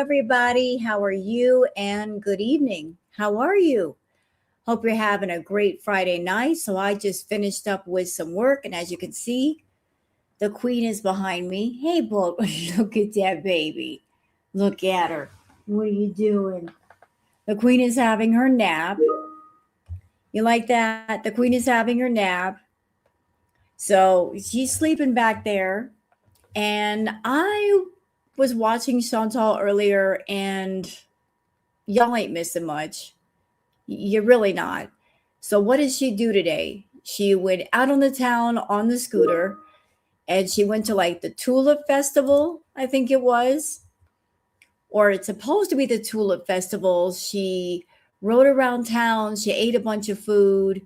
everybody. How are you? And good evening. How are you? Hope you're having a great Friday night. So, I just finished up with some work, and as you can see, the queen is behind me. Hey, Bolt, look at that baby. Look at her. What are you doing? The queen is having her nap. You like that? The queen is having her nap. So, she's sleeping back there. And I was watching Chantal earlier, and y'all ain't missing much. You're really not. So, what did she do today? She went out on the town on the scooter, and she went to like the Tulip Festival, I think it was, or it's supposed to be the Tulip Festival. She rode around town, she ate a bunch of food,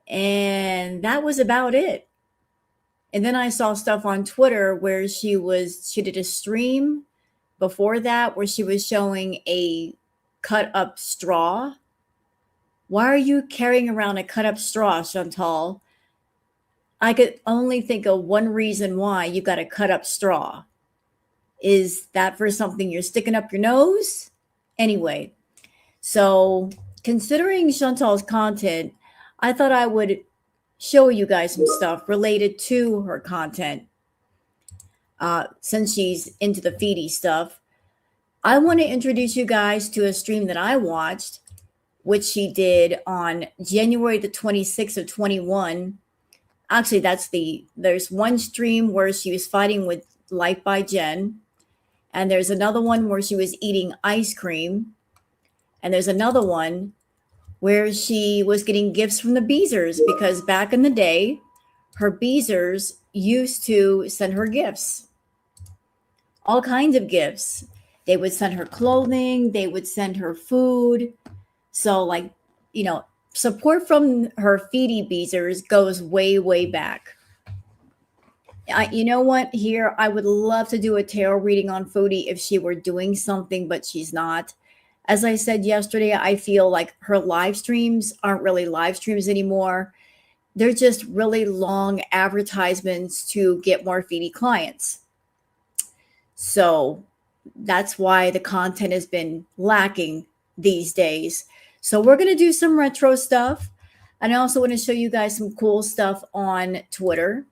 and that was about it. And then I saw stuff on Twitter where she did a stream before that where she was showing a cut up straw. Why are you carrying around a cut up straw, Chantal? I could only think of one reason why you got a cut up straw. Is that for something you're sticking up your nose? Anyway, so considering Chantal's content, I thought I would show you guys some stuff related to her content. Since she's into the Foodie stuff, I want to introduce you guys to a stream that I watched, which she did on January the 26th of 21. Actually, there's one stream where she was fighting with Life by Jen, and there's another one where she was eating ice cream, and there's another one where she was getting gifts from the Beezers, because back in the day, her Beezers used to send her gifts, all kinds of gifts. They would send her clothing, they would send her food. So, like, support from her Foodie Beezers goes way, way back. You know what? Here, I would love to do a tarot reading on Foodie if she were doing something, but she's not. As I said yesterday, I feel like her live streams aren't really live streams anymore. They're just really long advertisements to get more Foodie clients. So that's why the content has been lacking these days. So we're going to do some retro stuff. And I also want to show you guys some cool stuff on Twitter.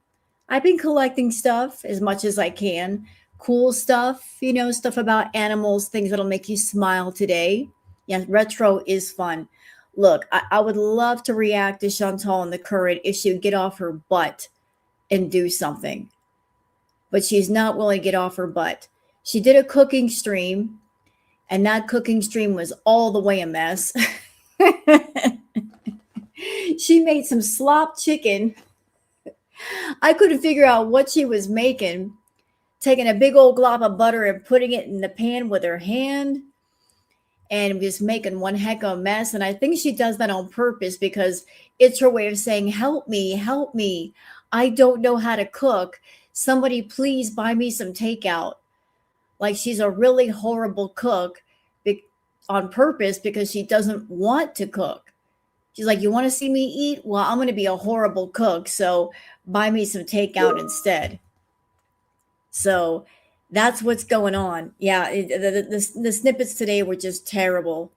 I've been collecting stuff as much as I can. Cool stuff, stuff about animals, things that'll make you smile today. Yeah, retro is fun. Look, I would love to react to Chantal in the current if she would get off her butt and do something. But she's not willing to get off her butt. She did a cooking stream, and that cooking stream was all the way a mess. She made some slop chicken. I couldn't figure out what she was making. Taking a big old glob of butter and putting it in the pan with her hand and just making one heck of a mess. And I think she does that on purpose because it's her way of saying, help me, help me. I don't know how to cook. Somebody please buy me some takeout. Like, she's a really horrible cook on purpose because she doesn't want to cook. She's like, you want to see me eat? Well, I'm going to be a horrible cook. So buy me some takeout instead. So that's what's going on. Yeah, the snippets today were just terrible.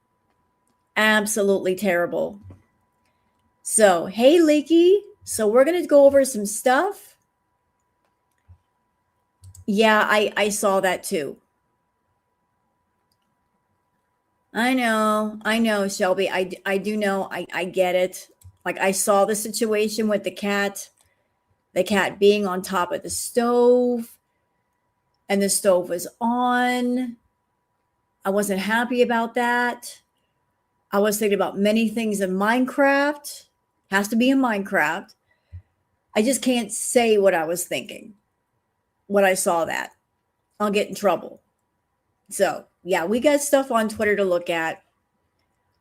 Absolutely terrible. So, hey, Leaky. So we're going to go over some stuff. Yeah, I saw that too. I know, Shelby. I do know. I get it. Like, I saw the situation with the cat being on top of the stove. And the stove was on. I wasn't happy about that. I was thinking about many things in Minecraft. Has to be in Minecraft. I just can't say what I was thinking when I saw that. I'll get in trouble. So, yeah, we got stuff on Twitter to look at.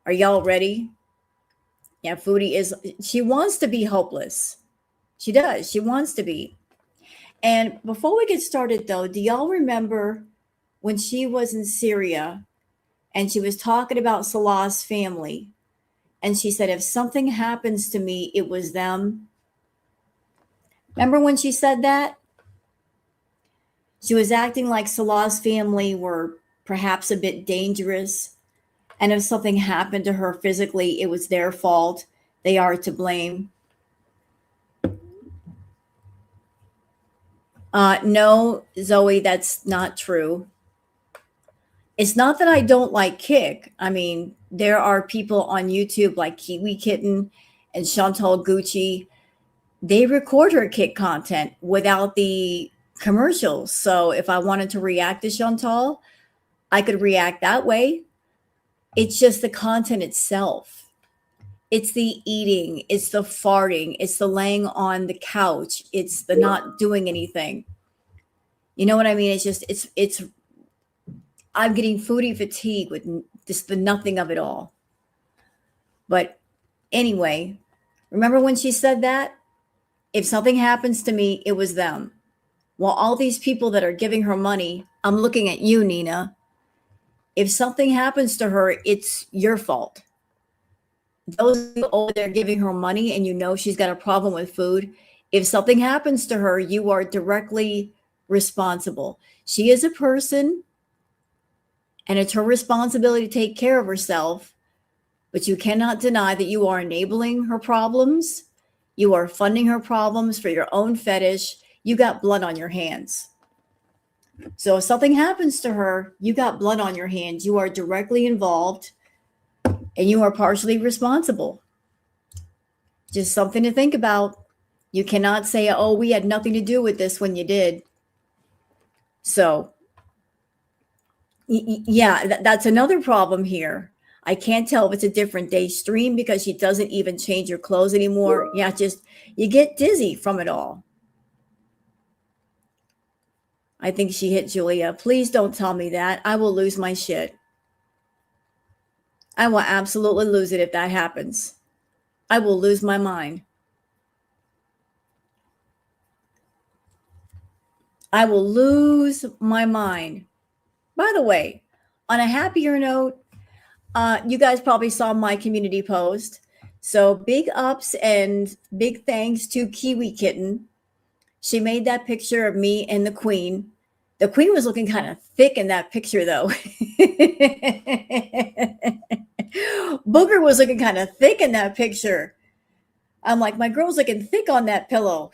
Are y'all ready? Yeah, she wants to be hopeless. She does. She wants to be. And before we get started, though, do y'all remember when she was in Syria and she was talking about Salah's family? And she said, if something happens to me, it was them. Remember when she said that? She was acting like Salah's family were perhaps a bit dangerous. And if something happened to her physically, it was their fault. They are to blame. No, Zoe, that's not true. It's not that I don't like Kick. I mean, there are people on YouTube like Kiwi Kitten and Chantal Gucci. They record her Kick content without the commercials. So if I wanted to react to Chantal, I could react that way. It's just the content itself. It's the eating, it's the farting, it's the laying on the couch, it's the not doing anything. You know what I mean? It's I'm getting foodie fatigue with just the nothing of it all. But anyway, remember when she said that? If something happens to me, it was them. Well, all these people that are giving her money, I'm looking at you, Nina. If something happens to her, it's your fault. Those over there giving her money and you know she's got a problem with food, if something happens to her, you are directly responsible. She is a person and it's her responsibility to take care of herself, but you cannot deny that you are enabling her problems. You are funding her problems for your own fetish. You got blood on your hands. So if something happens to her, you got blood on your hands. You are directly involved and you are partially responsible. Just something to think about. You cannot say, oh, we had nothing to do with this when you did. So, yeah, that's another problem here. I can't tell if it's a different day stream because she doesn't even change her clothes anymore. Yeah, just you get dizzy from it all. I think she hit Julia. Please don't tell me that. I will lose my shit. I will absolutely lose it if that happens. I will lose my mind. I will lose my mind. By the way, on a happier note, you guys probably saw my community post. So big ups and big thanks to Kiwi Kitten. She made that picture of me and the Queen. The Queen was looking kind of thick in that picture, though. Booger was looking kind of thick in that picture. I'm like, my girl's looking thick on that pillow.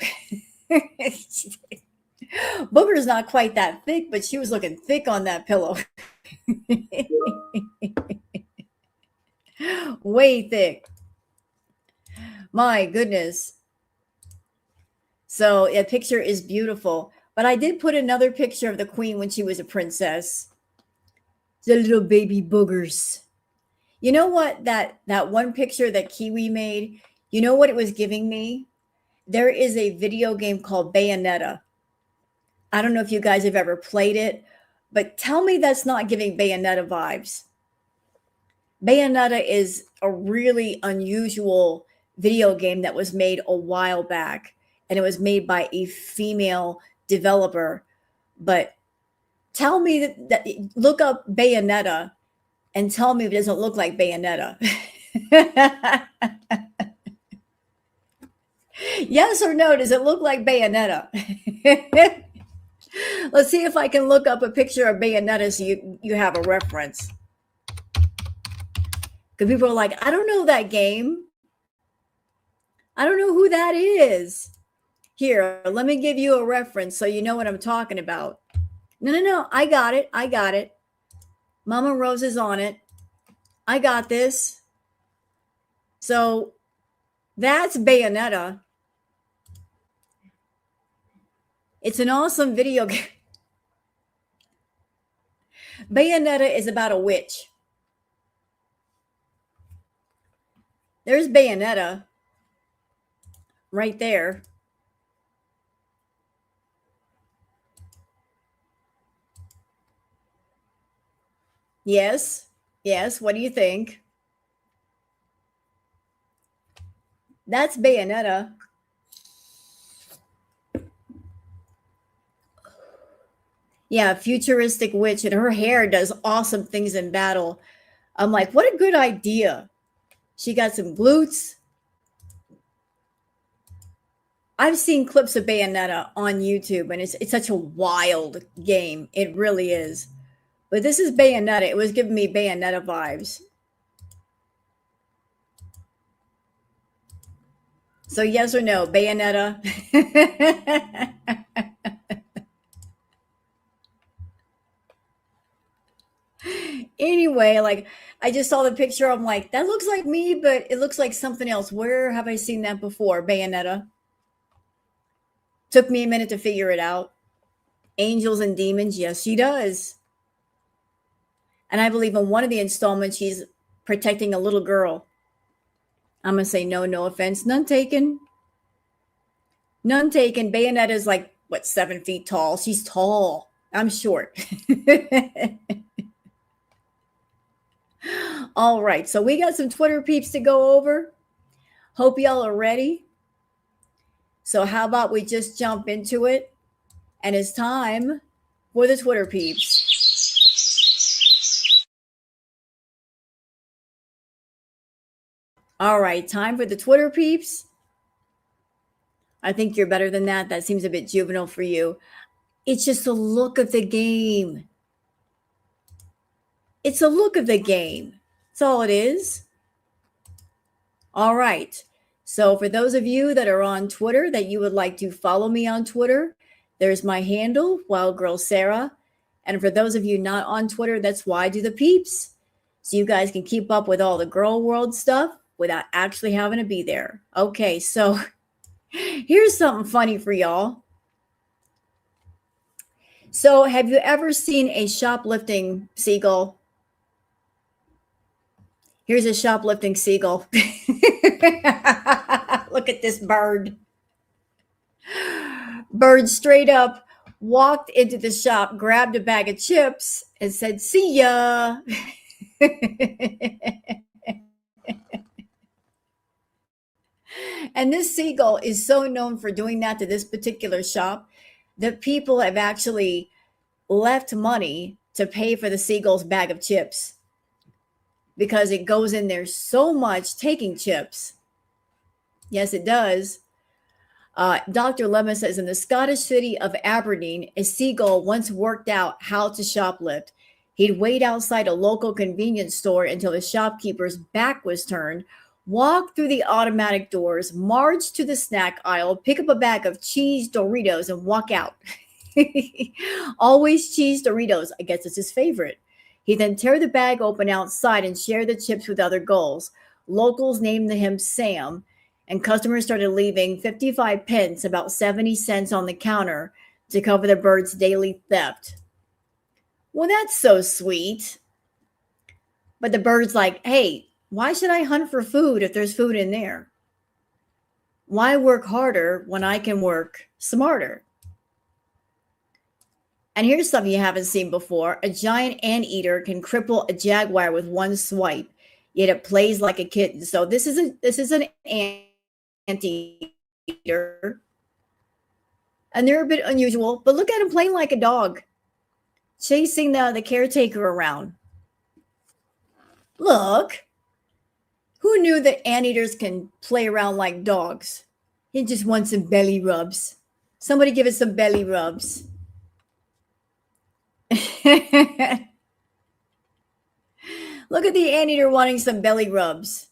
Booger's not quite that thick, but she was looking thick on that pillow. Way thick. My goodness. So a picture is beautiful. But I did put another picture of the Queen when she was a princess. The little baby boogers. You know what? That one picture that Kiwi made, you know what it was giving me? There is a video game called Bayonetta. I don't know if you guys have ever played it, but tell me that's not giving Bayonetta vibes. Bayonetta is a really unusual video game that was made a while back, and it was made by a female developer. But tell me that look up Bayonetta and tell me if it doesn't look like Bayonetta. Yes or no? Does it look like Bayonetta? Let's see if I can look up a picture of Bayonetta so you have a reference. Because people are like, I don't know that game. I don't know who that is. Here, let me give you a reference so you know what I'm talking about. No. I got it. Mama Rose is on it. I got this. So that's Bayonetta. It's an awesome video game. Bayonetta is about a witch. There's Bayonetta right there. Yes. What do you think? That's Bayonetta. Yeah, futuristic witch, and her hair does awesome things in battle. I'm like, what a good idea. She got some glutes. I've seen clips of Bayonetta on YouTube, and it's such a wild game. It really is. But this is Bayonetta. It was giving me Bayonetta vibes. So yes or no, Bayonetta? Anyway, like I just saw the picture. I'm like, that looks like me, but it looks like something else. Where have I seen that before? Bayonetta. Took me a minute to figure it out. Angels and Demons. Yes, she does. And I believe in one of the installments, she's protecting a little girl. I'm going to say no, no offense. None taken. None taken. Bayonetta is like, what, 7 feet tall? She's tall. I'm short. All right. So we got some Twitter peeps to go over. Hope y'all are ready. So how about we just jump into it? And it's time for the Twitter peeps. All right, time for the Twitter peeps. I think you're better than that. That seems a bit juvenile for you. It's just the look of the game. It's a look of the game. That's all it is. All right. So for those of you that are on Twitter that you would like to follow me on Twitter, there's my handle, Wild Girl Sarah. And for those of you not on Twitter, that's why I do the peeps. So you guys can keep up with all the girl world stuff without actually having to be there. Okay, so here's something funny for y'all. So have you ever seen a shoplifting seagull? Here's a shoplifting seagull. Look at this bird. Bird straight up walked into the shop, grabbed a bag of chips, and said, "See ya." And this seagull is so known for doing that to this particular shop that people have actually left money to pay for the seagull's bag of chips because it goes in there so much taking chips. Yes, it does. Dr. Lemon says in the Scottish city of Aberdeen, a seagull once worked out how to shoplift. He'd wait outside a local convenience store until the shopkeeper's back was turned, walk through the automatic doors, march to the snack aisle, pick up a bag of cheese Doritos, and walk out. Always cheese Doritos. I guess it's his favorite. He then tear the bag open outside and share the chips with other gulls. Locals named him Sam, and customers started leaving 55 pence, about 70 cents on the counter to cover the bird's daily theft. Well, that's so sweet. But the bird's like, hey, why should I hunt for food if there's food in there? Why work harder when I can work smarter? And here's something you haven't seen before. A giant anteater can cripple a jaguar with one swipe, yet it plays like a kitten. So this is an anteater. And they're a bit unusual, but look at him playing like a dog, chasing the caretaker around. Look. Who knew that anteaters can play around like dogs? He just wants some belly rubs. Somebody give us some belly rubs. Look at the anteater wanting some belly rubs.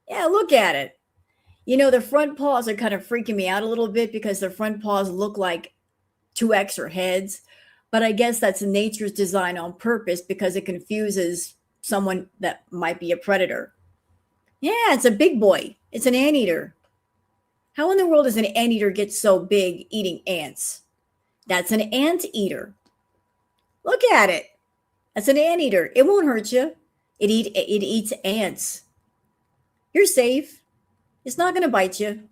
Yeah, look at it. You know, the front paws are kind of freaking me out a little bit because the front paws look like two extra heads. But I guess that's nature's design on purpose because it confuses someone that might be a predator. Yeah, it's a big boy. It's an anteater. How in the world does an anteater get so big eating ants? That's an anteater. Look at it. That's an anteater. It won't hurt you. It eats ants. You're safe. It's not going to bite you.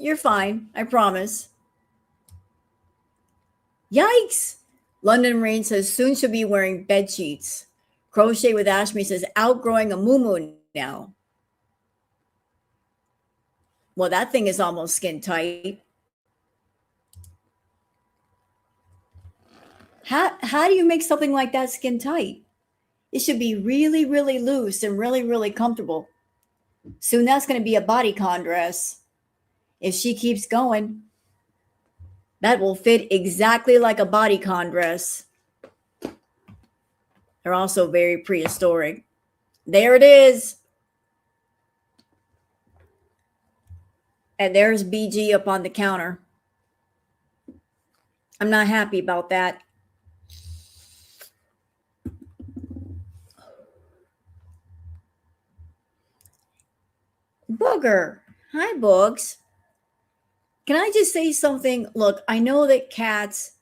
You're fine. I promise. Yikes. London Rain says soon she'll be wearing bed sheets. Crochet with Ashmi says outgrowing a moo now. Well, that thing is almost skin tight. How do you make something like that skin tight? It should be really, really loose and really, really comfortable. Soon that's going to be a bodycon dress. If she keeps going, that will fit exactly like a bodycon dress. They're also very prehistoric. There it is. And there's BG up on the counter. I'm not happy about that. Booger. Hi, Boogs. Can I just say something? Look, I know that cats,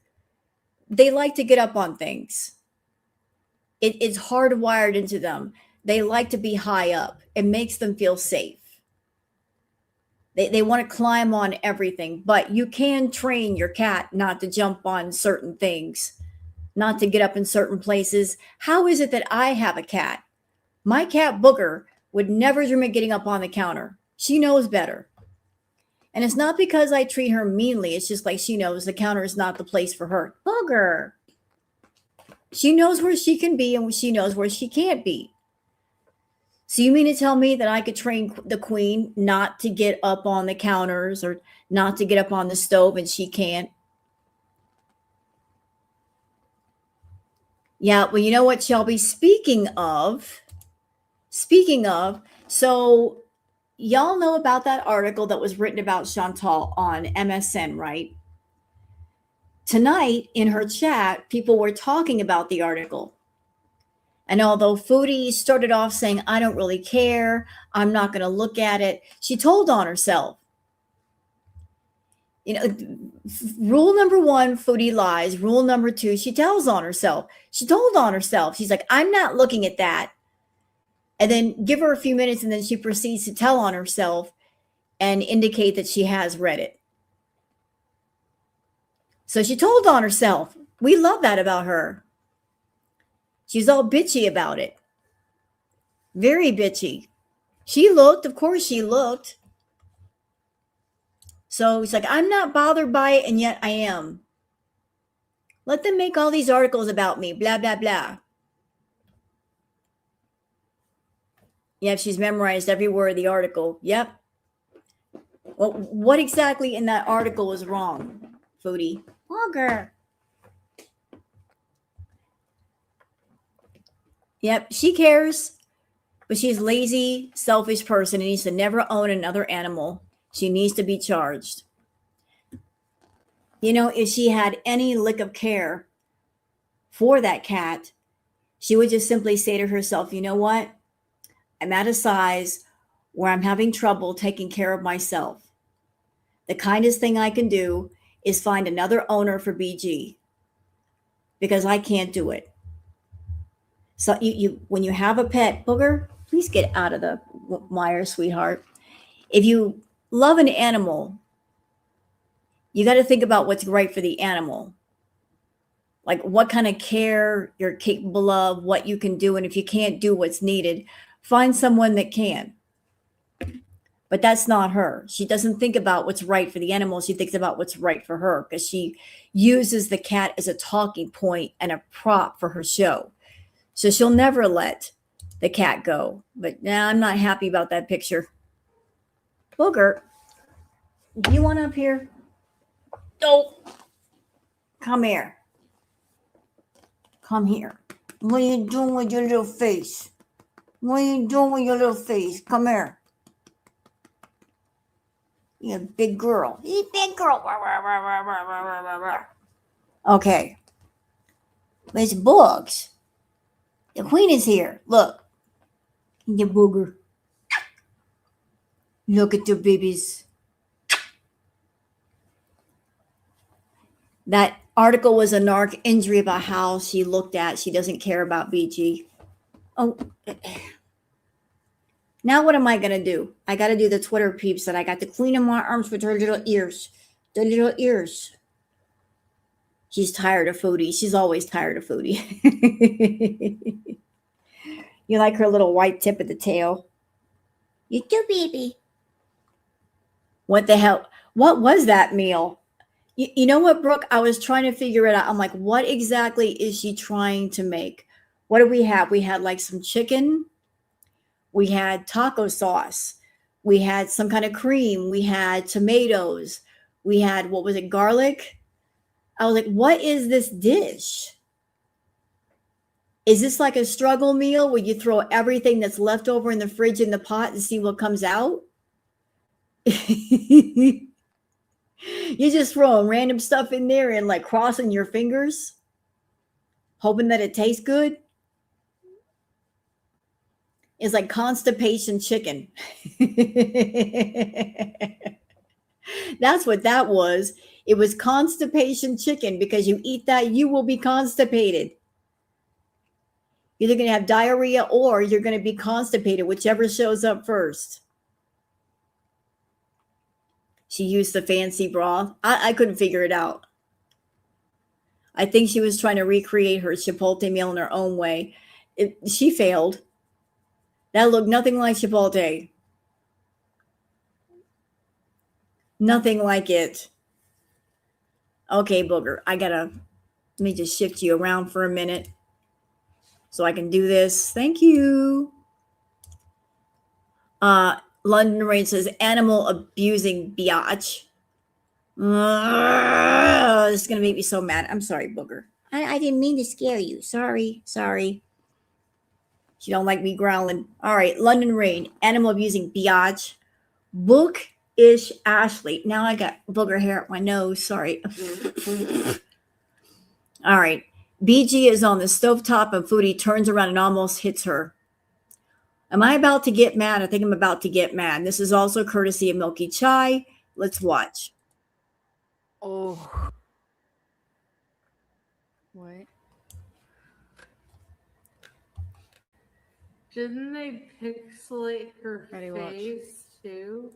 they like to get up on things. It's hardwired into them. They like to be high up. It makes them feel safe. They want to climb on everything, but you can train your cat not to jump on certain things, not to get up in certain places. How is it that I have a cat? My cat Booger would never dream of getting up on the counter. She knows better. And it's not because I treat her meanly. It's just like she knows the counter is not the place for her. Booger. She knows where she can be and she knows where she can't be. So you mean to tell me that I could train the queen not to get up on the counters or not to get up on the stove and she can't? Yeah, well, you know what, Shelby? Speaking of, so y'all know about that article that was written about Chantal on MSN, right? Tonight in her chat, people were talking about the article. And although Foodie started off saying, I don't really care, I'm not going to look at it, she told on herself. You know, rule number 1, Foodie lies. Rule number 2, she tells on herself. She told on herself. She's like, I'm not looking at that. And then give her a few minutes, and then she proceeds to tell on herself and indicate that she has read it. So she told on herself. We love that about her. She's all bitchy about it. Very bitchy. She looked, of course she looked. So it's like, I'm not bothered by it, and yet I am. Let them make all these articles about me, blah, blah, blah. Yep, she's memorized every word of the article. Yep. Well, what exactly in that article was wrong, Foodie? Booger. Yep, she cares, but she's a lazy, selfish person and needs to never own another animal. She needs to be charged. You know, if she had any lick of care for that cat, she would just simply say to herself, you know what? I'm at a size where I'm having trouble taking care of myself. The kindest thing I can do is find another owner for BG because I can't do it. So you when you have a pet, Booger, please get out of the wire, sweetheart. If you love an animal, you got to think about what's right for the animal. Like what kind of care you're capable of, what you can do. And if you can't do what's needed, find someone that can. But that's not her. She doesn't think about what's right for the animal. She thinks about what's right for her because she uses the cat as a talking point and a prop for her show. So she'll never let the cat go. But now I'm not happy about that picture. Booger, do you want up here? Oh, come here. Come here. What are you doing with your little face? What are you doing with your little face? Come here. You're a big girl. You're a big girl. Okay. Miss Boogs. The queen is here. Look. The Booger. Look at the babies. That article was a narc injury about how she looked at. She doesn't care about BG. Oh. Now what am I going to do? I got to do the Twitter peeps that I got the queen in my arms with her little ears. The little ears. She's tired of Foodie. She's always tired of Foodie. You like her little white tip of the tail? You do, baby. What the hell? What was that meal? You know what, Brooke? I was trying to figure it out. I'm like, what exactly is she trying to make? What do we have? We had like some chicken. We had taco sauce. We had some kind of cream. We had tomatoes. We had, what was it, garlic? I was like, what is this dish? Is this like a struggle meal where you throw everything that's left over in the fridge in the pot and see what comes out? You're just throwing random stuff in there and like crossing your fingers, hoping that it tastes good. It's like constipation chicken. That's what that was. It was constipation chicken because you eat that, you will be constipated. You're either going to have diarrhea or you're going to be constipated, whichever shows up first. She used the fancy broth. I couldn't figure it out. I think she was trying to recreate her Chipotle meal in her own way. She failed. That looked nothing like Chipotle. Nothing like it. Okay, Booger, let me just shift you around for a minute so I can do this. Thank you. London Rain says, animal abusing biatch. This is going to make me so mad. I'm sorry, Booger. I didn't mean to scare you. Sorry. You don't like me growling. All right, London Rain, animal abusing biatch. Bookish Ashley. Now I got booger hair up my nose. Sorry. All right. BG is on the stovetop and Foodie turns around and almost hits her. Am I about to get mad? I think I'm about to get mad. This is also courtesy of Milky Chai. Let's watch. Oh. What? Didn't they pixelate her face too?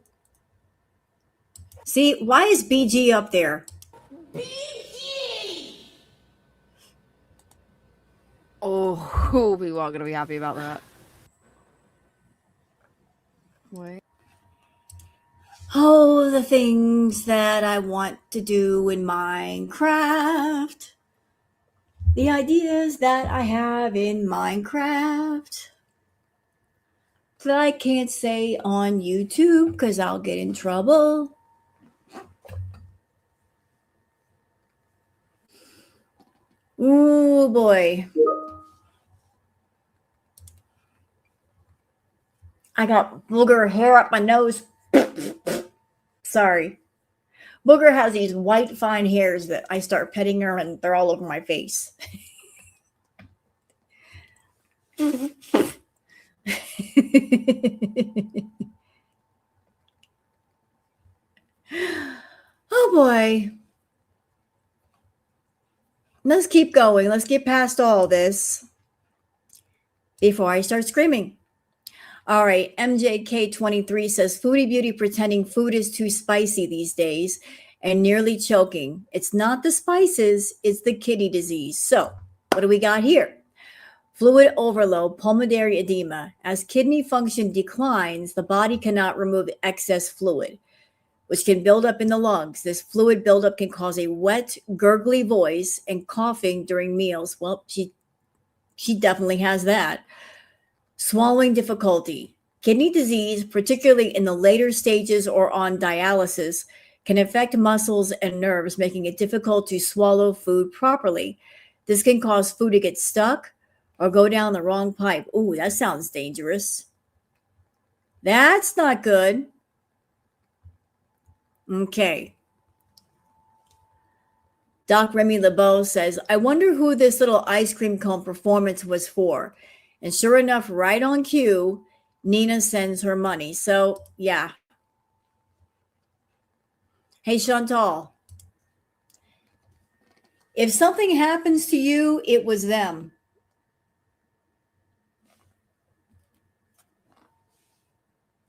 See, why is BG up there? BG! Oh, people are going to be happy about that. What? Oh, the things that I want to do in Minecraft. The ideas that I have in Minecraft that I can't say on YouTube because I'll get in trouble. Oh boy. I got booger hair up my nose. Sorry. Booger has these white fine hairs that I start petting her and they're all over my face. Oh boy. Let's keep going. Let's get past all this before I start screaming. All right, MJK23 says, Foodie Beauty pretending food is too spicy these days and nearly choking. It's not the spices, it's the kidney disease. So, what do we got here? Fluid overload, pulmonary edema. As kidney function declines, the body cannot remove excess fluid, which can build up in the lungs. This fluid buildup can cause a wet, gurgly voice and coughing during meals. Well, she definitely has that. Swallowing difficulty. Kidney disease, particularly in the later stages or on dialysis, can affect muscles and nerves, making it difficult to swallow food properly. This can cause food to get stuck or go down the wrong pipe. Ooh, that sounds dangerous. That's not good. Okay. Doc Remy LeBeau says, I wonder who this little ice cream cone performance was for. And sure enough, right on cue, Nina sends her money. So, yeah. Hey, Chantal. If something happens to you, it was them.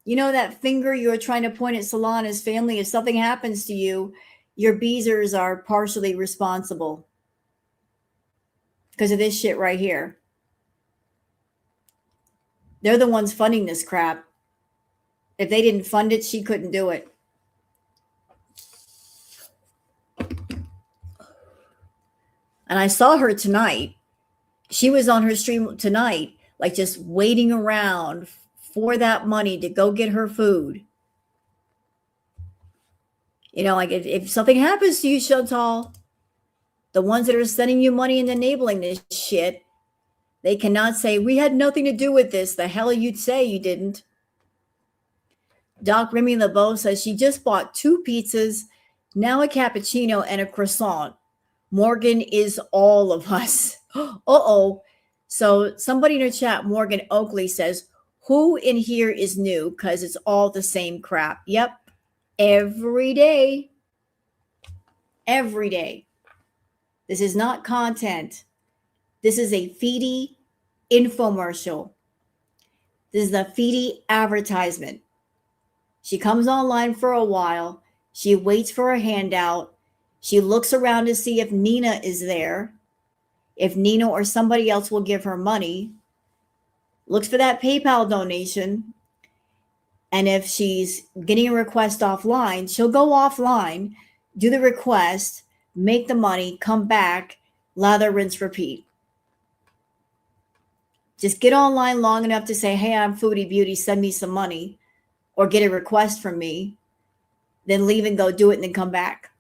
You know that finger you were trying to point at Solana's family? If something happens to you, your Beezers are partially responsible because of this shit right here. They're the ones funding this crap. If they didn't fund it, she couldn't do it. And I saw her tonight. She was on her stream tonight, like just waiting around for that money to go get her food. You know, like if something happens to you, Chantal, the ones that are sending you money and enabling this shit, They cannot say, we had nothing to do with this. The hell you'd say you didn't. Doc Remy LeBeau says she just bought 2 pizzas, now a cappuccino, and a croissant. Morgan is all of us. Uh-oh. So somebody in the chat, Morgan Oakley, says, who in here is new? Because it's all the same crap. Yep. Every day. Every day. This is not content. This is a Foodie infomercial. This is a Foodie advertisement. She comes online for a while. She waits for a handout. She looks around to see if Nina is there, if Nina or somebody else will give her money. Looks for that PayPal donation. And if she's getting a request offline, she'll go offline, do the request, make the money, come back, lather, rinse, repeat. Just get online long enough to say, hey, I'm Foodie Beauty, send me some money, or get a request from me, then leave and go do it and then come back.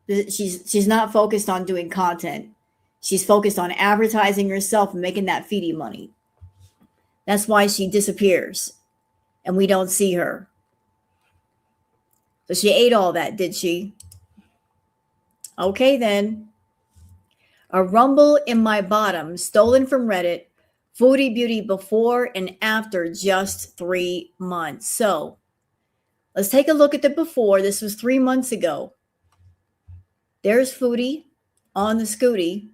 She's not focused on doing content. She's focused on advertising herself and making that Foodie money. That's why she disappears and we don't see her. So she ate all that, did she? Okay, then. A rumble in my bottom, stolen from Reddit, Foodie Beauty before and after just 3 months. So let's take a look at the before. This was 3 months ago. There's Foodie on the scooty.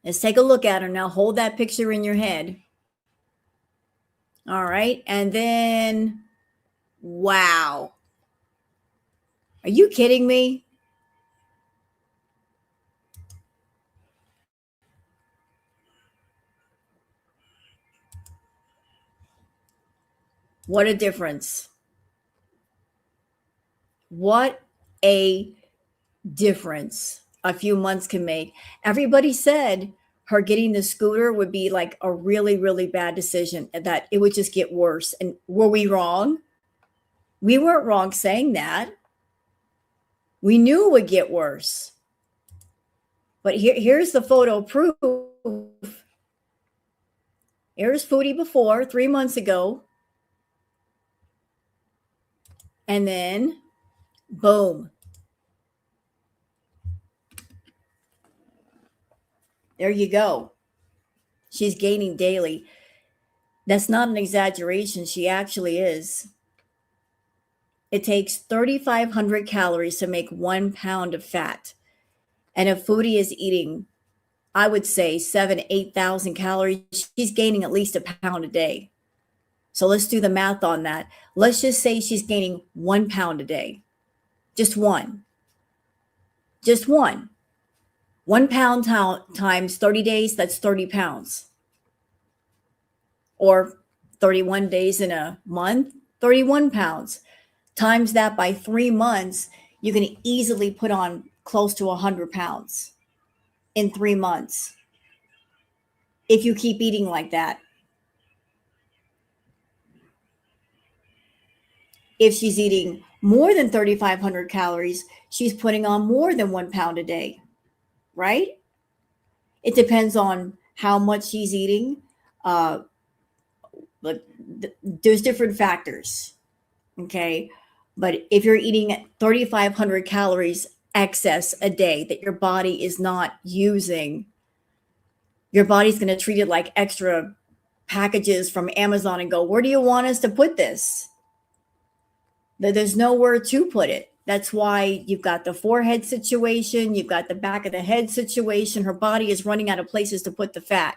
Let's take a look at her now. Hold that picture in your head. All right. And then, wow. Are you kidding me? What a difference. What a difference a few months can make. Everybody said her getting the scooter would be like a really, really bad decision, and that it would just get worse. And were we wrong? We weren't wrong saying that. We knew it would get worse. But here's the photo proof. Here's Foodie before, 3 months ago. And then, boom. There you go. She's gaining daily. That's not an exaggeration. She actually is. It takes 3,500 calories to make 1 pound of fat. And if Foodie is eating, I would say 7,000 to 8,000 calories, she's gaining at least a pound a day. So let's do the math on that. Let's just say she's gaining 1 pound a day. Just one. Just one. 1 pound times 30 days, that's 30 pounds. Or 31 days in a month, 31 pounds. Times that by 3 months, you can easily put on close to 100 pounds in 3 months if you keep eating like that. If she's eating more than 3,500 calories, she's putting on more than 1 pound a day, right? It depends on how much she's eating. But there's different factors, okay? But if you're eating 3,500 calories excess a day that your body is not using, your body's going to treat it like extra packages from Amazon and go, where do you want us to put this? There's nowhere to put it. That's why you've got the forehead situation. You've got the back of the head situation. Her body is running out of places to put the fat.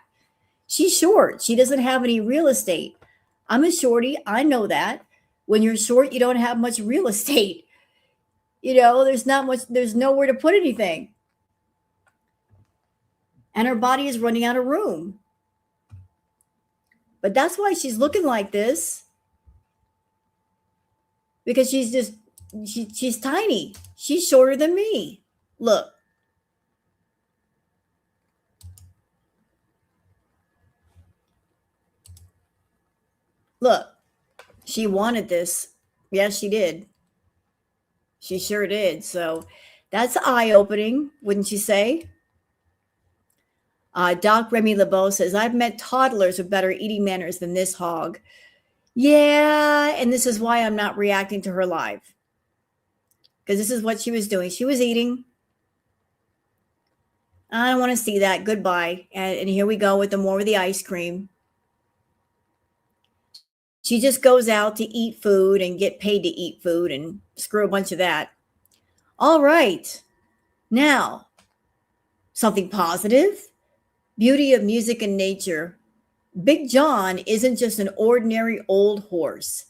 She's short. She doesn't have any real estate. I'm a shorty. I know that. When you're short, you don't have much real estate. You know, there's nowhere to put anything. And her body is running out of room. But that's why she's looking like this. Because she's tiny. She's shorter than me. Look. Look, she wanted this. Yes, she did. She sure did. So that's eye-opening, wouldn't you say? Doc Remy LeBeau says, I've met toddlers with better eating manners than this hog. Yeah, and this is why I'm not reacting to her live. Because this is what she was doing. She was eating. I don't want to see that. Goodbye. And here we go with the more of the ice cream. She just goes out to eat food and get paid to eat food and screw a bunch of that. All right. Now, something positive. Beauty of music and nature. Big John isn't just an ordinary old horse.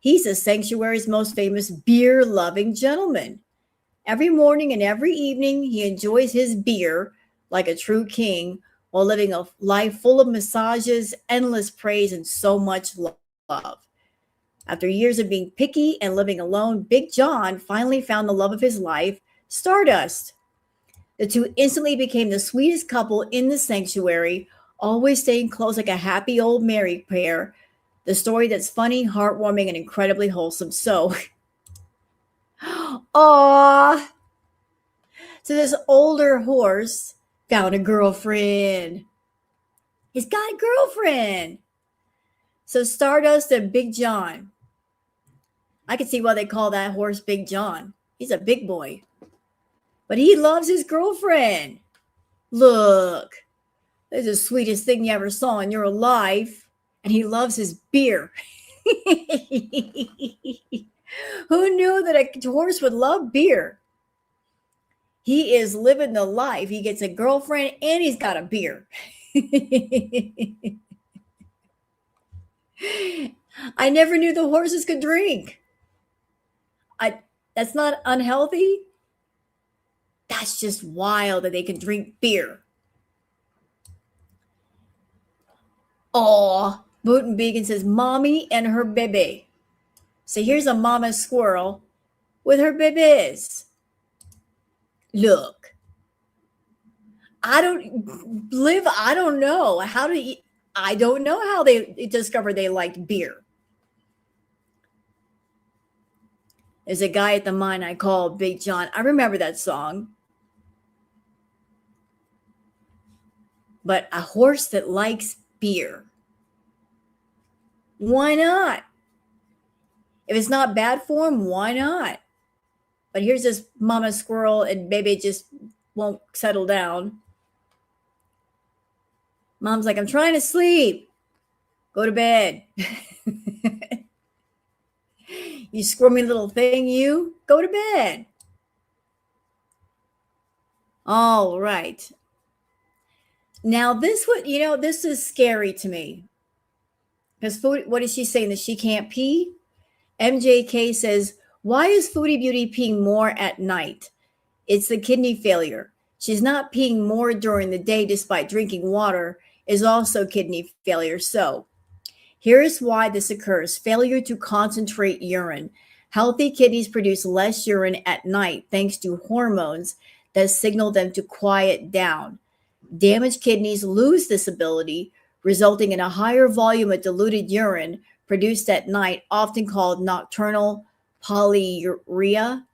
He's a sanctuary's most famous beer-loving gentleman. Every morning and every evening, he enjoys his beer like a true king while living a life full of massages, endless praise, and so much love. After years of being picky and living alone, Big John finally found the love of his life, Stardust. The two instantly became the sweetest couple in the sanctuary, always staying close like a happy old married pair. The story that's funny, heartwarming, and incredibly wholesome. So, aw. So this older horse found a girlfriend. He's got a girlfriend. So Stardust and Big John. I can see why they call that horse Big John. He's a big boy. But he loves his girlfriend. Look, that's the sweetest thing you ever saw in your life. And he loves his beer. Who knew that a horse would love beer? He is living the life. He gets a girlfriend and he's got a beer. I never knew the horses could drink. That's not unhealthy. That's just wild that they can drink beer. Oh, Bootin' Beacon says, Mommy and her baby. So here's a mama squirrel with her babies. Look, I don't know I don't know how they discovered they liked beer. There's a guy at the mine I call Big John. I remember that song. But a horse that likes beer. Why not? If it's not bad for him, why not? But here's this mama squirrel and baby just won't settle down. Mom's like, I'm trying to sleep. Go to bed. You squirmy little thing, you. Go to bed. All right. Now this this is scary to me. Because what is she saying? That she can't pee? MJK says, why is Foodie Beauty peeing more at night? It's the kidney failure. She's not peeing more during the day despite drinking water is also kidney failure. So here's why this occurs. Failure to concentrate urine. Healthy kidneys produce less urine at night thanks to hormones that signal them to quiet down. Damaged kidneys lose this ability, resulting in a higher volume of diluted urine produced at night, often called nocturnal polyuria.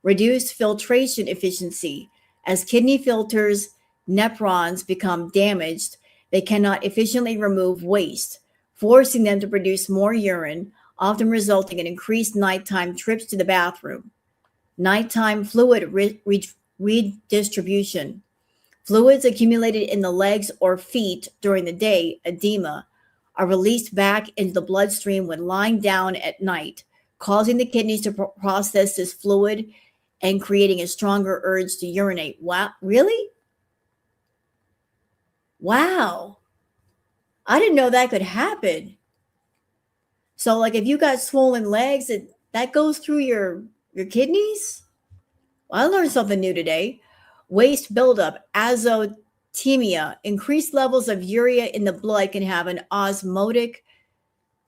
Reduced filtration efficiency. As kidney filters' nephrons become damaged, they cannot efficiently remove waste, forcing them to produce more urine, often resulting in increased nighttime trips to the bathroom. Nighttime fluid redistribution. Fluids accumulated in the legs or feet during the day, edema, are released back into the bloodstream when lying down at night, causing the kidneys to process this fluid and creating a stronger urge to urinate. Wow, really? Wow. I didn't know that could happen. So like if you got swollen legs, that goes through your kidneys? Well, I learned something new today. Waste buildup, azotemia, increased levels of urea in the blood can have an osmotic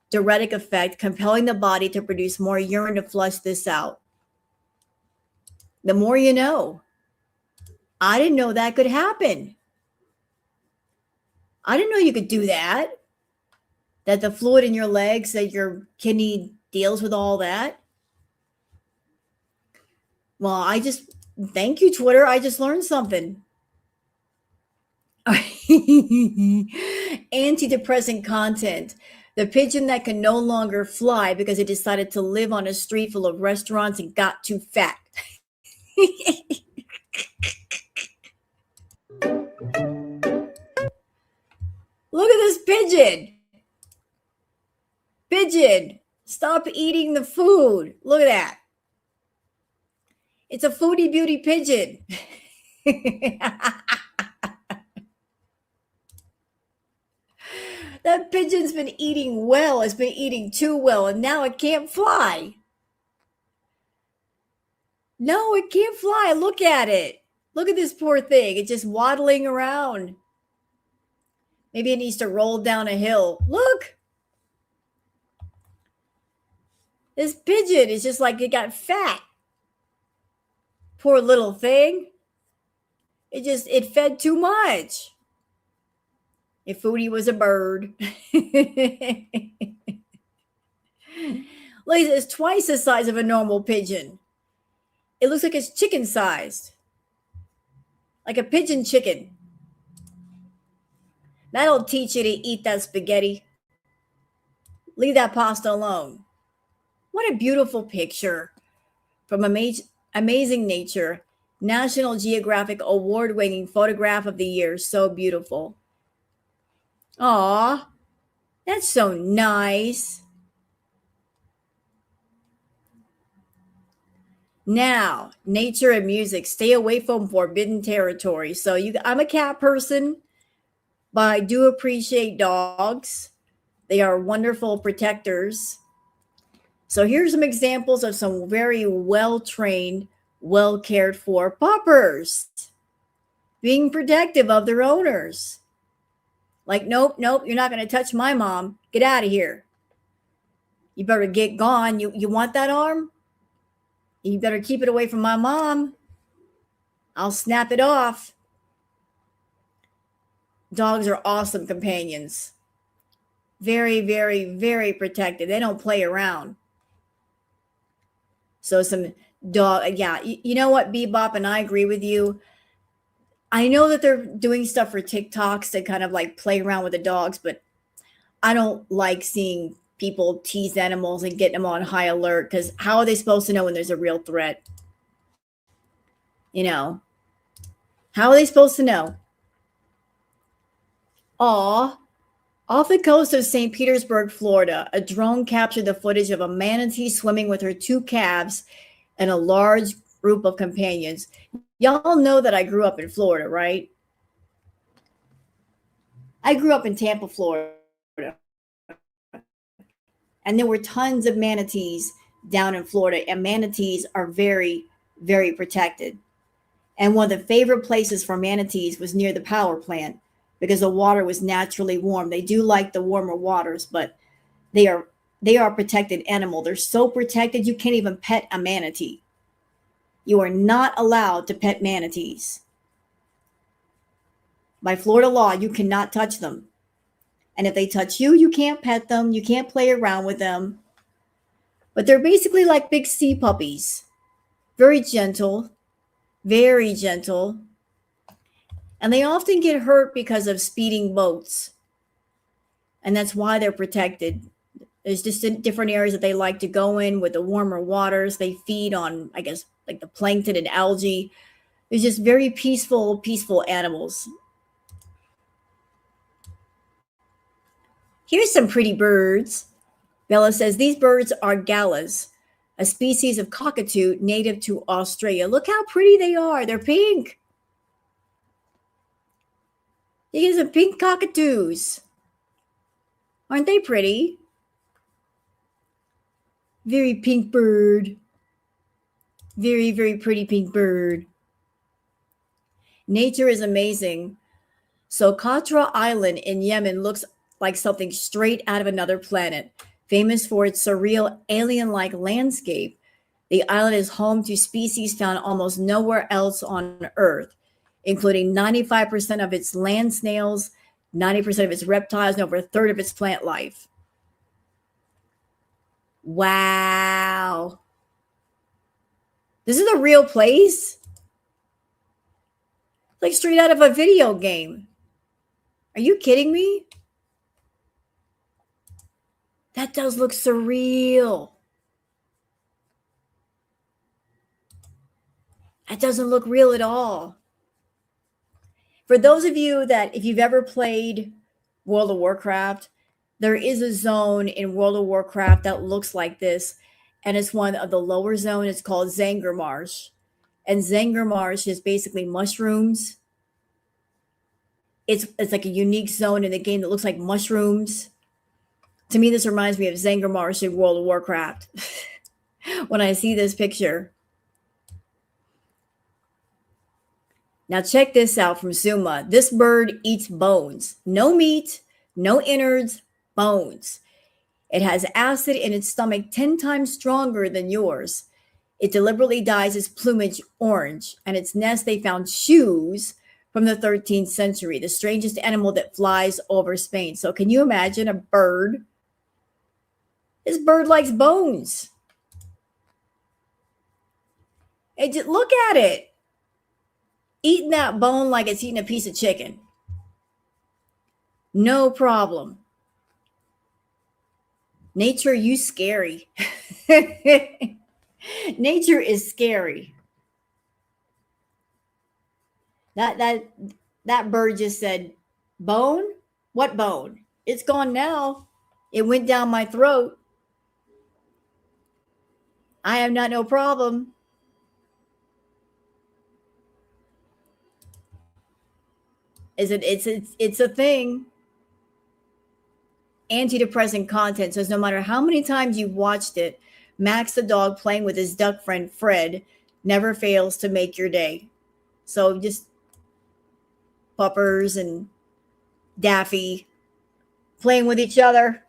diuretic effect, compelling the body to produce more urine to flush this out. The more you know. I didn't know that could happen. I didn't know you could do that. That the fluid in your legs, that your kidney deals with all that. Well, thank you, Twitter. I just learned something. Antidepressant content. The pigeon that can no longer fly because it decided to live on a street full of restaurants and got too fat. Look at this pigeon. Pigeon, stop eating the food. Look at that. It's a foodie beauty pigeon. That pigeon's been eating well. It's been eating too well, and now it can't fly. No, it can't fly. Look at it. Look at this poor thing. It's just waddling around. Maybe it needs to roll down a hill. Look. This pigeon is just like it got fat. Poor little thing. It fed too much. If Foodie was a bird. Look, it's twice the size of a normal pigeon. It looks like it's chicken sized. Like a pigeon chicken. That'll teach you to eat that spaghetti. Leave that pasta alone. What a beautiful picture from Amazing Nature, National Geographic award-winning photograph of the year. So beautiful. Aw, that's so nice. Now, nature and music. Stay away from forbidden territory. So I'm a cat person, but I do appreciate dogs. They are wonderful protectors. So here's some examples of some very well-trained, well-cared for puppers being protective of their owners. Like, nope, you're not going to touch my mom. Get out of here. You better get gone. You want that arm? You better keep it away from my mom. I'll snap it off. Dogs are awesome companions. Very, very, very protective. They don't play around. So some dog, yeah. You know what, Bebop, and I agree with you. I know that they're doing stuff for TikToks to kind of like play around with the dogs, but I don't like seeing people tease animals and get them on high alert, because how are they supposed to know when there's a real threat? You know, how are they supposed to know? Aw, off the coast of St. Petersburg, Florida, a drone captured the footage of a manatee swimming with her two calves and a large group of companions. Y'all know that I grew up in Florida, right? I grew up in Tampa, Florida. And there were tons of manatees down in Florida, and manatees are very, very protected. And one of the favorite places for manatees was near the power plant because the water was naturally warm. They do like the warmer waters, but they are a protected animal. They're so protected you can't even pet a manatee. You are not allowed to pet manatees. By Florida law, you cannot touch them. And if they touch you, you can't pet them. You can't play around with them. But they're basically like big sea puppies. Very gentle. Very gentle. And they often get hurt because of speeding boats. And that's why they're protected. There's just different areas that they like to go in with the warmer waters. They feed on, I guess, like the plankton and algae. They're just very peaceful, peaceful animals. Here's some pretty birds. Bella says these birds are galahs, a species of cockatoo native to Australia. Look how pretty they are. They're pink. You get some pink cockatoos. Aren't they pretty? Very pink bird. Very, very pretty pink bird. Nature is amazing. Socotra Island in Yemen looks like something straight out of another planet. Famous for its surreal alien-like landscape, the island is home to species found almost nowhere else on Earth, including 95% of its land snails, 90% of its reptiles, and over a third of its plant life. Wow. This is a real place? Like straight out of a video game. Are you kidding me? That does look surreal. That doesn't look real at all. For those of you that, if you've ever played World of Warcraft, there is a zone in World of Warcraft that looks like this, and it's one of the lower zone. It's called Zanger Marsh, and Zanger Marsh is basically mushrooms. It's like a unique zone in the game that looks like mushrooms. To me, this reminds me of Zanger Marsh in World of Warcraft. When I see this picture. Now check this out from Zuma. This bird eats bones. No meat, no innards, bones. It has acid in its stomach 10 times stronger than yours. It deliberately dyes its plumage orange, and its nest they found shoes from the 13th century, the strangest animal that flies over Spain. So can you imagine a bird? This bird likes bones. And just look at it. Eating that bone like it's eating a piece of chicken. No problem. Nature, you scary. Nature is scary. That bird just said, bone? What bone? It's gone now. It went down my throat. I have not no problem. It's a thing. Antidepressant content says no matter how many times you've watched it, Max the dog playing with his duck friend Fred never fails to make your day. So just puppers and Daffy playing with each other.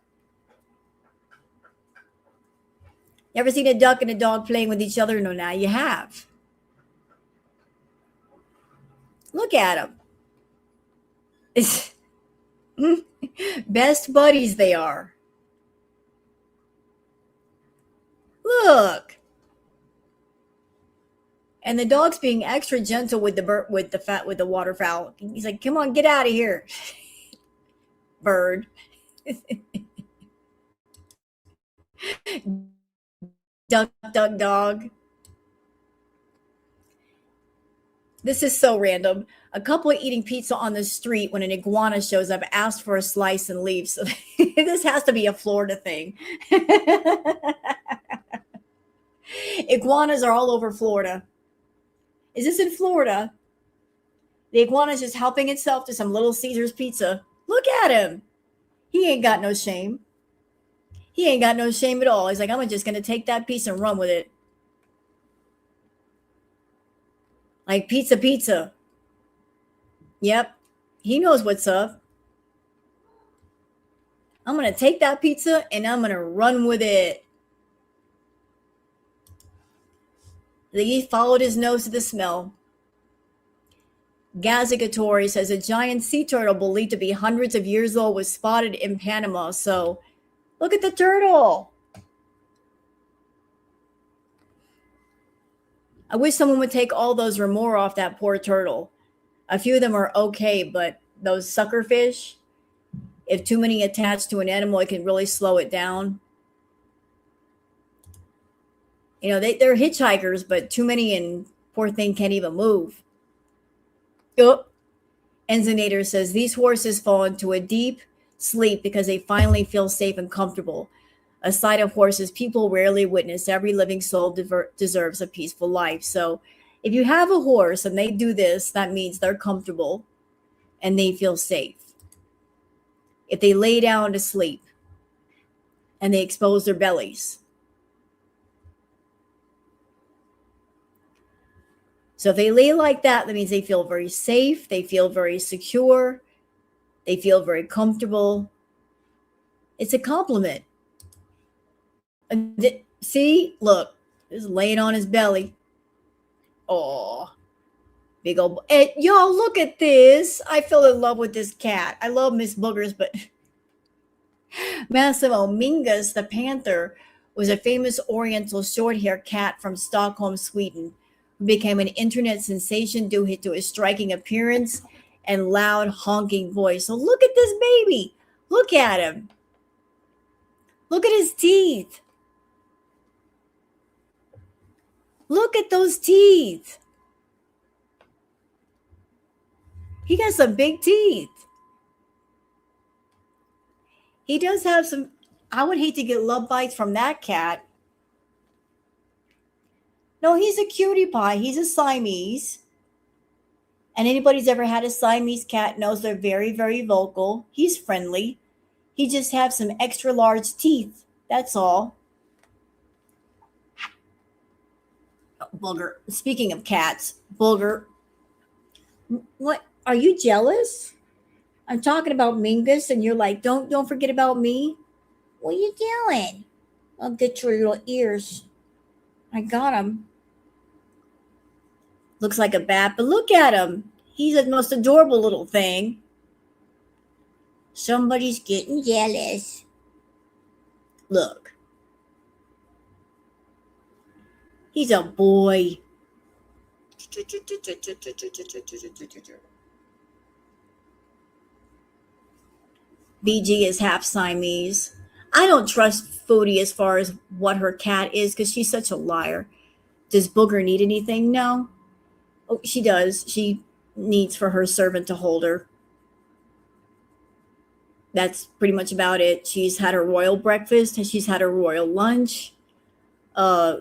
Ever seen a duck and a dog playing with each other? No, now you have. Look at them. It's best buddies they are. Look. And the dog's being extra gentle with the waterfowl. He's like, "Come on, get out of here." Bird. Duck, duck, dog. This is so random. A couple eating pizza on the street when an iguana shows up, asked for a slice and leaves. So this has to be a Florida thing. Iguanas are all over Florida. Is this in Florida? The iguana is just helping itself to some Little Caesars pizza. Look at him. He ain't got no shame. He ain't got no shame at all. He's like, I'm just going to take that piece and run with it. Like pizza, pizza. Yep. He knows what's up. I'm going to take that pizza and I'm going to run with it. He followed his nose to the smell. Gazzigatori says a giant sea turtle believed to be hundreds of years old was spotted in Panama. So look at the turtle. I wish someone would take all those remora off that poor turtle. A few of them are okay, but those sucker fish, if too many attach to an animal, it can really slow it down. You know, they're hitchhikers, but too many and poor thing can't even move. Oh, Enzenator says these horses fall into a deep sleep because they finally feel safe and comfortable. A sight of horses people rarely witness. Every living soul deserves a peaceful life. So if you have a horse and they do this, that means they're comfortable and they feel safe. If they lay down to sleep and they expose their bellies. So if they lay like that, that means they feel very safe. They feel very secure. They feel very comfortable. It's a compliment. See, look, just laying on his belly. Oh, big old. And y'all, look at this. I fell in love with this cat. I love Miss Boogers, but Massimo Mingus, the panther, was a famous Oriental short-haired cat from Stockholm, Sweden, who became an internet sensation due to his striking appearance and loud honking voice. So look at this baby. Look at him. Look at his teeth. Look at those teeth. He got some big teeth. He does have some. I would hate to get love bites from that cat. No, he's a cutie pie. He's a Siamese. And anybody's ever had a Siamese cat knows they're very, very vocal. He's friendly. He just has some extra large teeth. That's all. Oh, Booger. Speaking of cats, Booger. What? Are you jealous? I'm talking about Mingus, and you're like, don't forget about me. What are you doing? I'll get your little ears. I got him. Looks like a bat, but look at him. He's the most adorable little thing. Somebody's getting jealous. Look. He's a boy. BG is half Siamese. I don't trust Foodie as far as what her cat is because she's such a liar. Does Booger need anything? No. Oh, she does. She needs for her servant to hold her. That's pretty much about it. She's had her royal breakfast. She's had her royal lunch.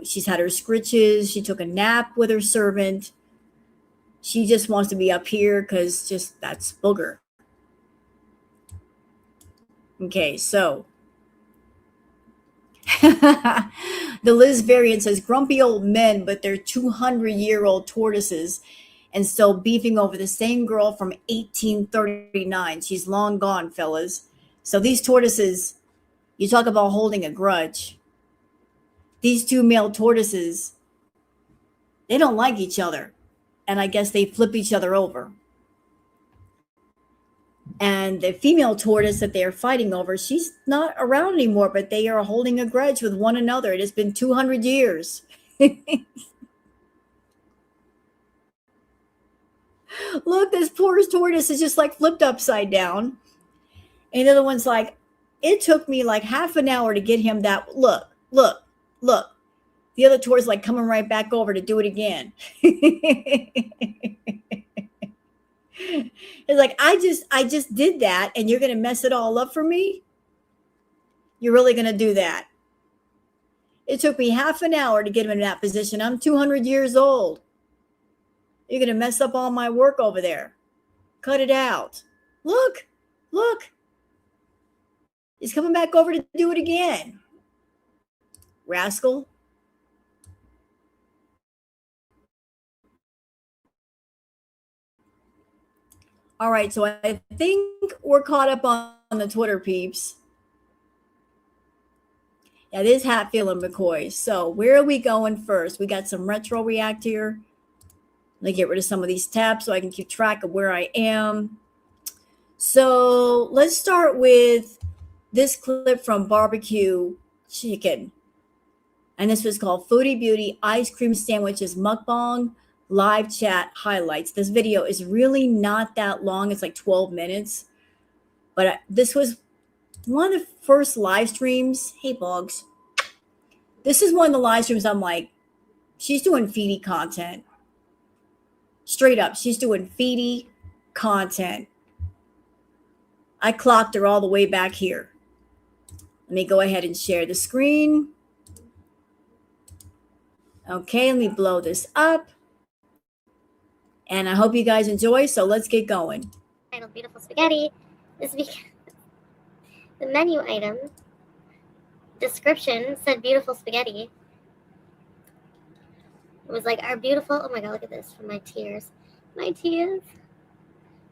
She's had her scritches. She took a nap with her servant. She just wants to be up here because just that's Booger. Okay, so the Liz variant says grumpy old men, but they're 200-year-old tortoises and still beefing over the same girl from 1839. She's long gone, fellas. So these tortoises, you talk about holding a grudge. These two male tortoises, they don't like each other. And I guess they flip each other over. And the female tortoise that they are fighting over, she's not around anymore, but they are holding a grudge with one another. It has been 200 years. Look, this poor tortoise is just like flipped upside down. And the other one's like, it took me like half an hour to get him that. Look. The other tortoise like coming right back over to do it again. It's like, I just did that and you're going to mess it all up for me? You're really going to do that? It took me half an hour to get him in that position. I'm 200 years old. You're going to mess up all my work over there. Cut it out. Look. He's coming back over to do it again. Rascal. All right, so I think we're caught up on the Twitter peeps. Yeah, it is Hatfield and McCoy. So where are we going first? We got some retro react here. Let me get rid of some of these tabs so I can keep track of where I am. So let's start with this clip from Barbecue Chicken. And this was called Foodie Beauty Ice Cream Sandwiches Mukbang Live Chat Highlights. This video is really not that long. It's like 12 minutes. But this was one of the first live streams. Hey, Bugs. This is one of the live streams I'm like, she's doing Foodie content. Straight up, she's doing Foodie content. I clocked her all the way back here. Let me go ahead and share the screen. Okay, let me blow this up. And I hope you guys enjoy, so let's get going. Titled Beautiful Spaghetti is because the menu item description said beautiful spaghetti. It was like our beautiful, oh my god, look at this from my tears.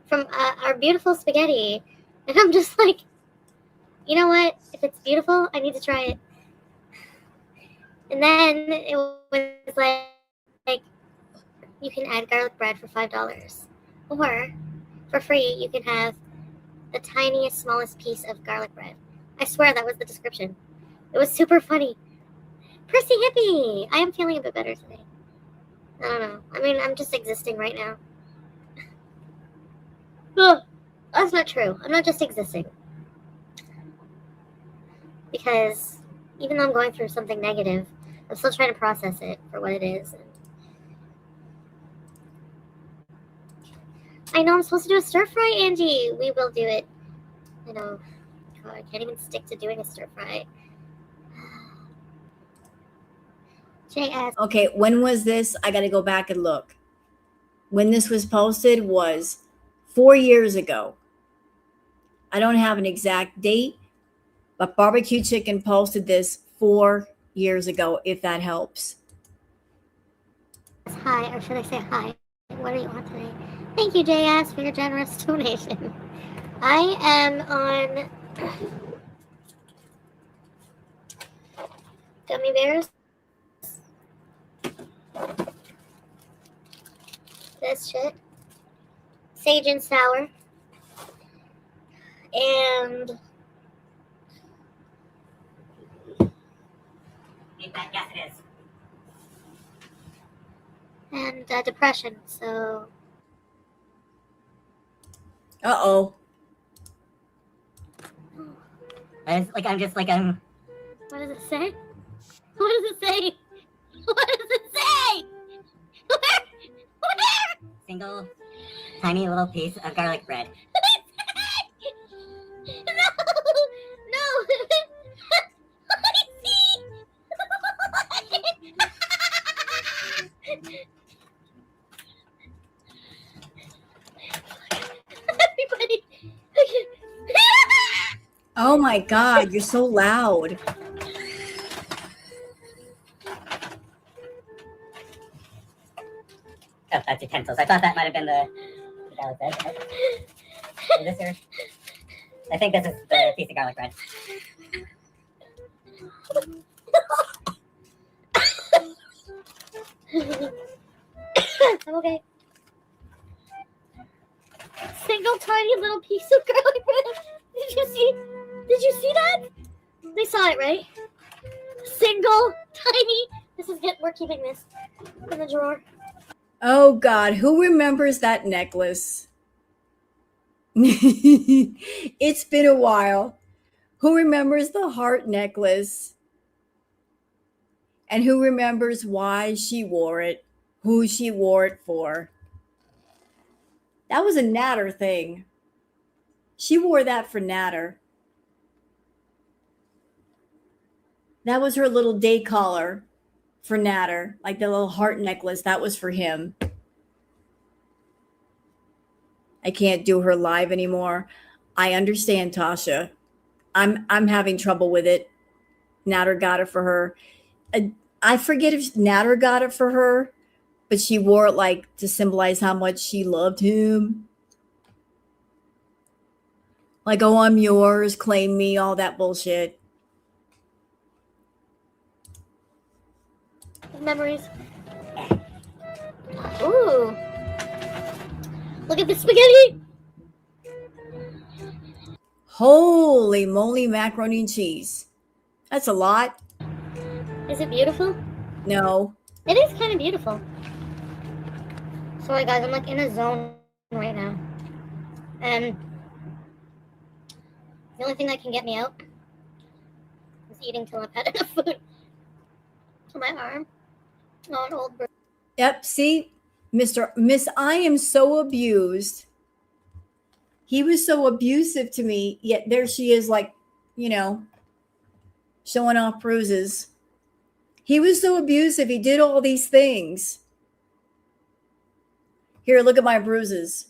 From our beautiful spaghetti. And I'm just like, you know what? If it's beautiful, I need to try it. And then it was like you can add garlic bread for $5. Or for free, you can have the tiniest, smallest piece of garlic bread. I swear that was the description. It was super funny. Percy Hippie! I am feeling a bit better today. I don't know. I mean, I'm just existing right now. Ugh, that's not true. I'm not just existing. Because even though I'm going through something negative, I'm still trying to process it for what it is. I know I'm supposed to do a stir fry, Angie. We will do it. I know. God, I can't even stick to doing a stir fry. JS. Okay, when was this? I got to go back and look. When this was posted was 4 years ago. I don't have an exact date, but Barbecue Chicken posted this 4 years ago, if that helps. Hi, or should I say hi? What are you on today? Thank you, JS, for your generous donation. I am on gummy bears. This shit. Sage and sour. And Yes, it is. and depression. So Uh-oh. I'm just like, what does it say? What does it say? What does it say? Where? single, tiny little piece of garlic bread. No, no. I see. Everybody. Oh my God, you're so loud. Oh, that's utensils. I thought that might have been the garlic bread. Is this yours? I think this is the piece of garlic bread. I'm okay. Single tiny little piece of garlic bread. Did you see? Did you see that? They saw it, right? Single tiny. We're keeping this in the drawer. Oh God, who remembers that necklace? It's been a while. Who remembers the heart necklace? And who remembers why she wore it? Who she wore it for? That was a Natter thing. She wore that for Natter. That was her little day collar for Natter, like the little heart necklace. That was for him. I can't do her live anymore. I understand, Tasha. I'm having trouble with it. Natter got it for her. I forget if Natter got it for her, but she wore it like to symbolize how much she loved him. Like, oh, I'm yours, claim me, all that bullshit. Memories. Ooh. Look at the spaghetti. Holy moly, macaroni and cheese. That's a lot. Is it beautiful? No. It is kind of beautiful. Sorry, guys. I'm like in a zone right now. And the only thing that can get me out is eating till I've had enough food to my arm. Oh, an old bird. Yep, see, Miss, I am so abused. He was so abusive to me, yet there she is, like, showing off bruises. He was so abusive. He did all these things. Here, look at my bruises.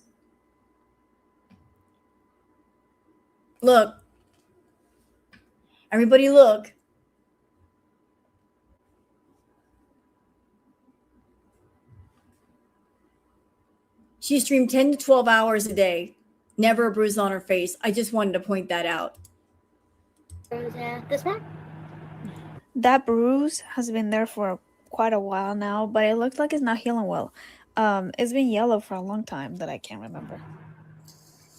Look. Everybody look. She streamed 10 to 12 hours a day. Never a bruise on her face. I just wanted to point that out. This one? That bruise has been there for quite a while now, but it looks like it's not healing well. It's been yellow for a long time that I can't remember.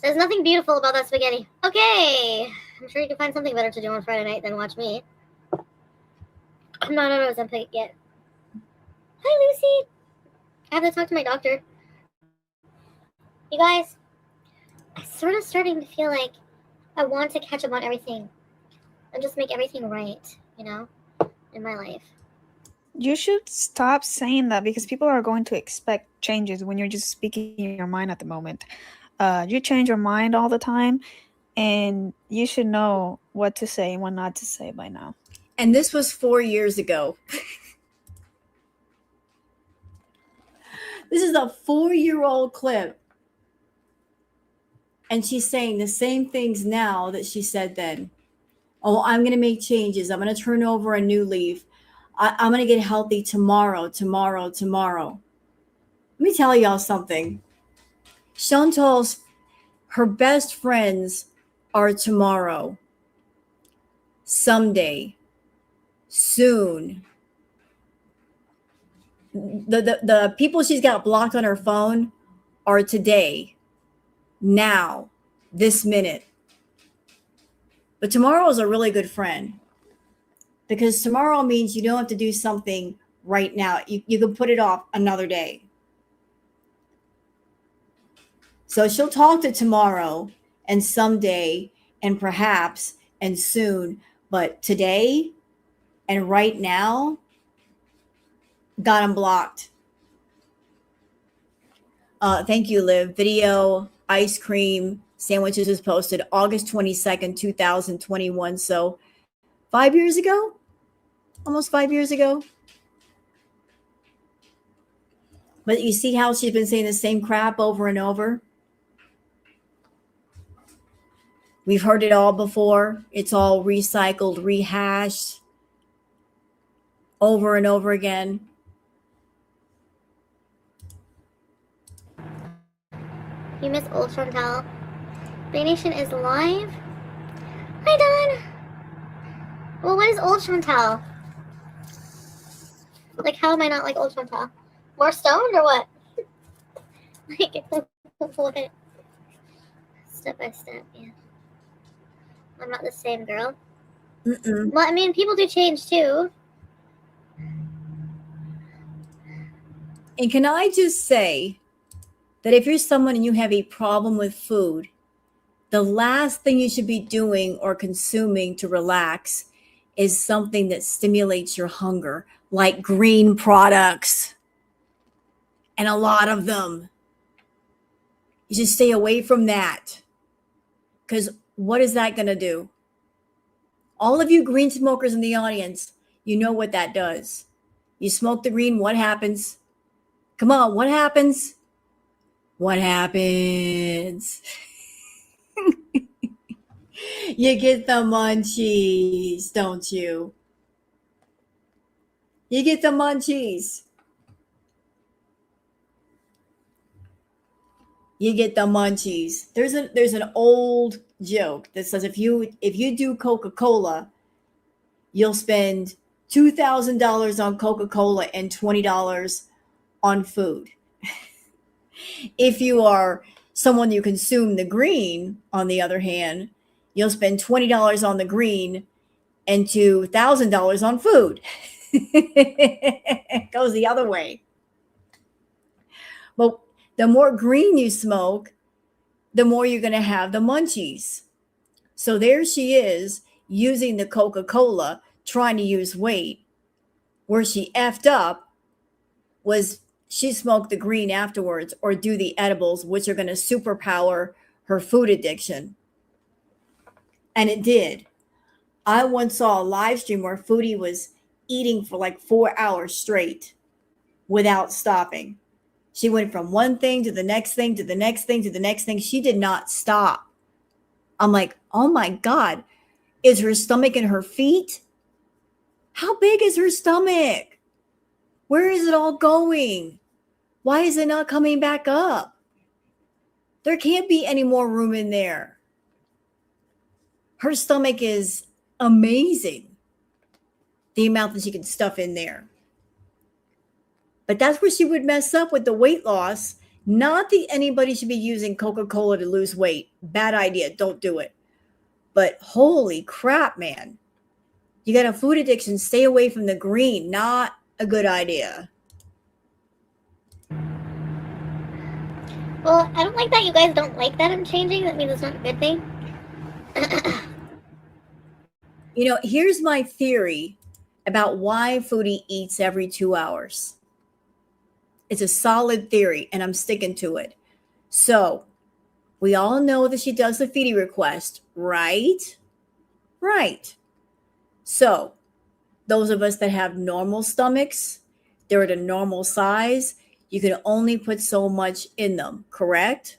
There's nothing beautiful about that spaghetti. Okay. I'm sure you can find something better to do on Friday night than watch me. I'm not on Ozempic yet. Hi, Lucy. I have to talk to my doctor. You guys, sort of starting to feel like I want to catch up on everything and just make everything right, you know, in my life. You should stop saying that because people are going to expect changes when you're just speaking your mind at the moment. You change your mind all the time, and you should know what to say and what not to say by now. And this was 4 years ago. This is a 4-year-old clip. And she's saying the same things now that she said then. Oh, I'm going to make changes. I'm going to turn over a new leaf. I'm going to get healthy tomorrow. Let me tell y'all something. Chantal's, her best friends are tomorrow, someday, soon. The people she's got blocked on her phone are today, now, this minute. But tomorrow is a really good friend because tomorrow means you don't have to do something right now. You can put it off another day. So she'll talk to tomorrow and someday and perhaps and soon. But today and right now, got them blocked. Thank you, Liv. Video, ice cream, sandwiches was posted August 22nd, 2021. So 5 years ago, almost 5 years ago. But you see how she's been saying the same crap over and over? We've heard it all before. It's all recycled, rehashed over and over again. You miss old Chantal. Baynation is live. Hi, Don. Well, what is old Chantal? Like, how am I not like old Chantal? More stoned or what? Like, look at it. Step by step, yeah. I'm not the same girl. Mm-mm. Well, I mean, people do change too. And can I just say that if you're someone and you have a problem with food, the last thing you should be doing or consuming to relax is something that stimulates your hunger, like green products, and a lot of them. You should stay away from that, because what is that going to do? All of you green smokers in the audience, you know what that does. You smoke the green, what happens? Come on, what happens? What happens? You get the munchies, don't you? You get the munchies. You get the munchies. There's an old joke that says if you do Coca-Cola, you'll spend $2,000 on Coca-Cola and $20 on food. If you are someone you consume the green, on the other hand, you'll spend $20 on the green and $2,000 on food. It goes the other way. But the more green you smoke, the more you're going to have the munchies. So there she is using the Coca-Cola, trying to use weight. Where she effed up was she smoked the green afterwards or do the edibles, which are going to superpower her food addiction. And it did. I once saw a live stream where Foodie was eating for like 4 hours straight without stopping. She went from one thing to the next thing, to the next thing, to the next thing. She did not stop. I'm like, oh my God, is her stomach in her feet? How big is her stomach? Where is it all going? Why is it not coming back up? There can't be any more room in there. Her stomach is amazing, the amount that she can stuff in there. But that's where she would mess up with the weight loss. Not that anybody should be using Coca-Cola to lose weight. Bad idea. Don't do it. But holy crap, man. You got a food addiction. Stay away from the green. Not a good idea. Well, I don't like that you guys don't like that I'm changing. That means it's not a good thing. You know, here's my theory about why Foodie eats every 2 hours. It's a solid theory, and I'm sticking to it. So, we all know that she does the feeding request, right? Right. So, those of us that have normal stomachs, they're at a normal size. You can only put so much in them, correct?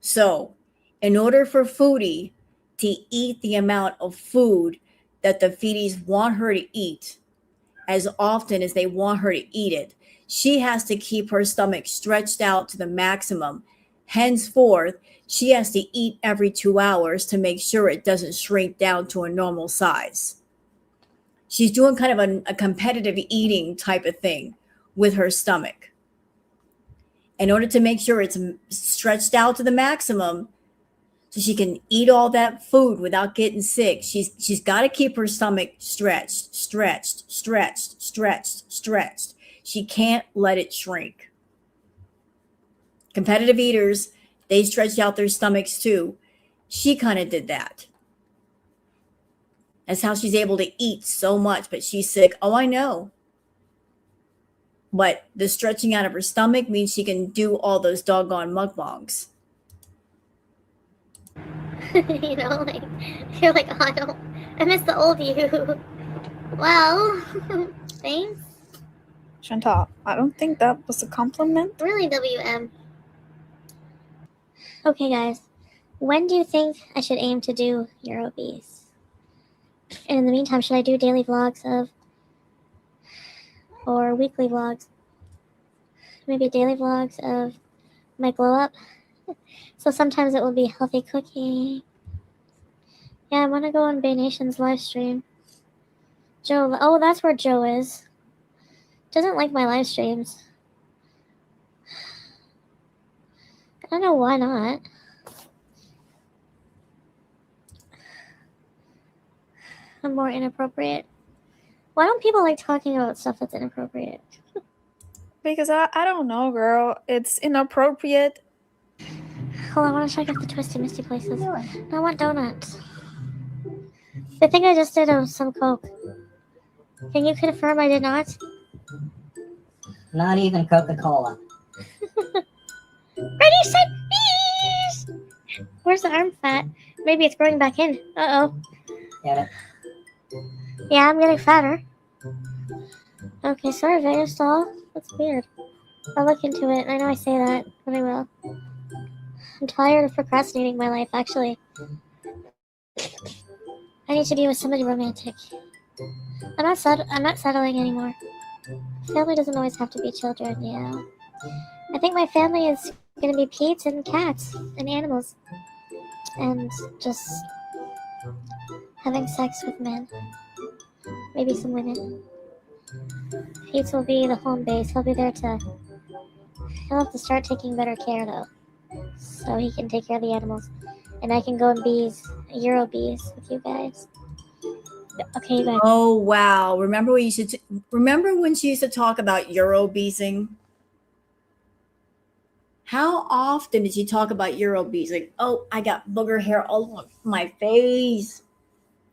So, in order for Foodie to eat the amount of food that the feedies want her to eat as often as they want her to eat it, she has to keep her stomach stretched out to the maximum. Henceforth, she has to eat every 2 hours to make sure it doesn't shrink down to a normal size. She's doing kind of a competitive eating type of thing with her stomach. In order to make sure it's stretched out to the maximum, so she can eat all that food without getting sick, she's got to keep her stomach stretched. She can't let it shrink. Competitive eaters, they stretch out their stomachs too. She kind of did that. That's how she's able to eat so much, but she's sick. Oh, I know. But the stretching out of her stomach means she can do all those doggone mukbangs. You know, like, you're like, oh, I miss the old you. Well, thanks. Chantal, I don't think that was a compliment. Really, WM. Okay, guys. When do you think I should aim to do Eurobees? And in the meantime, should I do daily vlogs or weekly vlogs? Maybe daily vlogs of my glow up. So sometimes it will be healthy cooking. Yeah, I want to go on Baynation's live stream. Joe, oh, that's where Joe is. Doesn't like my live streams. I don't know why not. I'm more inappropriate. Why don't people like talking about stuff that's inappropriate? Because I don't know, girl. It's inappropriate. Hold on, I want to check out the Twisty Misty places. I want donuts. I think I just did some Coke. Can you confirm I did not? Not even Coca-Cola. Ready, set, bees! Where's the arm fat? Maybe it's growing back in. Uh-oh. Get it? Yeah, I'm getting fatter. Okay, sorry, Vegas doll. That's weird. I'll look into it. I know I say that, but I will. I'm tired of procrastinating my life, actually. I need to be with somebody romantic. I'm not settling anymore. Family doesn't always have to be children, yeah. I think my family is gonna be Pete and cats and animals. And just having sex with men. Maybe some women. Pete will be the home base. He'll be there to... He'll have to start taking better care, though. So he can take care of the animals. And I can go on Euro bees with you guys. Okay, you guys. Oh wow! Remember when she used to talk about Euro beezing? How often did she talk about Euro bees? Like, oh, I got booger hair all over my face.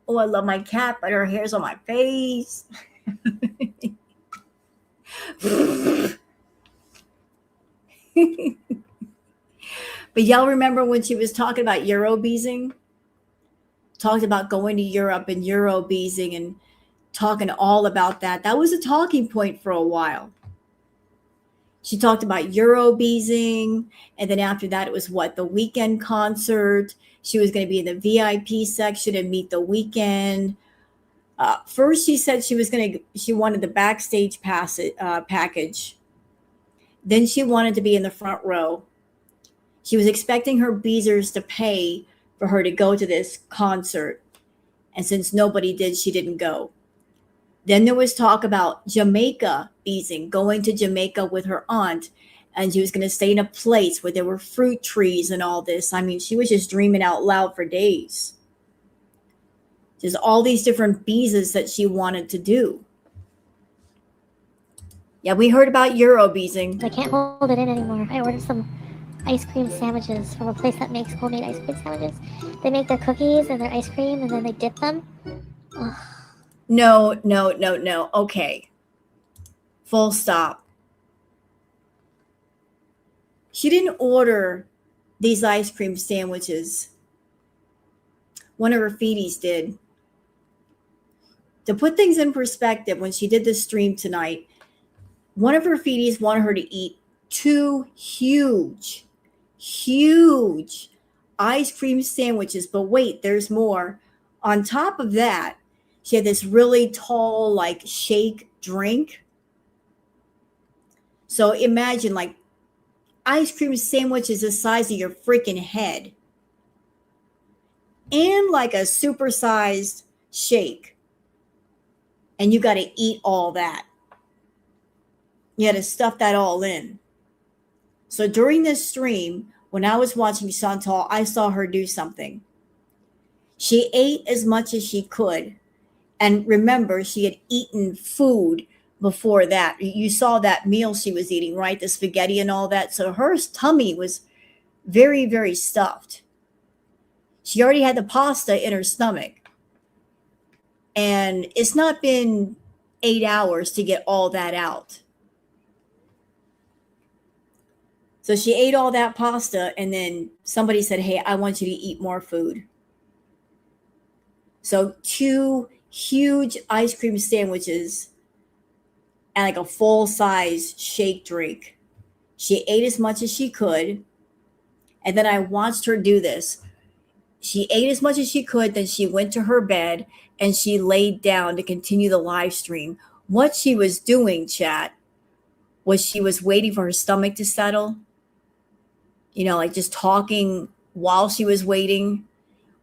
Oh, I love my cat, but her hair's on my face. But y'all remember when she was talking about Euro beezing? Talked about going to Europe and Euro beezing and talking all about that. That was a talking point for a while. She talked about Euro beezing, and then after that, it was the Weekend concert. She was going to be in the VIP section and meet the Weekend. First, she said she wanted the backstage package. Then she wanted to be in the front row. She was expecting her beezers to pay for her to go to this concert. And since nobody did, she didn't go. Then there was talk about Jamaica beezing, going to Jamaica with her aunt. And she was going to stay in a place where there were fruit trees and all this. I mean, she was just dreaming out loud for days. There's all these different beezes that she wanted to do. Yeah, we heard about Euro beezing. I can't hold it in anymore. I ordered some ice cream sandwiches from a place that makes homemade ice cream sandwiches. They make their cookies and their ice cream, and then they dip them. Ugh. No. Okay. Full stop. She didn't order these ice cream sandwiches. One of her feedies did. To put things in perspective, when she did the stream tonight, one of her feedies wanted her to eat 2 huge ice cream sandwiches. But wait, there's more. On top of that, she had this really tall, like, shake drink. So imagine, like, ice cream sandwiches the size of your freaking head. And like a supersized shake. And you got to eat all that. You had to stuff that all in. So during this stream, when I was watching Chantal, I saw her do something. She ate as much as she could. And remember, she had eaten food before that. You saw that meal she was eating, right? The spaghetti and all that. So her tummy was very, very stuffed. She already had the pasta in her stomach. And it's not been 8 hours to get all that out. So she ate all that pasta, and then somebody said, hey, I want you to eat more food. So 2 huge ice cream sandwiches and like a full-size shake drink. She ate as much as she could. And then I watched her do this. She ate as much as she could. Then she went to her bed and she laid down to continue the live stream. What she was doing, chat, was she was waiting for her stomach to settle. You know, like just talking while she was waiting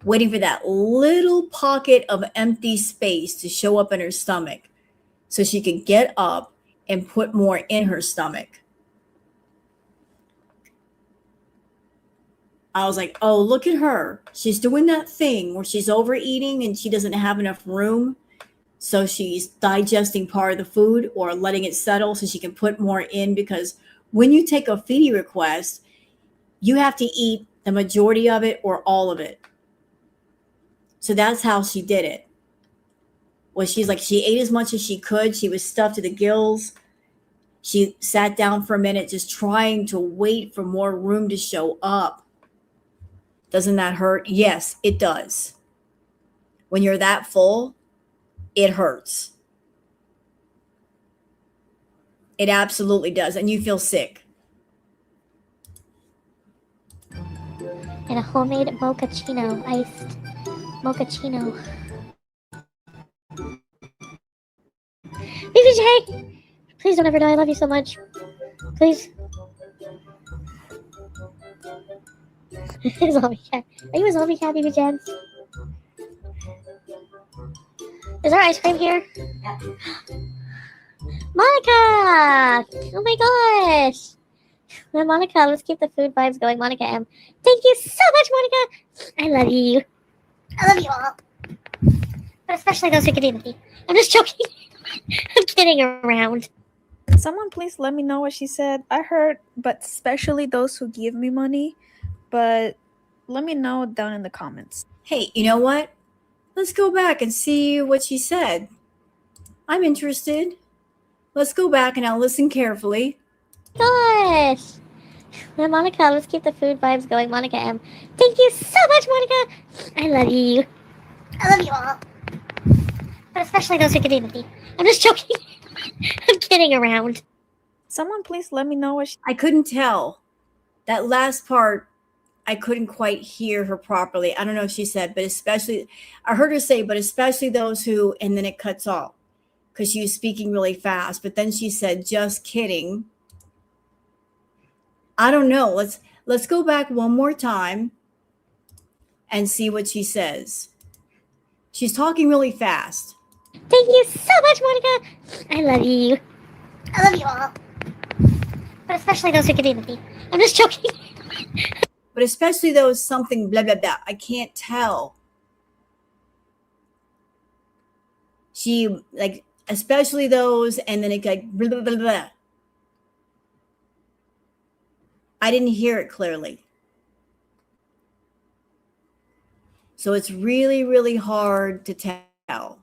for that little pocket of empty space to show up in her stomach so she could get up and put more in her stomach. I was like, oh, look at her. She's doing that thing where she's overeating and she doesn't have enough room. So she's digesting part of the food or letting it settle so she can put more in, because when you take a Foodie request, you have to eat the majority of it or all of it. So that's how she did it. Well, she's like, she ate as much as she could. She was stuffed to the gills. She sat down for a minute just trying to wait for more room to show up. Doesn't that hurt? Yes, it does. When you're that full, it hurts. It absolutely does. And you feel sick. And a homemade mochaccino, iced mochaccino. BBJ! Please don't ever die. I love you so much. Please. Zombie cat. Are you a zombie cat, BBJ? Is there ice cream here? Yeah. Monica! Oh my gosh! Well, Monica, let's keep the food vibes going. Monica M. Thank you so much, Monica! I love you. I love you all. But especially those who can eat with me. I'm just joking. I'm kidding around. Someone please let me know what she said. I heard, but especially those who give me money. But let me know down in the comments. Hey, you know what? Let's go back and see what she said. I'm interested. Let's go back and I'll listen carefully. Gosh! Well, Monica, let's keep the food vibes going. Monica M. Thank you so much, Monica! I love you. I love you all. But especially those who can eat with me. I'm just joking. I'm kidding around. Someone please let me know what she... I couldn't tell. That last part, I couldn't quite hear her properly. I don't know if she said, but especially, I heard her say, but especially those who, and then it cuts off because she was speaking really fast. But then she said, just kidding. I don't know. Let's go back one more time and see what she says. She's talking really fast. Thank you so much, Monica. I love you. I love you all. But especially those who can eat with me. I'm just joking. But especially those something blah, blah, blah. I can't tell. She, like, especially those, and then it like blah, blah, blah, blah. I didn't hear it clearly. So it's really, really hard to tell.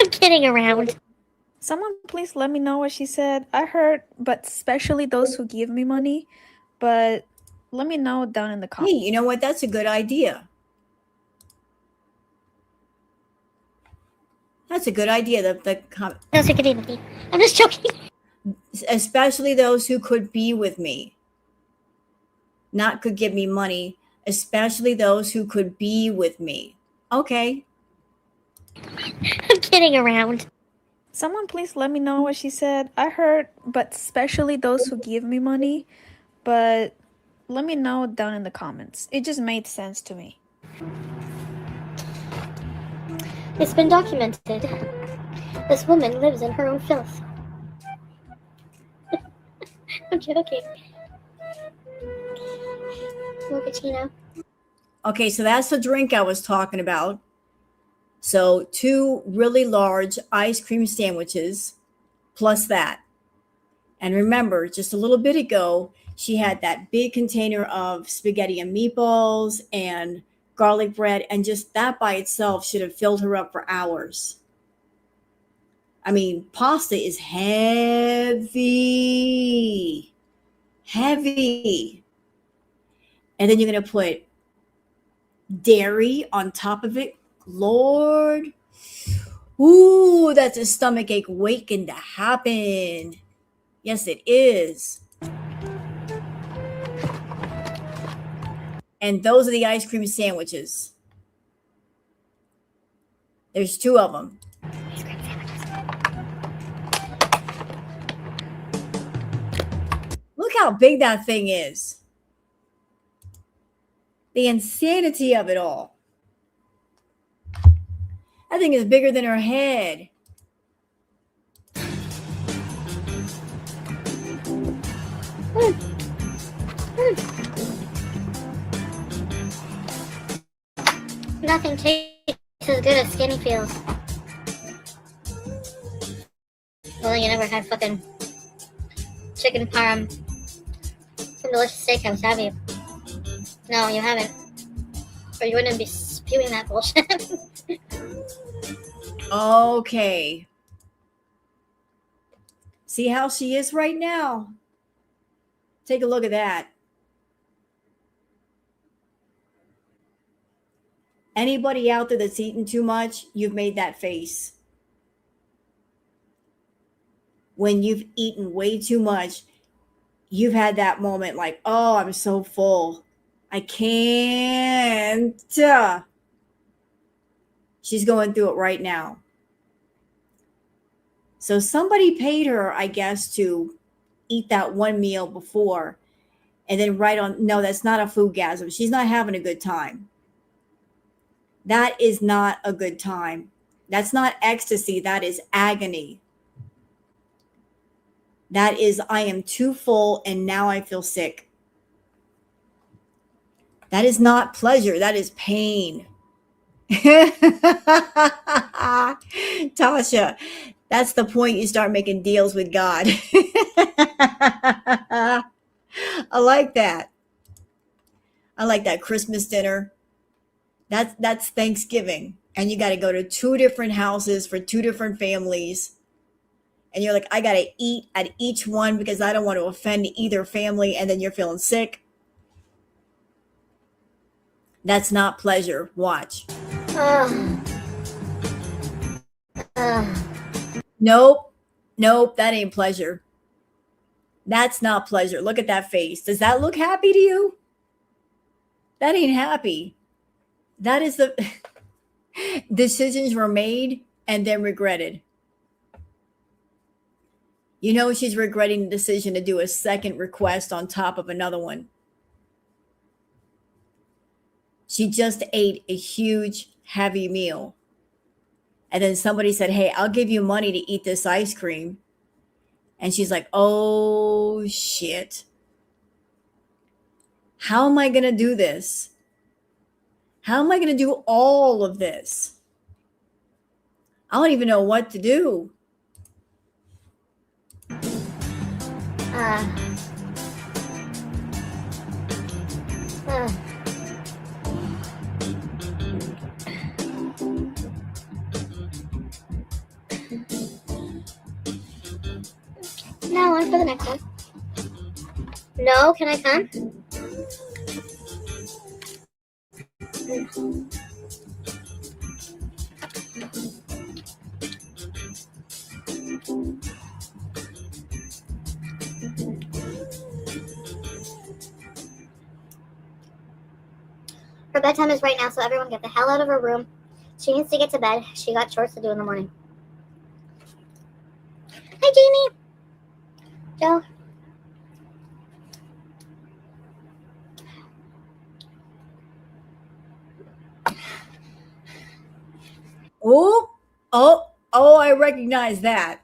I'm kidding around. Someone please let me know what she said. I heard, but especially those who give me money. But let me know down in the Hey, comments. you know what? That's a good idea. That's a good idea. Those who could be with me. I'm just joking. Especially those who could be with me. Not could give me money. Especially those who could be with me. Okay. I'm kidding around. Someone please let me know what she said. I heard, but especially those who give me money. But let me know down in the comments. It just made sense to me. It's been documented. This woman lives in her own filth. I'm joking. Mochaccino. Okay, so that's the drink I was talking about. So 2 really large ice cream sandwiches plus that. And remember, just a little bit ago, she had that big container of spaghetti and meatballs and garlic bread, and just that by itself should have filled her up for hours. I mean, pasta is heavy. Heavy. And then you're going to put dairy on top of it. Lord. Ooh, that's a stomach ache waiting to happen. Yes, it is. And those are the ice cream sandwiches. There's 2 of them. Look how big that thing is. The insanity of it all. That thing is bigger than her head. Nothing tastes as good as skinny feels. Well, you never had fucking chicken parm from Delicious Steakhouse, have you? No, you haven't. Or you wouldn't be spewing that bullshit. Okay. See how she is right now? Take a look at that. Anybody out there that's eaten too much, you've made that face. When you've eaten way too much, you've had that moment like, oh, I'm so full. I can't. She's going through it right now. So somebody paid her, I guess, to eat that one meal before and then right on. No, that's not a foodgasm. She's not having a good time. That is not a good time. That's not ecstasy. That is agony. That is, I am too full and now I feel sick. That is not pleasure. That is pain. Tasha, that's the point you start making deals with God. I like that. I like that Christmas dinner. That's Thanksgiving. And you got to go to 2 different houses for 2 different families. And you're like, I got to eat at each one because I don't want to offend either family. And then you're feeling sick. That's not pleasure. Watch. Nope. That ain't pleasure. That's not pleasure. Look at that face. Does that look happy to you? That ain't happy. That is the decisions were made and then regretted. You know, she's regretting the decision to do a second request on top of another one. She just ate a huge, heavy meal. And then somebody said, hey, I'll give you money to eat this ice cream. And she's like, oh, shit. How am I going to do this? How am I going to do all of this? I don't even know what to do. No, I'm for the next one. No, can I come? Her bedtime is right now, so everyone get the hell out of her room. She needs to get to bed. She got chores to do in the morning. Hi, Jamie. Joe. Oh, I recognize that.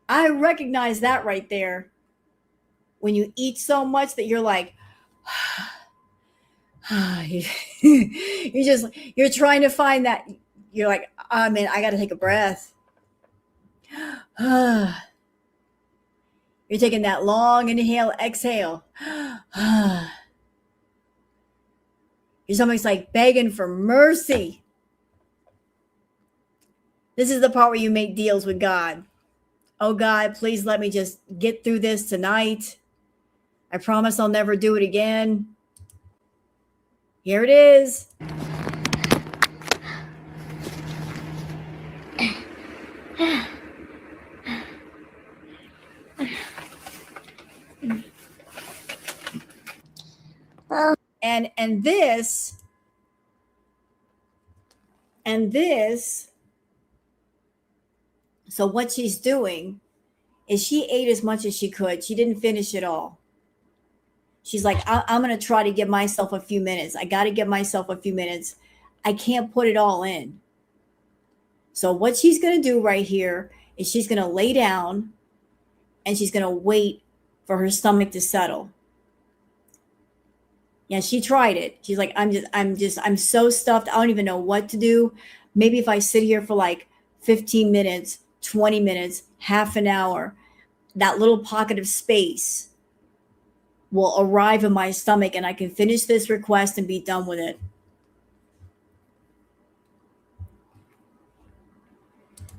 I recognize that right there. When you eat so much that you're like, you're trying to find that. You're like, I mean, I got to take a breath. You're taking that long inhale, exhale. Your stomach's like begging for mercy. This is the part where you make deals with God. Oh, God, please let me just get through this tonight. I promise I'll never do it again. Here it is. And this, so what she's doing is she ate as much as she could. She didn't finish it all. She's like, I'm going to try to give myself a few minutes. I got to give myself a few minutes. I can't put it all in. So what she's going to do right here is she's going to lay down and she's going to wait for her stomach to settle. Yeah, she tried it. She's like, I'm so stuffed. I don't even know what to do. Maybe if I sit here for like 15 minutes, 20 minutes, half an hour, that little pocket of space will arrive in my stomach and I can finish this request and be done with it.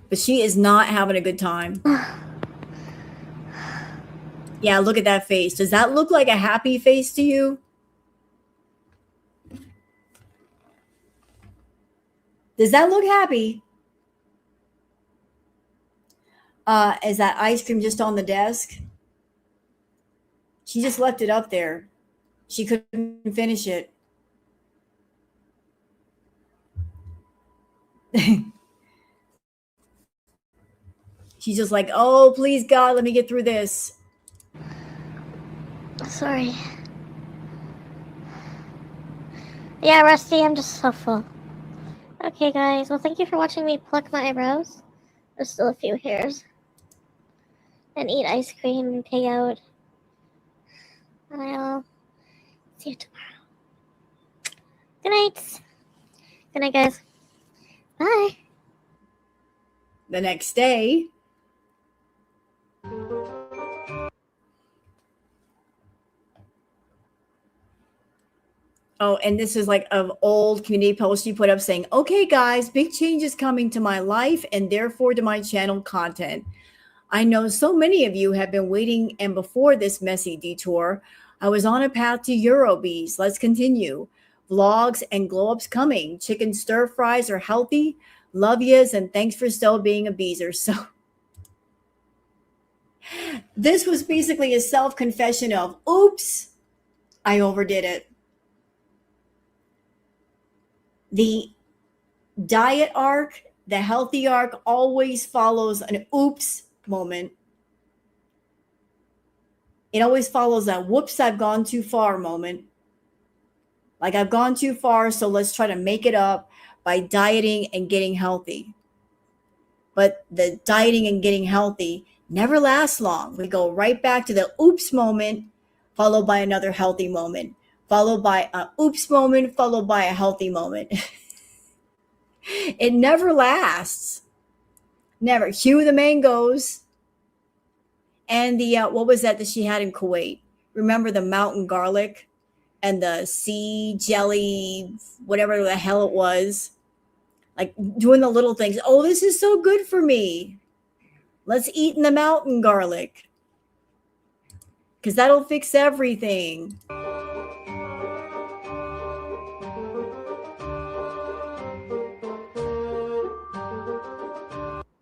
But she is not having a good time. Yeah, look at that face. Does that look like a happy face to you? Does that look happy? Is that ice cream just on the desk? She just left it up there. She couldn't finish it. She's just like, oh, please, God, let me get through this. Sorry. Yeah, Rusty, I'm just so full. Okay, guys. Well, thank you for watching me pluck my eyebrows. There's still a few hairs. And eat ice cream and pig out. And I'll see you tomorrow. Good night. Good night, guys. Bye. The next day, oh, and this is like an old community post you put up saying, okay, guys, big changes coming to my life and therefore to my channel content. I know so many of you have been waiting, and before this messy detour, I was on a path to Eurobees. Let's continue. Vlogs and glow-ups coming. Chicken stir fries are healthy. Love yous, and thanks for still being a beezer. So this was basically a self-confession of, oops, I overdid it. The diet arc, the healthy arc always follows an oops moment. It always follows a whoops, I've gone too far moment. Like I've gone too far, so let's try to make it up by dieting and getting healthy. But the dieting and getting healthy never lasts long. We go right back to the oops moment, followed by another healthy moment, followed by an oops moment, followed by a healthy moment. It never lasts. Never. Cue the mangoes. And the, what was that she had in Kuwait? Remember the mountain garlic and the sea jelly, whatever the hell it was? Like doing the little things. Oh, this is so good for me. Let's eat in the mountain garlic, because that'll fix everything.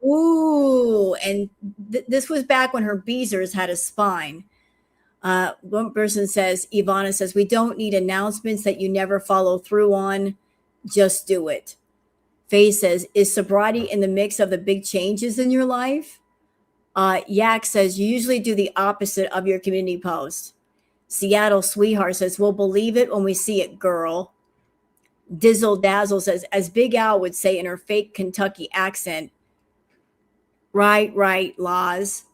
Ooh, and this was back when her Beezers had a spine. One person says, Ivana says, we don't need announcements that you never follow through on. Just do it. Faye says, is sobriety in the mix of the big changes in your life? Yak says, you usually do the opposite of your community post. Seattle Sweetheart says, we'll believe it when we see it, girl. Dizzle Dazzle says, as Big Al would say in her fake Kentucky accent, right, Laws.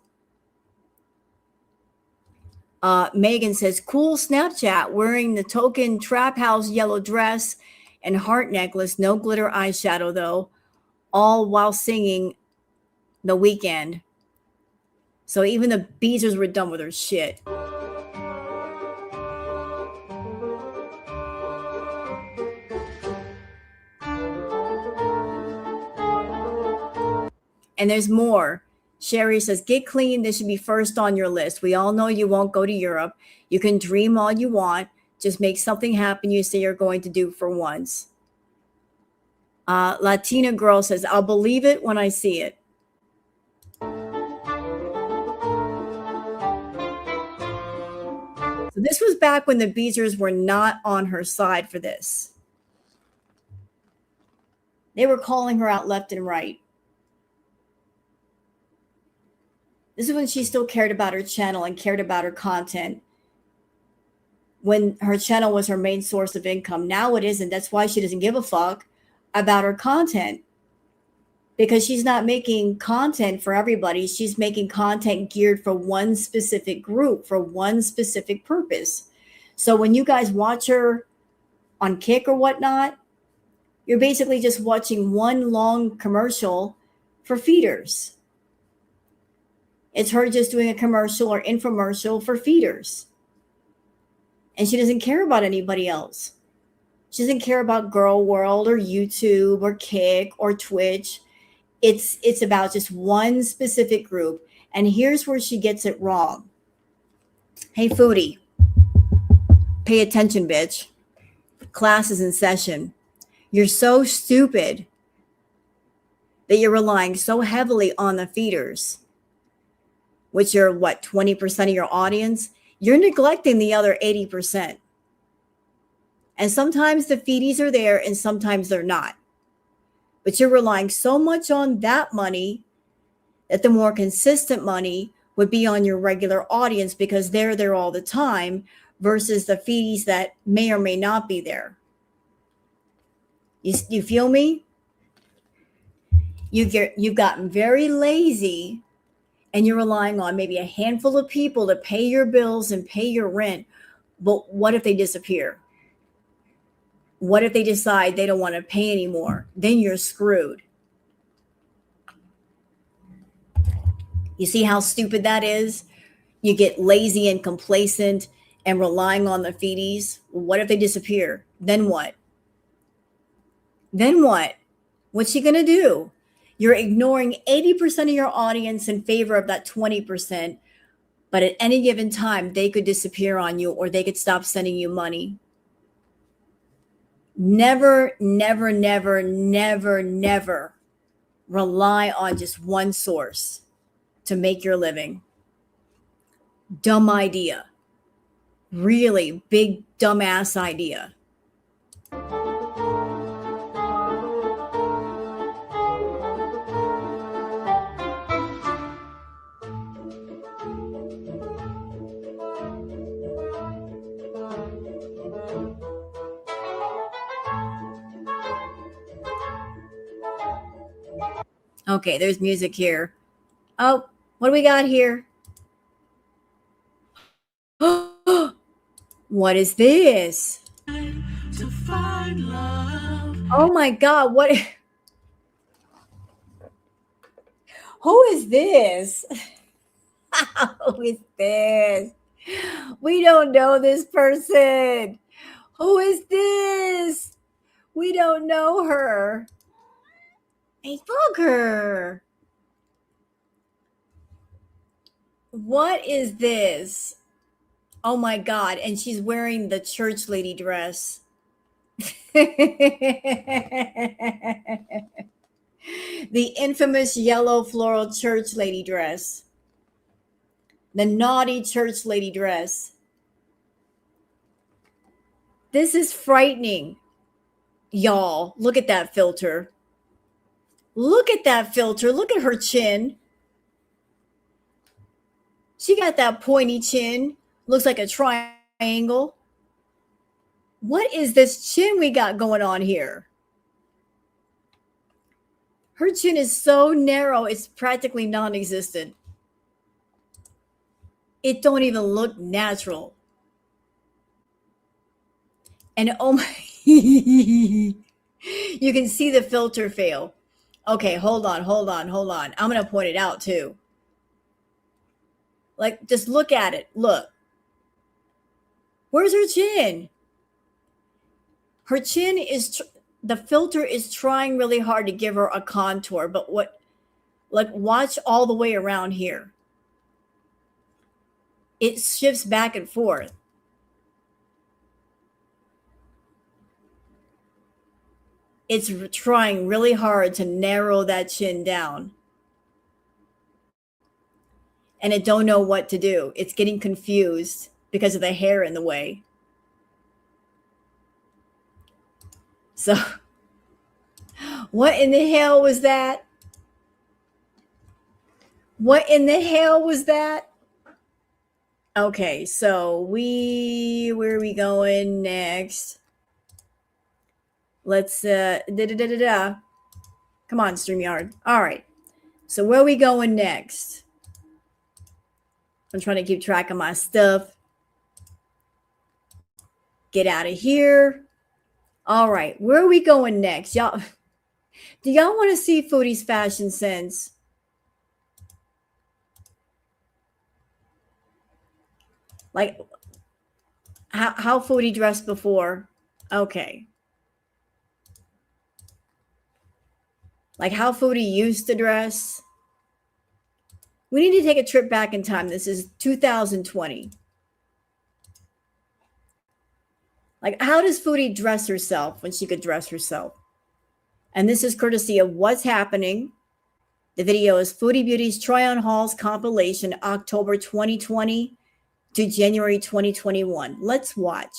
Megan says, cool Snapchat, wearing the token Trap House yellow dress and heart necklace, no glitter eyeshadow though, all while singing The Weekend. So even the Beezers were done with her shit. And there's more. Sherry says, get clean. This should be first on your list. We all know you won't go to Europe. You can dream all you want. Just make something happen you say you're going to do for once. Latina girl says, I'll believe it when I see it. So this was back when the Beezers were not on her side for this. They were calling her out left and right. This is when she still cared about her channel and cared about her content. When her channel was her main source of income. Now it isn't. That's why she doesn't give a fuck about her content. Because she's not making content for everybody. She's making content geared for one specific group, for one specific purpose. So when you guys watch her on Kick or whatnot, you're basically just watching one long commercial for feeders. It's her just doing a commercial or infomercial for feeders. And she doesn't care about anybody else. She doesn't care about Girl World or YouTube or Kick or Twitch. It's about just one specific group. And here's where she gets it wrong. Hey, Foodie, pay attention, bitch. Class is in session. You're so stupid that you're relying so heavily on the feeders, which are what, 20% of your audience? You're neglecting the other 80%. And sometimes the feedies are there and sometimes they're not. But you're relying so much on that money that the more consistent money would be on your regular audience because they're there all the time versus the feedies that may or may not be there. You feel me? You've gotten very lazy and you're relying on maybe a handful of people to pay your bills and pay your rent. But what if they disappear? What if they decide they don't want to pay anymore? Then you're screwed. You see how stupid that is? You get lazy and complacent and relying on the feedies. What if they disappear? Then what? Then what? What's she going to do? You're ignoring 80% of your audience in favor of that 20%. But at any given time, they could disappear on you or they could stop sending you money. Never, never, never, never, never rely on just one source to make your living. Dumb idea. Really big, dumbass idea. Okay, there's music here. Oh, what do we got here? What is this? Oh my God, what? Who is this? Who is this? We don't know this person. Who is this? We don't know her. Hey, fuck her. What is this? Oh my God. And she's wearing the church lady dress. The infamous yellow floral church lady dress. The naughty church lady dress. This is frightening. Y'all, look at that filter. Look at that filter. Look at her chin. She got that pointy chin. Looks like a triangle. What is this chin we got going on here? Her chin is so narrow, it's practically non-existent. It don't even look natural. And oh my, you can see the filter fail. Okay, hold on. I'm going to point it out too. Like, just look at it. Look. Where's her chin? Her chin is, the filter is trying really hard to give her a contour, but watch all the way around here. It shifts back and forth. It's trying really hard to narrow that chin down. And it don't know what to do. It's getting confused because of the hair in the way. So, what in the hell was that? What in the hell was that? Okay, so where are we going next? Let's Come on, StreamYard. All right. So where are we going next? I'm trying to keep track of my stuff. Get out of here. All right. Where are we going next? Y'all, do y'all want to see Foodie's fashion sense? Like how Foodie dressed before? Okay. Like how Foodie used to dress. We need to take a trip back in time. This is 2020. Like, how does Foodie dress herself when she could dress herself? And this is courtesy of What's Happening. The video is Foodie Beauty's Try-On Hauls compilation, October 2020 to January 2021. Let's watch.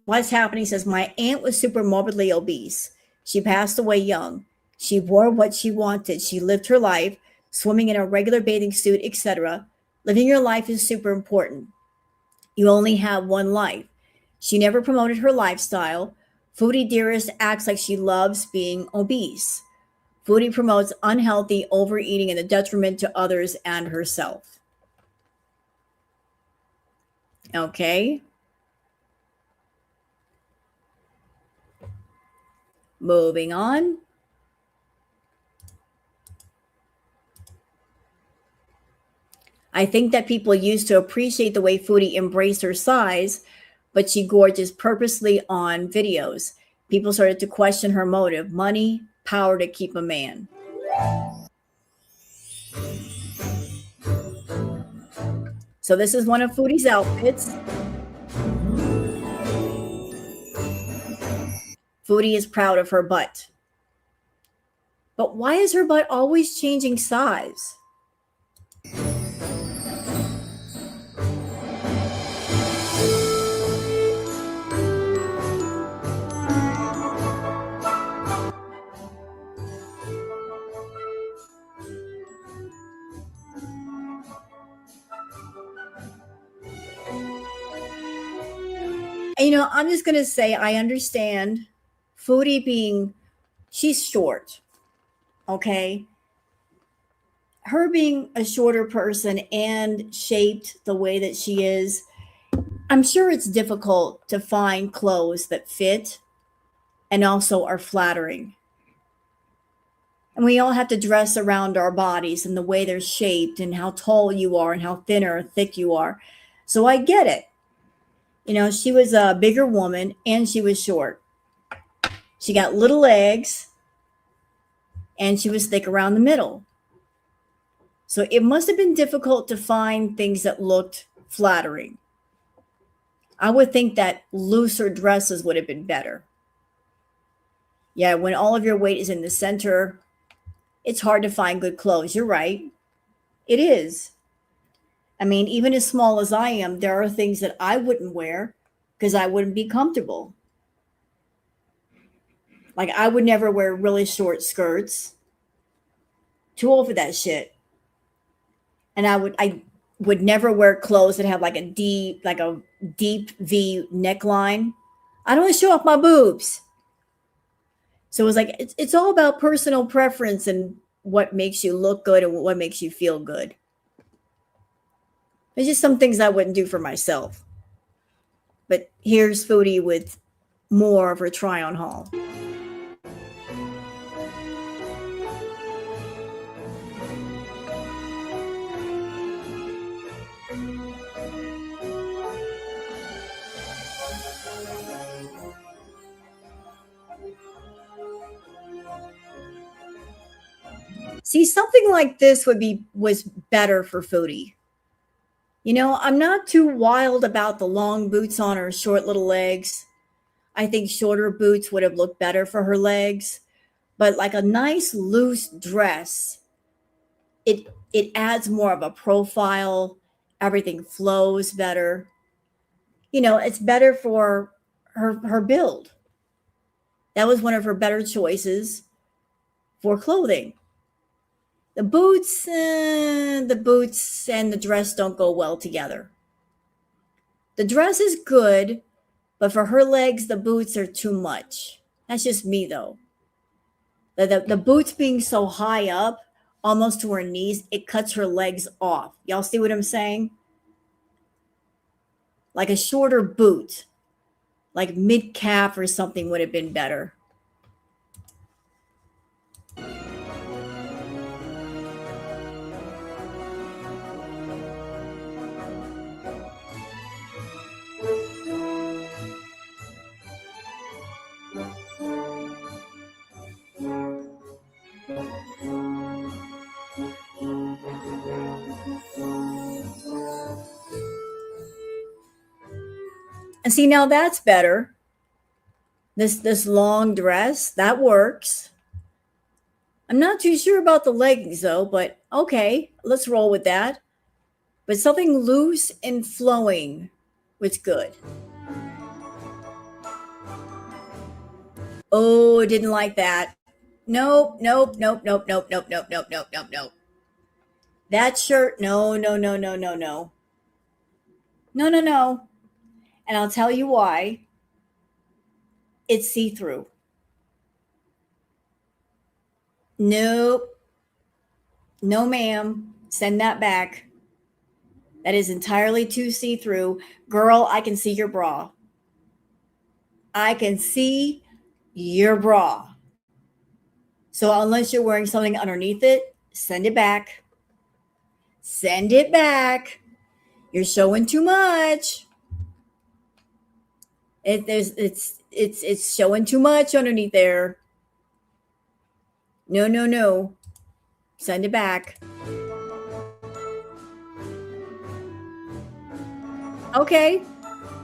What's Happening says, my aunt was super morbidly obese. She passed away young. She wore what she wanted. She lived her life, swimming in a regular bathing suit, etc. Living your life is super important. You only have one life. She never promoted her lifestyle. Foodie Dearest acts like she loves being obese. Foodie promotes unhealthy overeating and the detriment to others and herself. Okay. Moving on. I think that people used to appreciate the way Foodie embraced her size, but she gorges purposely on videos. People started to question her motive: money, power to keep a man. So this is one of Foodie's outfits. Foodie is proud of her butt. But why is her butt always changing size? And, I'm just going to say I understand Foodie she's short, okay? Her being a shorter person and shaped the way that she is, I'm sure it's difficult to find clothes that fit and also are flattering. And we all have to dress around our bodies and the way they're shaped and how tall you are and how thin or thick you are. So I get it. She was a bigger woman and she was short. She got little legs and she was thick around the middle. So it must have been difficult to find things that looked flattering. I would think that looser dresses would have been better. Yeah, when all of your weight is in the center, it's hard to find good clothes. You're right. It is. I mean, even as small as I am, there are things that I wouldn't wear because I wouldn't be comfortable. Like I would never wear really short skirts. Too old for that shit. And I would never wear clothes that have like a deep V neckline. I don't want to show off my boobs. So it was like it's all about personal preference and what makes you look good and what makes you feel good. There's just some things I wouldn't do for myself. But here's Foodie with more of her try-on haul. See, something like this was better for Foodie. You know, I'm not too wild about the long boots on her short little legs. I think shorter boots would have looked better for her legs. But like a nice loose dress, it adds more of a profile. Everything flows better. You know, it's better for her build. That was one of her better choices for clothing. The boots and the dress don't go well together. The dress is good, but for her legs, the boots are too much. That's just me, though. The boots being so high up, almost to her knees, it cuts her legs off. Y'all see what I'm saying? Like a shorter boot, like mid-calf or something would have been better. And see, now that's better. This long dress, that works. I'm not too sure about the leggings though, but okay, let's roll with that. But something loose and flowing was good. Oh, didn't like that. Nope. That shirt, no. No. And I'll tell you why. It's see-through. Nope. No, ma'am. Send that back. That is entirely too see-through. Girl, I can see your bra. I can see your bra. So unless you're wearing something underneath it, send it back. Send it back. You're showing too much. It's showing too much underneath there. No. Send it back. Okay.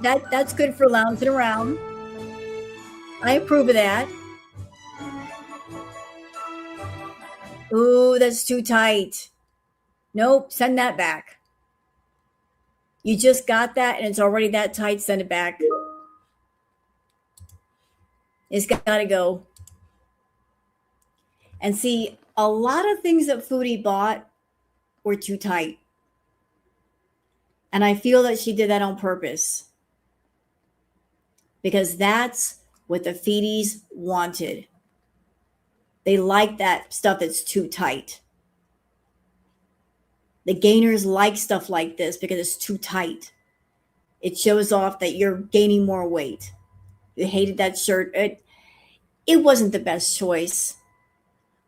That's good for lounging around. I approve of that. Ooh, that's too tight. Nope, send that back. You just got that and it's already that tight, send it back. It's got to go. And see, a lot of things that Foodie bought were too tight. And I feel that she did that on purpose. Because that's what the feedies wanted. They like that stuff that's too tight. The gainers like stuff like this because it's too tight. It shows off that you're gaining more weight. You hated that shirt. It wasn't the best choice.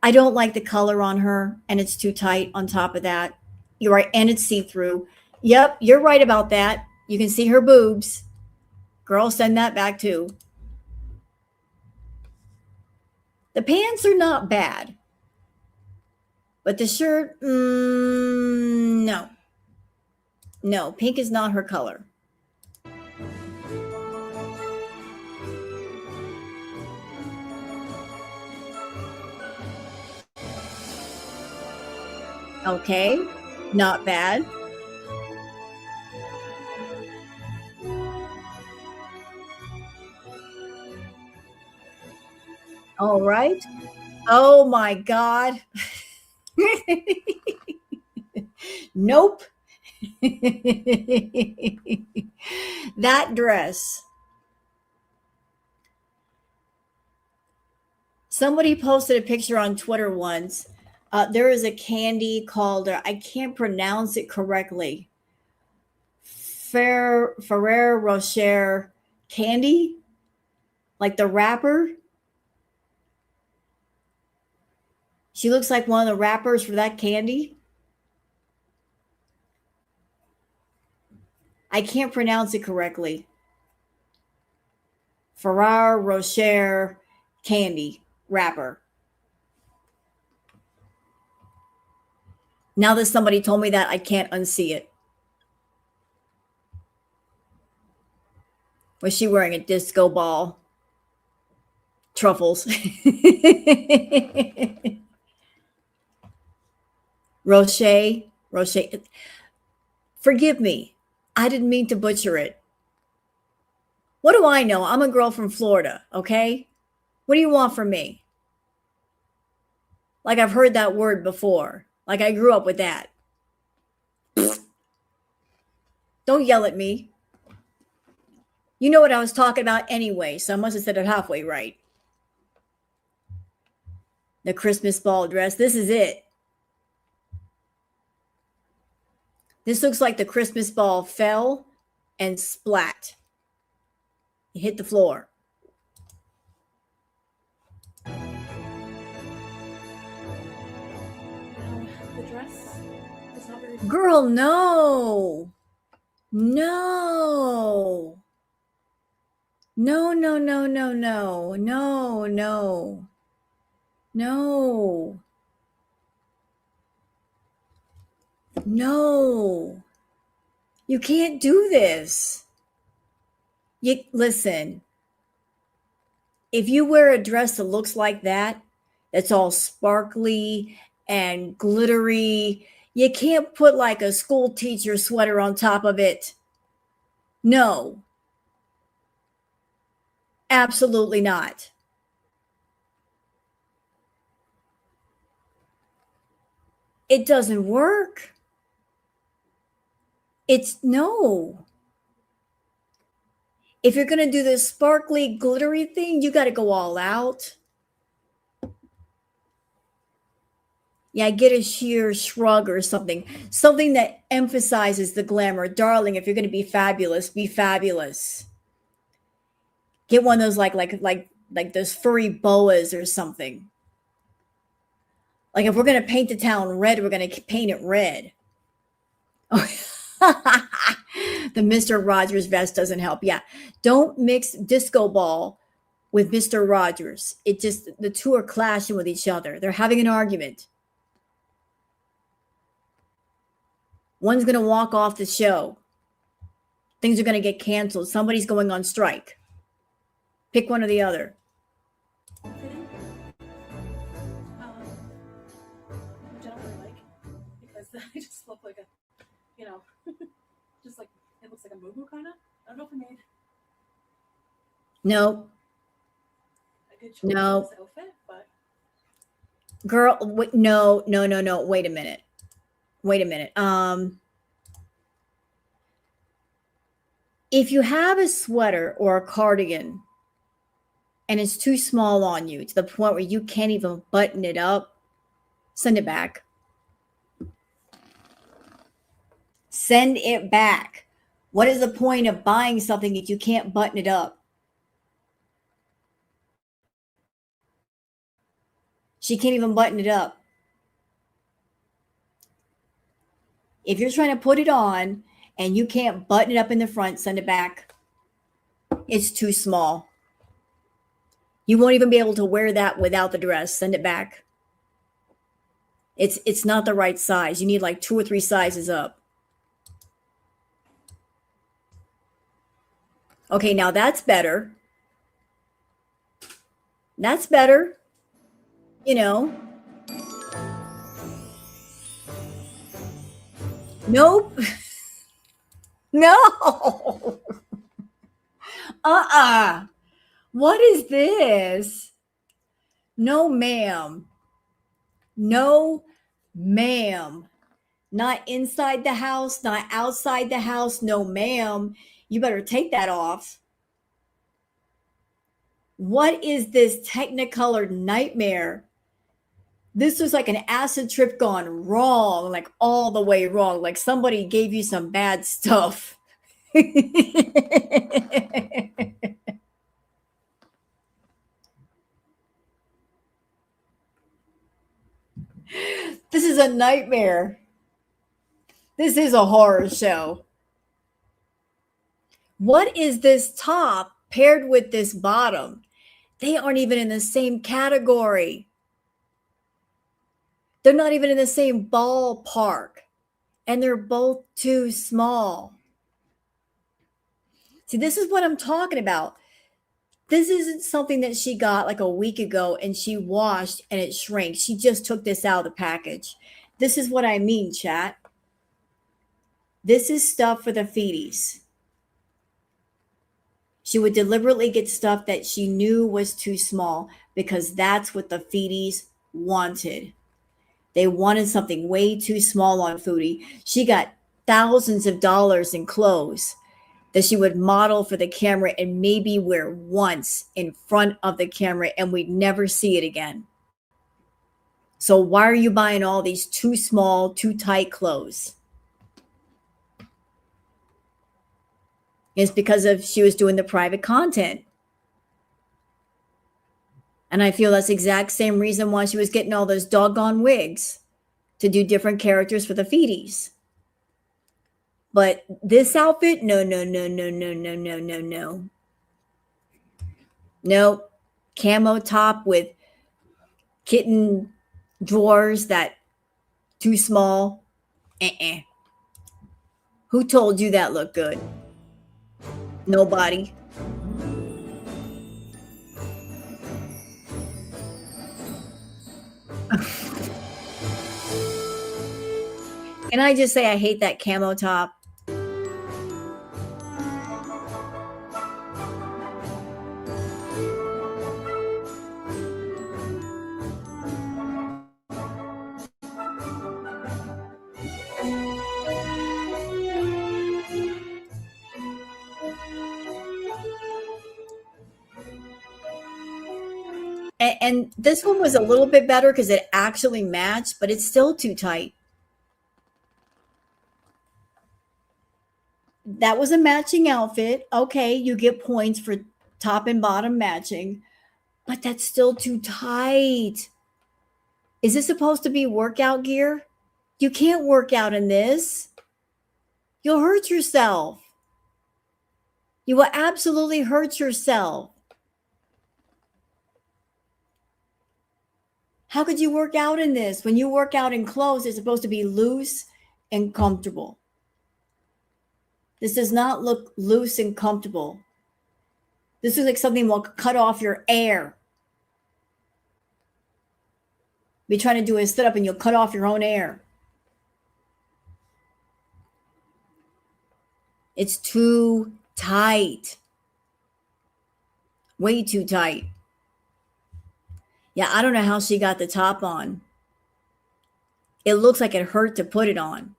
I don't like the color on her, and it's too tight on top of that. You're right, and it's see-through. Yep, you're right about that. You can see her boobs. Girl, send that back too. The pants are not bad. But the shirt, no. No, pink is not her color. Okay, not bad. All right. Oh my God. Nope. That dress. Somebody posted a picture on Twitter once. There is a candy called, I can't pronounce it correctly, Ferrero Rocher candy, like the wrapper. She looks like one of the wrappers for that candy. I can't pronounce it correctly. Ferrero Rocher candy wrapper. Now that somebody told me that, I can't unsee it. Was she wearing a disco ball? Truffles. Rocher. Forgive me. I didn't mean to butcher it. What do I know? I'm a girl from Florida, okay? What do you want from me? Like I've heard that word before. Like I grew up with that. Don't yell at me. You know what I was talking about anyway, so I must have said it halfway right. The Christmas ball dress. This is it. This looks like the Christmas ball fell and splat. It hit the floor. The dress is not very. Girl, no. No. No, no, no, no, no, no, no, no, no. You can't do this. Listen, if you wear a dress that looks like that, that's all sparkly and glittery, you can't put like a school teacher sweater on top of it. No. Absolutely not. It doesn't work. It's no. If you're going to do this sparkly, glittery thing, you got to go all out. Yeah, get a sheer shrug or something. Something that emphasizes the glamour. Darling, if you're going to be fabulous, be fabulous. Get one of those like those furry boas or something. Like if we're going to paint the town red, we're going to paint it red. Oh, the Mr. Rogers vest doesn't help. Yeah. Don't mix disco ball with Mr. Rogers. It just, the two are clashing with each other. They're having an argument. One's going to walk off the show. Things are going to get canceled. Somebody's going on strike. Pick one or the other. Which I don't really like because I just look like a, just like it looks like a moo kind of. I don't know if I made No. a good choice No. for this outfit, but Girl, no. Wait a minute. If you have a sweater or a cardigan and it's too small on you to the point where you can't even button it up, send it back. Send it back. What is the point of buying something if you can't button it up? She can't even button it up. If you're trying to put it on and you can't button it up in the front, send it back. It's too small. You won't even be able to wear that without the dress. Send it back. It's not the right size. You need like 2 or 3 sizes up. Okay, now that's better. That's better. You know. Nope. No. What is this? No, ma'am. No, ma'am. Not inside the house, not outside the house. No, ma'am. You better take that off. What is this Technicolor nightmare? This was like an acid trip gone wrong, like all the way wrong. Like somebody gave you some bad stuff. This is a nightmare. This is a horror show. What is this top paired with this bottom? They aren't even in the same category. They're not even in the same ballpark. And they're both too small. See, this is what I'm talking about. This isn't something that she got like a week ago and she washed and it shrank. She just took this out of the package. This is what I mean, chat. This is stuff for the feeties. She would deliberately get stuff that she knew was too small because that's what the feeties wanted. They wanted something way too small on Foodie. She got thousands of dollars in clothes that she would model for the camera and maybe wear once in front of the camera and we'd never see it again. So why are you buying all these too small, too tight clothes? It's because of she was doing the private content. And I feel that's the exact same reason why she was getting all those doggone wigs to do different characters for the feeties. But this outfit, no. No. Camo top with kitten drawers that too small. Who told you that looked good? Nobody. Can I just say I hate that camo top? And this one was a little bit better because it actually matched, but it's still too tight. That was a matching outfit. Okay, you get points for top and bottom matching, but that's still too tight. Is this supposed to be workout gear? You can't work out in this. You'll hurt yourself. You will absolutely hurt yourself. How could you work out in this? When you work out in clothes, it's supposed to be loose and comfortable. This does not look loose and comfortable. This is like something will cut off your air. Be trying to do a sit up and you'll cut off your own air. It's too tight. Way too tight. Yeah, I don't know how she got the top on. It looks like it hurt to put it on.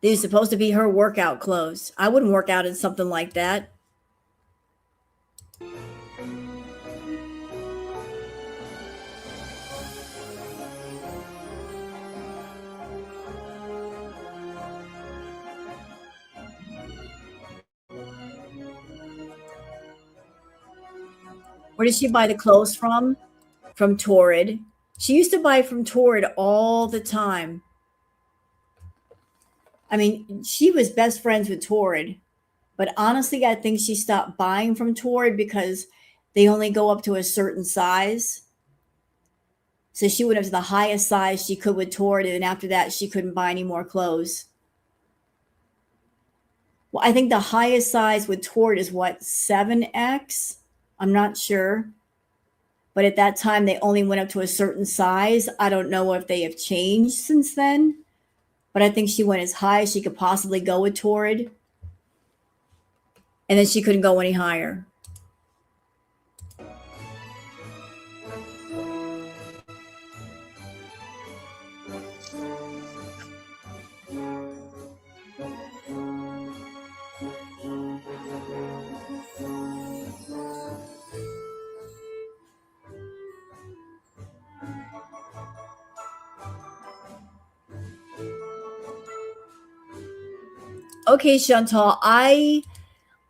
These are supposed to be her workout clothes. I wouldn't work out in something like that. Where did she buy the clothes from? From Torrid. She used to buy from Torrid all the time. I mean, she was best friends with Torrid. But honestly, I think she stopped buying from Torrid because they only go up to a certain size. So she went up to the highest size she could with Torrid, and after that, she couldn't buy any more clothes. Well, I think the highest size with Torrid is what, 7X? I'm not sure. But at that time, they only went up to a certain size. I don't know if they have changed since then. But I think she went as high as she could possibly go with Torrid. And then she couldn't go any higher. Okay, Chantal, I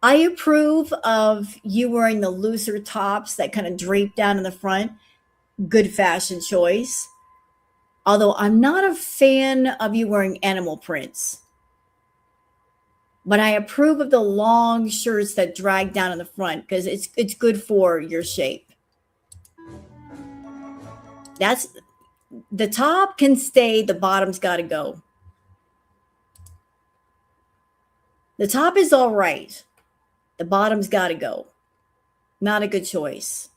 approve of you wearing the looser tops that kind of drape down in the front. Good fashion choice. Although I'm not a fan of you wearing animal prints. But I approve of the long shirts that drag down in the front because it's good for your shape. That's the top can stay, the bottom's got to go. The top is all right. The bottom's got to go. Not a good choice.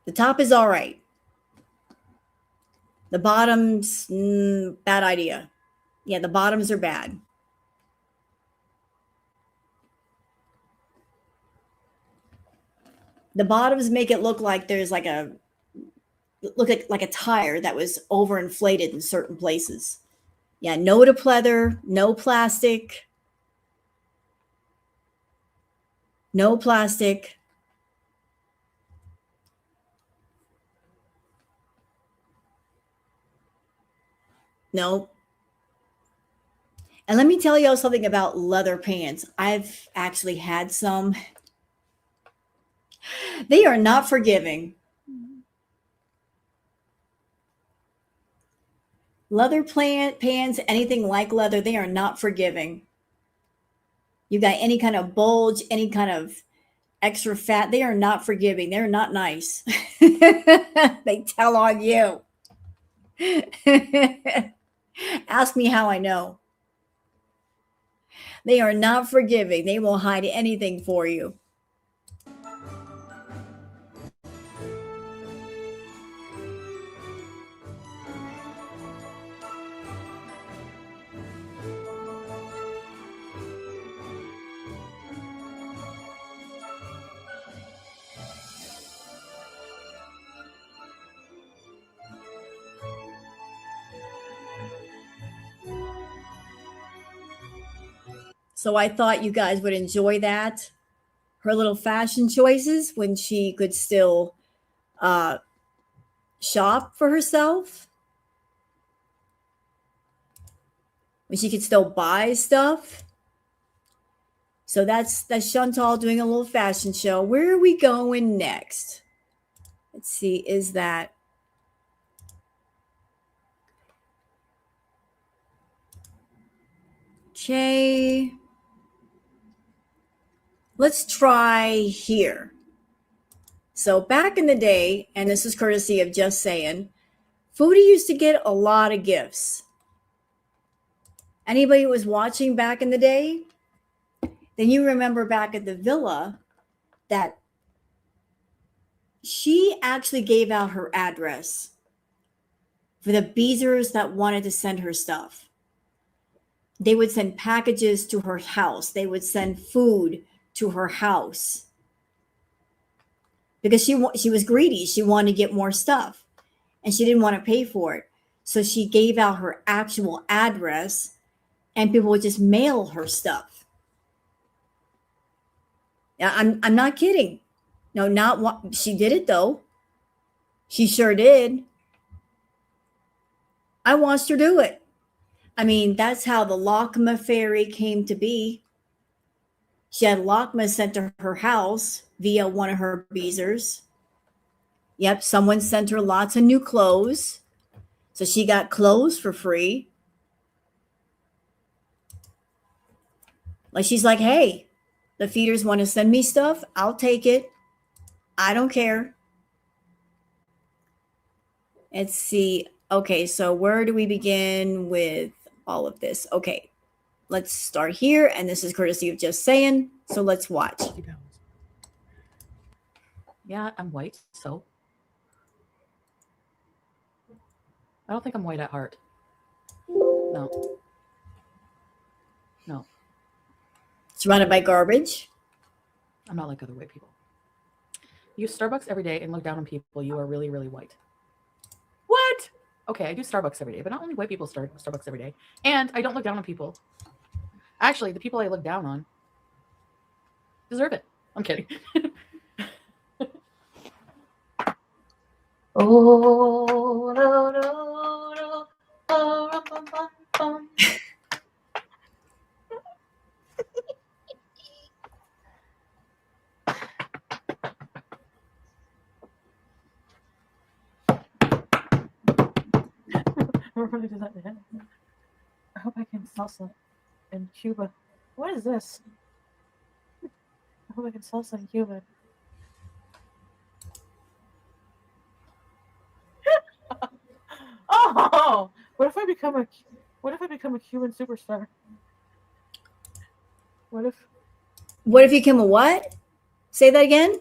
The top is all right. The bottoms, bad idea. Yeah, the bottoms are bad. The bottoms make it look like there's like a tire that was overinflated in certain places. Yeah, no to pleather, no plastic. No plastic. No. And let me tell you something about leather pants. I've actually had some. They are not forgiving. Leather pants, anything like leather, they are not forgiving. You got any kind of bulge, any kind of extra fat, they are not forgiving. They're not nice. They tell on you. Ask me how I know. They are not forgiving. They will hide anything for you. So I thought you guys would enjoy that. Her little fashion choices when she could still shop for herself. When she could still buy stuff. So that's Chantal doing a little fashion show. Where are we going next? Let's see, is that okay? Let's try here. So back in the day, and this is courtesy of Just Saying, Foodie used to get a lot of gifts. Anybody who was watching back in the day, then you remember back at the villa that she actually gave out her address for the beezers that wanted to send her stuff. They would send packages to her house. They would send food to her house because she was greedy. She wanted to get more stuff and she didn't want to pay for it. So she gave out her actual address and people would just mail her stuff. I'm not kidding. No, not what she did it though. She sure did. I watched her do it. I mean, that's how the Lakma fairy came to be. She had Lakma sent to her house via one of her beezers. Yep, someone sent her lots of new clothes. So she got clothes for free. Like she's like, hey, the feeders want to send me stuff. I'll take it. I don't care. Let's see. Okay, so where do we begin with all of this? Okay, let's start here. And this is courtesy of Just Saying. So let's watch. 50 pounds. Yeah, I'm white, so. I don't think I'm white at heart. No. No, Surrounded by garbage. I'm not like other white people. Use Starbucks every day and look down on people. You are really, really white. What? Okay, I do Starbucks every day, but not only white people Starbucks every day. And I don't look down on people. Actually, the people I look down on deserve it. I'm kidding. Oh, no, no, no. Oh, rum, bum, bum, bum. Everybody does that. I hope I can salsa in Cuba. What is this? I hope I can salsa in Cuba. Oh, what if I become a Cuban superstar? What if you become a what? Say that again.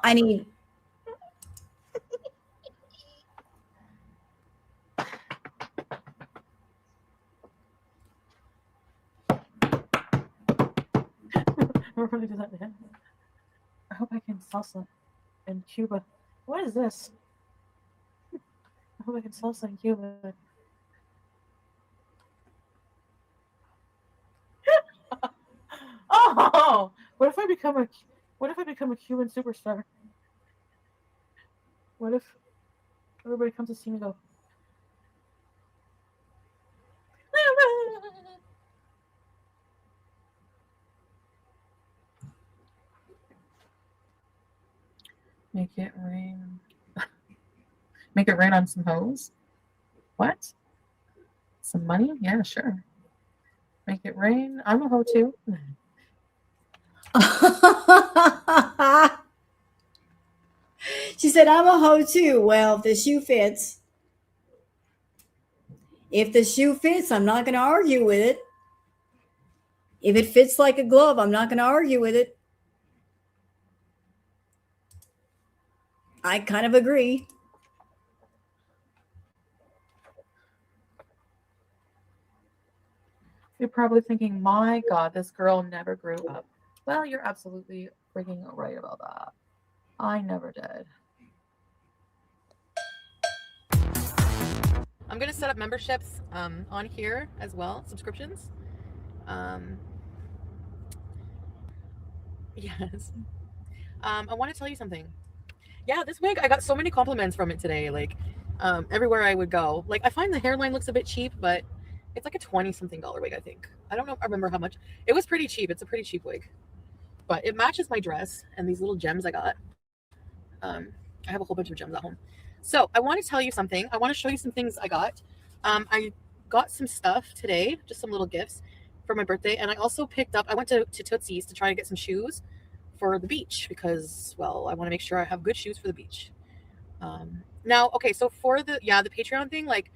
I need. Everybody does that. I hope I can salsa in Cuba. What is this? I hope I can salsa in Cuba. Oh, what if I become a Cuban superstar? What if everybody comes to see me go? Make it rain. Make it rain on some hoes? What? Some money? Yeah, sure. Make it rain. I'm a hoe too. She said, I'm a hoe too. Well, if the shoe fits. If the shoe fits, I'm not going to argue with it. If it fits like a glove, I'm not going to argue with it. I kind of agree. You're probably thinking, my God, this girl never grew up. Well, you're absolutely freaking right about that. I never did. I'm going to set up memberships on here as well, subscriptions. Yes. I want to tell you something. Yeah, this wig, I got so many compliments from it today. Like, everywhere I would go. Like, I find the hairline looks a bit cheap, but it's like a $20-something wig, I think. I don't know. I remember how much. It was pretty cheap. It's a pretty cheap wig. But it matches my dress and these little gems I got. I have a whole bunch of gems at home. So I want to tell you something. I want to show you some things I got. I got some stuff today, just some little gifts for my birthday. And I also picked up, I went to Tootsie's to try to get some shoes for the beach because, well, I want to make sure I have good shoes for the beach. Now, okay, so for the Patreon thing, like,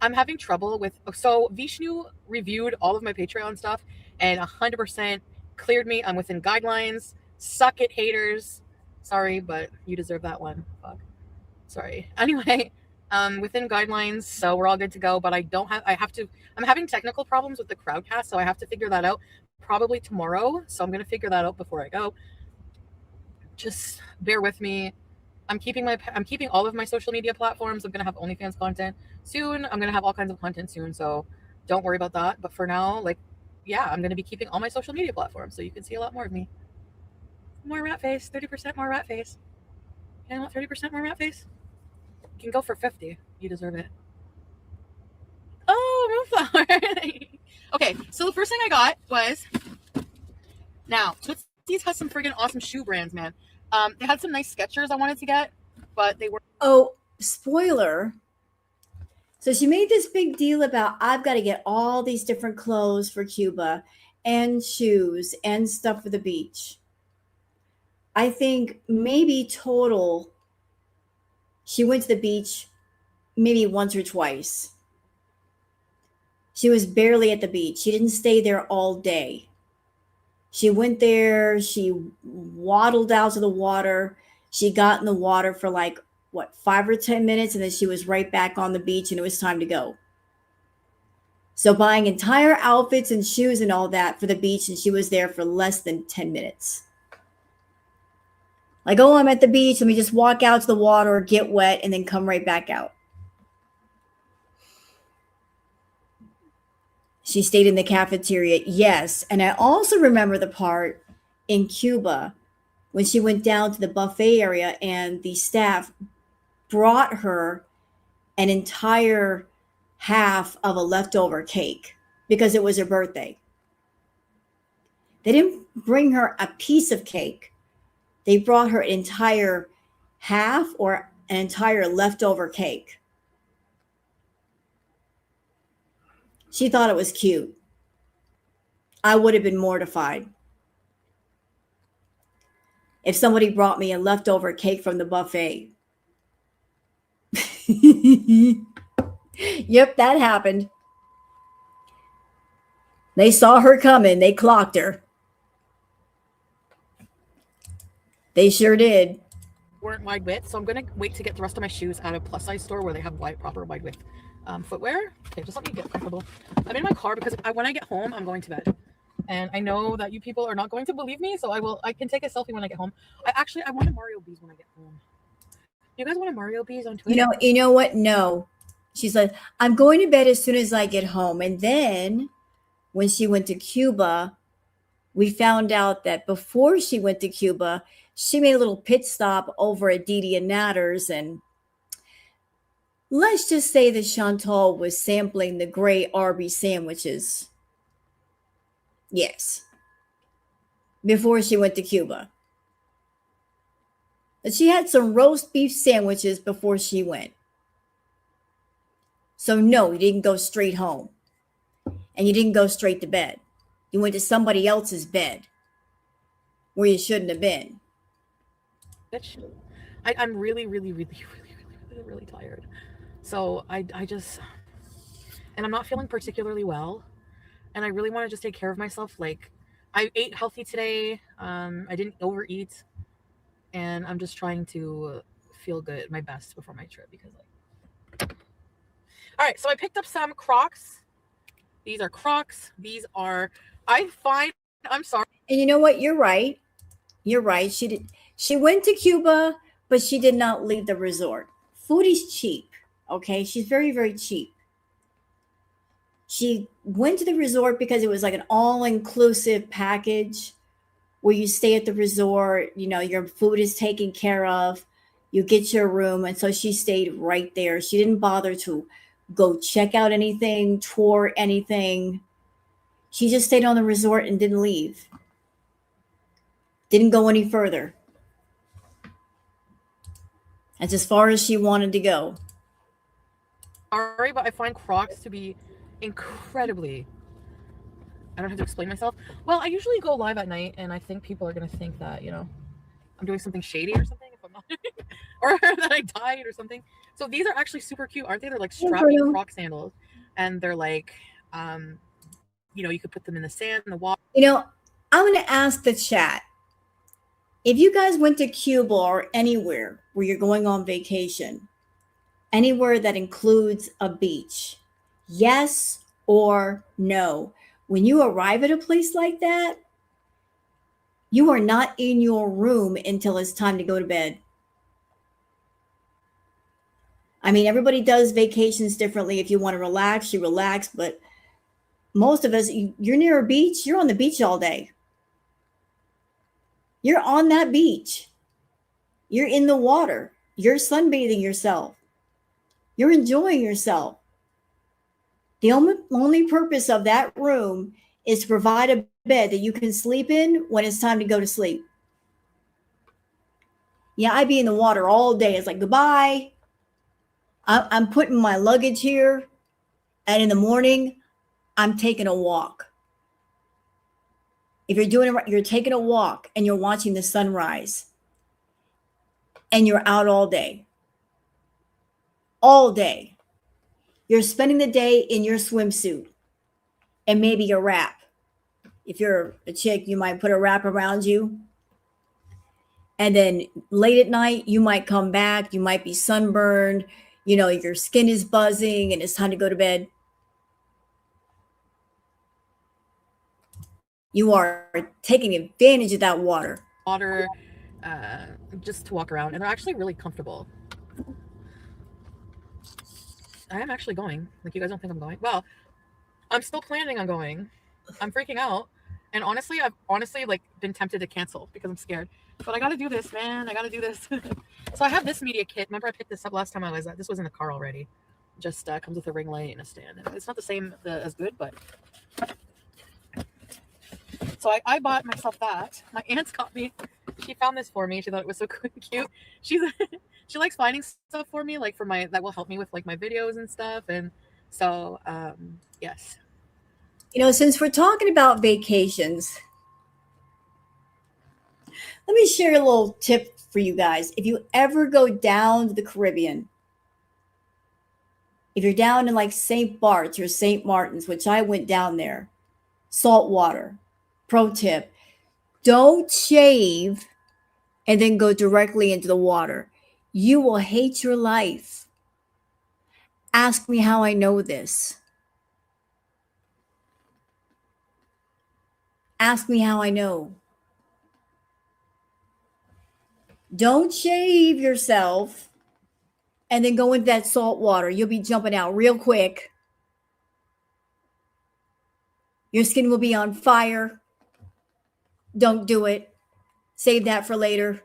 I'm having trouble with, so Vishnu reviewed all of my Patreon stuff and 100% cleared me. I'm within guidelines. Suck it, haters. Sorry, but you deserve that one. Fuck. Sorry. Anyway, within guidelines, so we're all good to go, but I'm having technical problems with the Crowdcast, so I have to figure that out probably tomorrow. So I'm going to figure that out before I go. Just bear with me. I'm keeping all of my social media platforms. I'm going to have OnlyFans content soon. I'm going to have all kinds of content soon. So don't worry about that. But for now, like, yeah, I'm going to be keeping all my social media platforms. So you can see a lot more of me. More rat face, 30% more rat face. You want 30% more rat face? You can go for 50. You deserve it. Oh, Moonflower. Okay, so the first thing I got was, now, Tootsie's has some friggin' awesome shoe brands, man. They had some nice Skechers I wanted to get, but they were. Oh, spoiler. So she made this big deal about, I've got to get all these different clothes for Cuba and shoes and stuff for the beach. I think maybe total, she went to the beach maybe once or twice. She was barely at the beach. She didn't stay there all day. She went there, she waddled out to the water. She got in the water for like, what, 5 or 10 minutes, and then she was right back on the beach and it was time to go. So buying entire outfits and shoes and all that for the beach, and she was there for less than 10 minutes. Like, oh, I'm at the beach. Let me just walk out to the water, get wet, and then come right back out. She stayed in the cafeteria. Yes. And I also remember the part in Cuba when she went down to the buffet area and the staff brought her an entire half of a leftover cake because it was her birthday. They didn't bring her a piece of cake. They brought her an entire half or an entire leftover cake. She thought it was cute. I would have been mortified if somebody brought me a leftover cake from the buffet. Yep, that happened. They saw her coming. They clocked her. They sure did. Weren't wide width, so I'm gonna wait to get the rest of my shoes at a plus size store where they have proper wide width footwear. Okay, just let me get comfortable. I'm in my car because when I get home, I'm going to bed, and I know that you people are not going to believe me, so I can take a selfie when I get home. I want a Mario Bees when I get home. You guys want a Mario Bees on Twitter? You know what? No. She's like, I'm going to bed as soon as I get home. And then when she went to Cuba, we found out that before she went to Cuba, she made a little pit stop over at Didi and Natter's. And let's just say that Chantal was sampling the gray Arby's sandwiches. Yes. Before she went to Cuba. But she had some roast beef sandwiches before she went. So no, you didn't go straight home. And you didn't go straight to bed. You went to somebody else's bed where you shouldn't have been. I'm really tired. So I just, and I'm not feeling particularly well. And I really want to just take care of myself. Like, I ate healthy today. I didn't overeat. And I'm just trying to feel good, my best before my trip. Because, like, all right, so I picked up some Crocs. These are Crocs. These are, I'm sorry. And you know what? You're right. You're right. She went to Cuba, but she did not leave the resort. Foodie's cheap. Okay. She's very, very cheap. She went to the resort because it was like an all-inclusive package where you stay at the resort, you know, your food is taken care of, you get your room. And so she stayed right there. She didn't bother to go check out anything, tour anything. She just stayed on the resort and didn't leave. Didn't go any further. That's as far as she wanted to go. Sorry, but I find Crocs to be incredibly, I don't have to explain myself. Well, I usually go live at night, and I think people are going to think that, you know, I'm doing something shady or something, if I'm not, or that I died or something. So these are actually super cute, aren't they? They're like strappy Croc sandals, and they're like, you know, you could put them in the sand, in the water. You know, I'm going to ask the chat, if you guys went to Cuba or anywhere where you're going on vacation, anywhere that includes a beach, yes or no? When you arrive at a place like that, you are not in your room until it's time to go to bed. I mean, everybody does vacations differently. If you want to relax, you relax. But most of us, you're near a beach, you're on the beach all day. You're on that beach. You're in the water. You're sunbathing yourself. You're enjoying yourself. The only purpose of that room is to provide a bed that you can sleep in when it's time to go to sleep. Yeah, I'd be in the water all day. It's like, goodbye. I'm putting my luggage here, and in the morning, I'm taking a walk. If you're taking a walk and you're watching the sunrise, and you're out all day, you're spending the day in your swimsuit and maybe a wrap. If you're a chick, you might put a wrap around you. And then late at night, you might come back, you might be sunburned, your skin is buzzing and it's time to go to bed. You are taking advantage of that water. Water, just to walk around, and they're actually really comfortable. I am actually going. Like, you guys don't think I'm going? Well, I'm still planning on going. I'm freaking out. And honestly, I've like been tempted to cancel because I'm scared. But I gotta do this, man. I gotta do this. So I have this media kit. Remember I picked this up last time I was at, this was in the car already. Just comes with a ring light and a stand. And it's not the same as good, but. So I bought myself that. My aunt's got me. She found this for me. She thought it was so cute. She likes finding stuff for me, like that will help me with like my videos and stuff. And so, yes. Since we're talking about vacations, let me share a little tip for you guys. If you ever go down to the Caribbean, if you're down in like St. Bart's or St. Martin's, which I went down there, salt water, pro tip, don't shave and then go directly into the water. You will hate your life. Ask me how I know this. Ask me how I know. Don't shave yourself and then go into that salt water. You'll be jumping out real quick. Your skin will be on fire. Don't do it. Save that for later.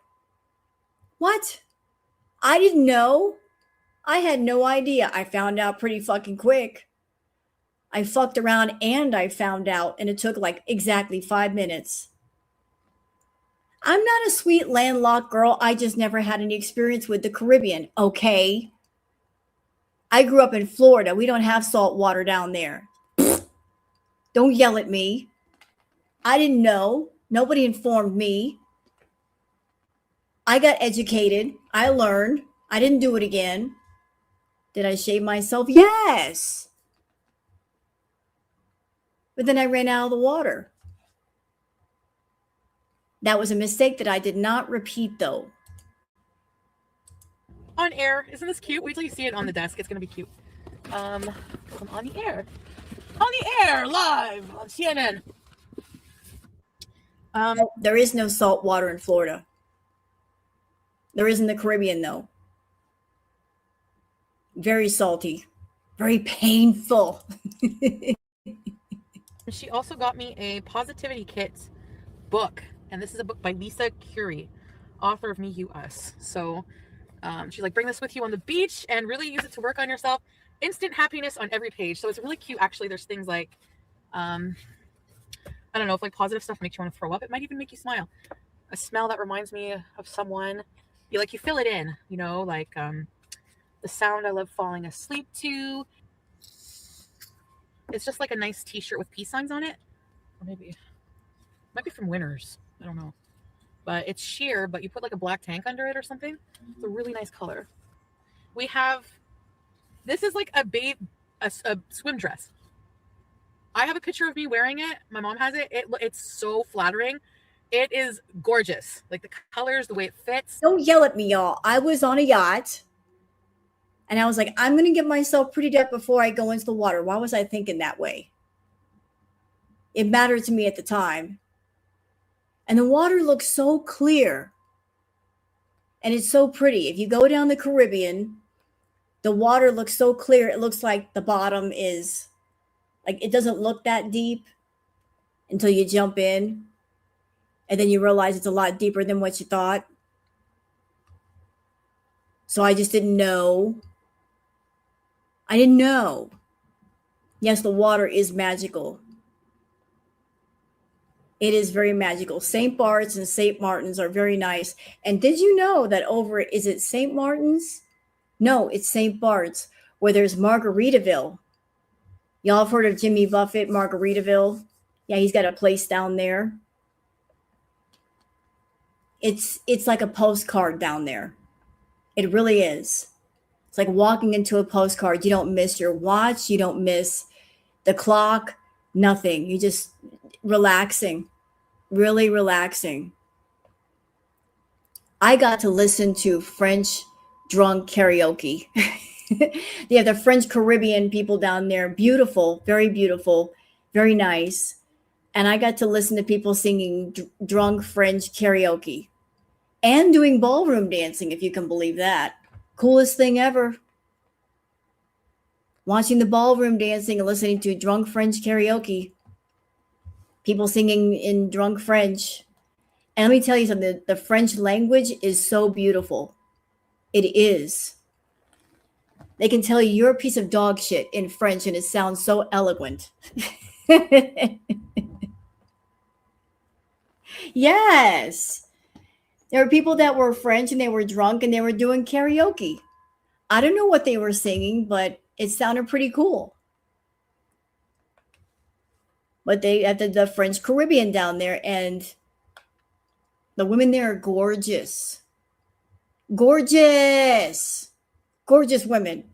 What? I didn't know. I had no idea. I found out pretty fucking quick. I fucked around and I found out, and it took like exactly 5 minutes. I'm not a sweet landlocked girl. I just never had any experience with the Caribbean, okay? I grew up in Florida. We don't have salt water down there. Don't yell at me. I didn't know. Nobody informed me. I got educated. I learned. I didn't do it again. Did I shave myself? Yes. But then I ran out of the water. That was a mistake that I did not repeat, though. On air. Isn't this cute? Wait till you see it on the desk. It's going to be cute. I'm on the air. On the air, live on CNN. There is no salt water in Florida. There is in the Caribbean, though. Very salty. Very painful. She also got me a positivity kit book. And this is a book by Lisa Curie, author of Me, You, Us. So she's like, bring this with you on the beach and really use it to work on yourself. Instant happiness on every page. So it's really cute. Actually, there's things like, I don't know, if like positive stuff makes you want to throw up, it might even make you smile. A smell that reminds me of someone. You fill it in, like the sound I love falling asleep to. It's just like a nice t-shirt with peace signs on it. Or maybe, might be from Winners. I don't know. But it's sheer, but you put like a black tank under it or something. It's a really nice color. We have, this is like a swim dress. I have a picture of me wearing it. My mom has it. It's so flattering. It is gorgeous. Like the colors, the way it fits. Don't yell at me, y'all. I was on a yacht and I was like, I'm going to get myself prettied up before I go into the water. Why was I thinking that way? It mattered to me at the time. And the water looks so clear. And it's so pretty. If you go down the Caribbean, the water looks so clear. It looks like the bottom is, like, it doesn't look that deep until you jump in. And then you realize it's a lot deeper than what you thought. So I just didn't know. I didn't know. Yes, the water is magical. It is very magical. St. Bart's and St. Martin's are very nice. And did you know that is it St. Martin's? No, it's St. Bart's, where there's Margaritaville. Y'all have heard of Jimmy Buffett, Margaritaville? Yeah, he's got a place down there. It's like a postcard down there. It really is. It's like walking into a postcard. You don't miss your watch, you don't miss the clock, nothing. You just relaxing, really relaxing. I got to listen to French drunk karaoke. They have the French Caribbean people down there. Beautiful, very nice. And I got to listen to people singing drunk French karaoke and doing ballroom dancing, if you can believe that. Coolest thing ever. Watching the ballroom dancing and listening to drunk French karaoke. People singing in drunk French. And let me tell you something, the French language is so beautiful. It is. They can tell you you're a piece of dog shit in French and it sounds so eloquent. Yes. There were people that were French and they were drunk and they were doing karaoke. I don't know what they were singing, but it sounded pretty cool. But they had the French Caribbean down there, and the women there are gorgeous. Gorgeous. Gorgeous women.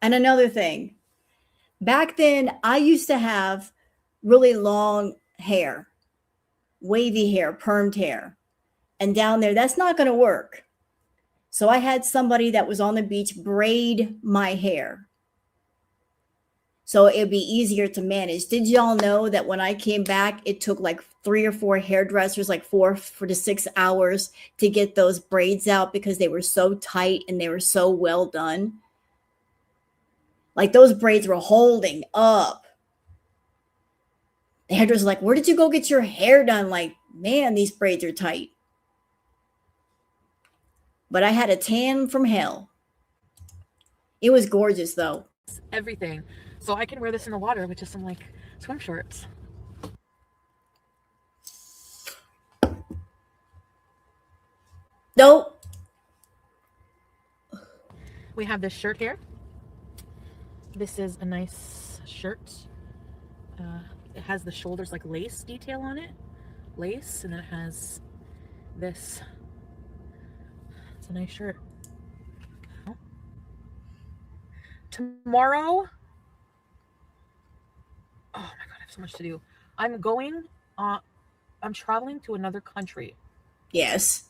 And another thing, back then I used to have really long hair, wavy hair, permed hair. And down there, that's not going to work. So I had somebody that was on the beach braid my hair. So it'd be easier to manage. Did y'all know that when I came back, it took like 3 or 4 hairdressers, like 4 to 6 hours to get those braids out because they were so tight and they were so well done. Like those braids were holding up. The hairdresser's like, where did you go get your hair done? Like, man, these braids are tight. But I had a tan from hell. It was gorgeous though. Everything. So I can wear this in the water with just some like swim shorts. Nope. We have this shirt here. This is a nice shirt. It has the shoulders like lace detail on it. Lace, and then it has this. It's a nice shirt. Tomorrow, oh my god, I have so much to do. I'm traveling to another country Yes.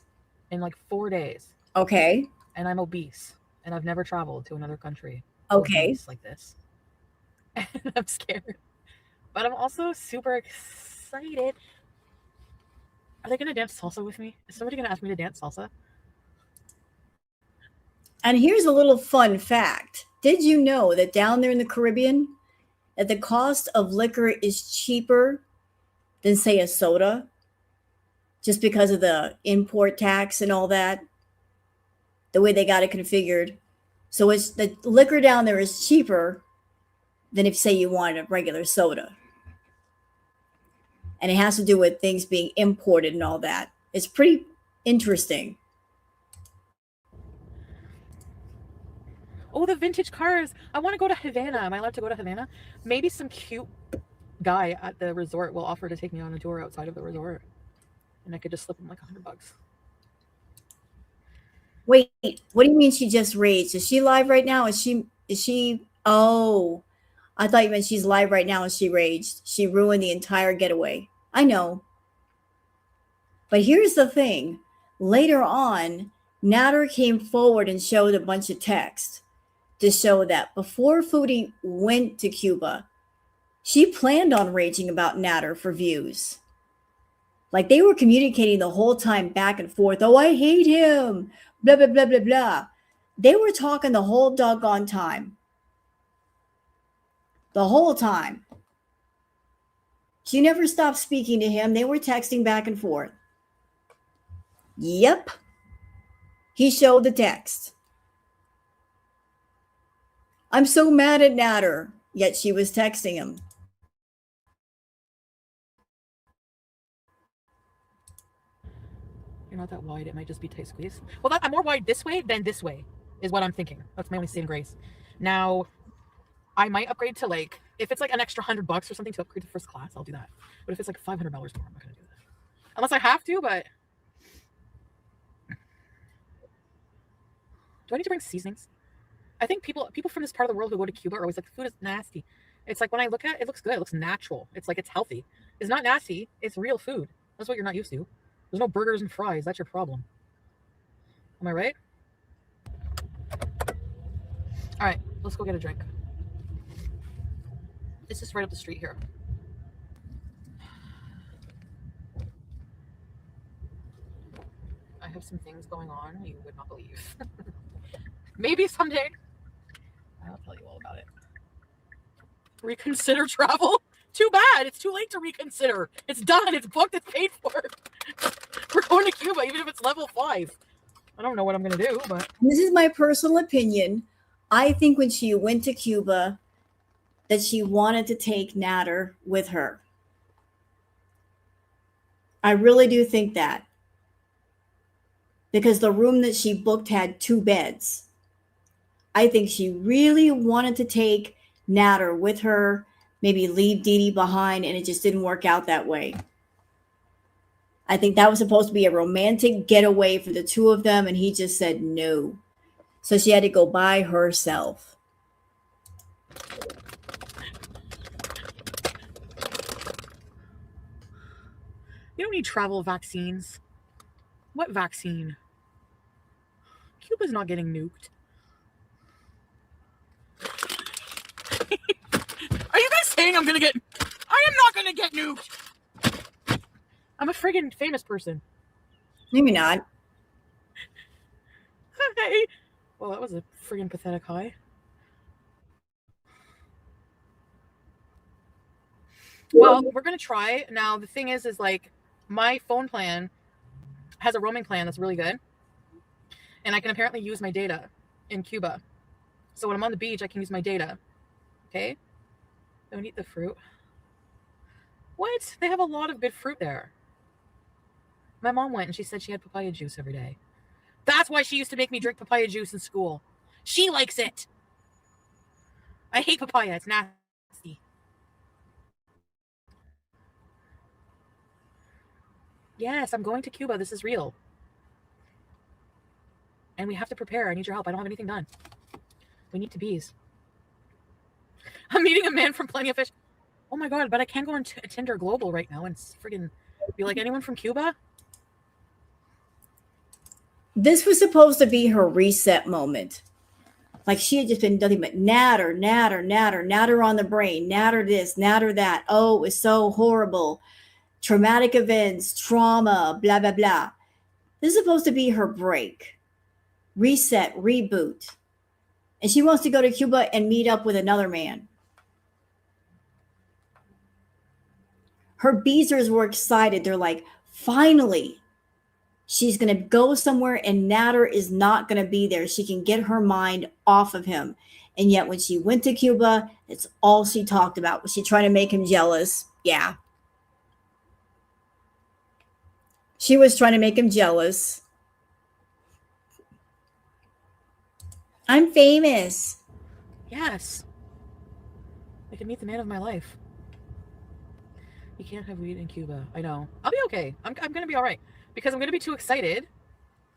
in like 4 days, Okay. and I'm obese, and I've never traveled to another country Okay. obese like this. And I'm scared, but I'm also super excited. Are they gonna dance salsa with me? Is somebody gonna ask me to dance salsa? And here's a little fun fact. Did you know that down there in the Caribbean, that the cost of liquor is cheaper than, say, a soda? Just because of the import tax and all that, the way they got it configured. So it's the liquor down there is cheaper than if, say, you wanted a regular soda. And it has to do with things being imported and all that. It's pretty interesting. Oh, the vintage cars. I want to go to Havana. Am I allowed to go to Havana? Maybe some cute guy at the resort will offer to take me on a tour outside of the resort. And I could just slip him like $100. Wait, what do you mean she just raged? Is she live right now? Is she oh, I thought you meant she's live right now and she raged. She ruined the entire getaway. I know. But here's the thing. Later on, Natter came forward and showed a bunch of text to show that before Foodie went to Cuba, she planned on raging about Natter for views. Like they were communicating the whole time back and forth. Oh, I hate him. Blah, blah, blah, blah, blah. They were talking the whole doggone time. The whole time. She never stopped speaking to him. They were texting back and forth. Yep. He showed the text. I'm so mad at Natter. Yet she was texting him. You're not that wide. It might just be tight squeeze. Well, I'm more wide this way than this way, is what I'm thinking. That's my only saving grace. Now, I might upgrade to like, if it's like an extra $100 or something to upgrade to first class, I'll do that. But if it's like $500 more, I'm not gonna do that. Unless I have to, but. Do I need to bring seasonings? I think people from this part of the world who go to Cuba are always like, the food is nasty. It's like when I look at it, it looks good. It looks natural. It's like it's healthy. It's not nasty. It's real food. That's what you're not used to. There's no burgers and fries. That's your problem. Am I right? All right, let's go get a drink. It's just right up the street here. I have some things going on you would not believe. Maybe someday I'll tell you all about it. Reconsider travel? Too bad. It's too late to reconsider. It's done. It's booked. It's paid for. We're going to Cuba, even if it's level 5. I don't know what I'm going to do, but. This is my personal opinion. I think when she went to Cuba, that she wanted to take Natter with her. I really do think that. Because the room that she booked had 2 beds. I think she really wanted to take Natter with her, maybe leave Dee Dee behind, and it just didn't work out that way. I think that was supposed to be a romantic getaway for the 2 of them, and he just said no. So she had to go by herself. You don't need travel vaccines. What vaccine? Cuba's not getting nuked. Are you guys saying I'm gonna get... I am not gonna get nuked! I'm a friggin' famous person. Maybe not. Hey! Well, that was a friggin' pathetic high. Well, we're gonna try. Now, the thing is like, my phone plan has a roaming plan that's really good. And I can apparently use my data in Cuba. So when I'm on the beach, I can use my data. Okay? Don't eat the fruit. What? They have a lot of good fruit there. My mom went and she said she had papaya juice every day. That's why she used to make me drink papaya juice in school. She likes it. I hate papaya. It's nasty. Yes, I'm going to Cuba. This is real. And we have to prepare. I need your help. I don't have anything done. We need to bees. I'm meeting a man from Plenty of Fish. Oh my God, but I can't go on Tinder Global right now and friggin' be like, anyone from Cuba? This was supposed to be her reset moment. Like she had just been nothing but natter on the brain, natter this, natter that. Oh, it was so horrible. Traumatic events, trauma, blah, blah, blah. This is supposed to be her break. Reset, reboot. And she wants to go to Cuba and meet up with another man. Her beezers were excited. They're like, finally, she's going to go somewhere and Natter is not going to be there. She can get her mind off of him. And yet when she went to Cuba, it's all she talked about. Was she trying to make him jealous? Yeah. She was trying to make him jealous. I'm famous. Yes. I can meet the man of my life. You can't have weed in Cuba. I know. I'll be okay. I'm going to be all right. Because I'm going to be too excited.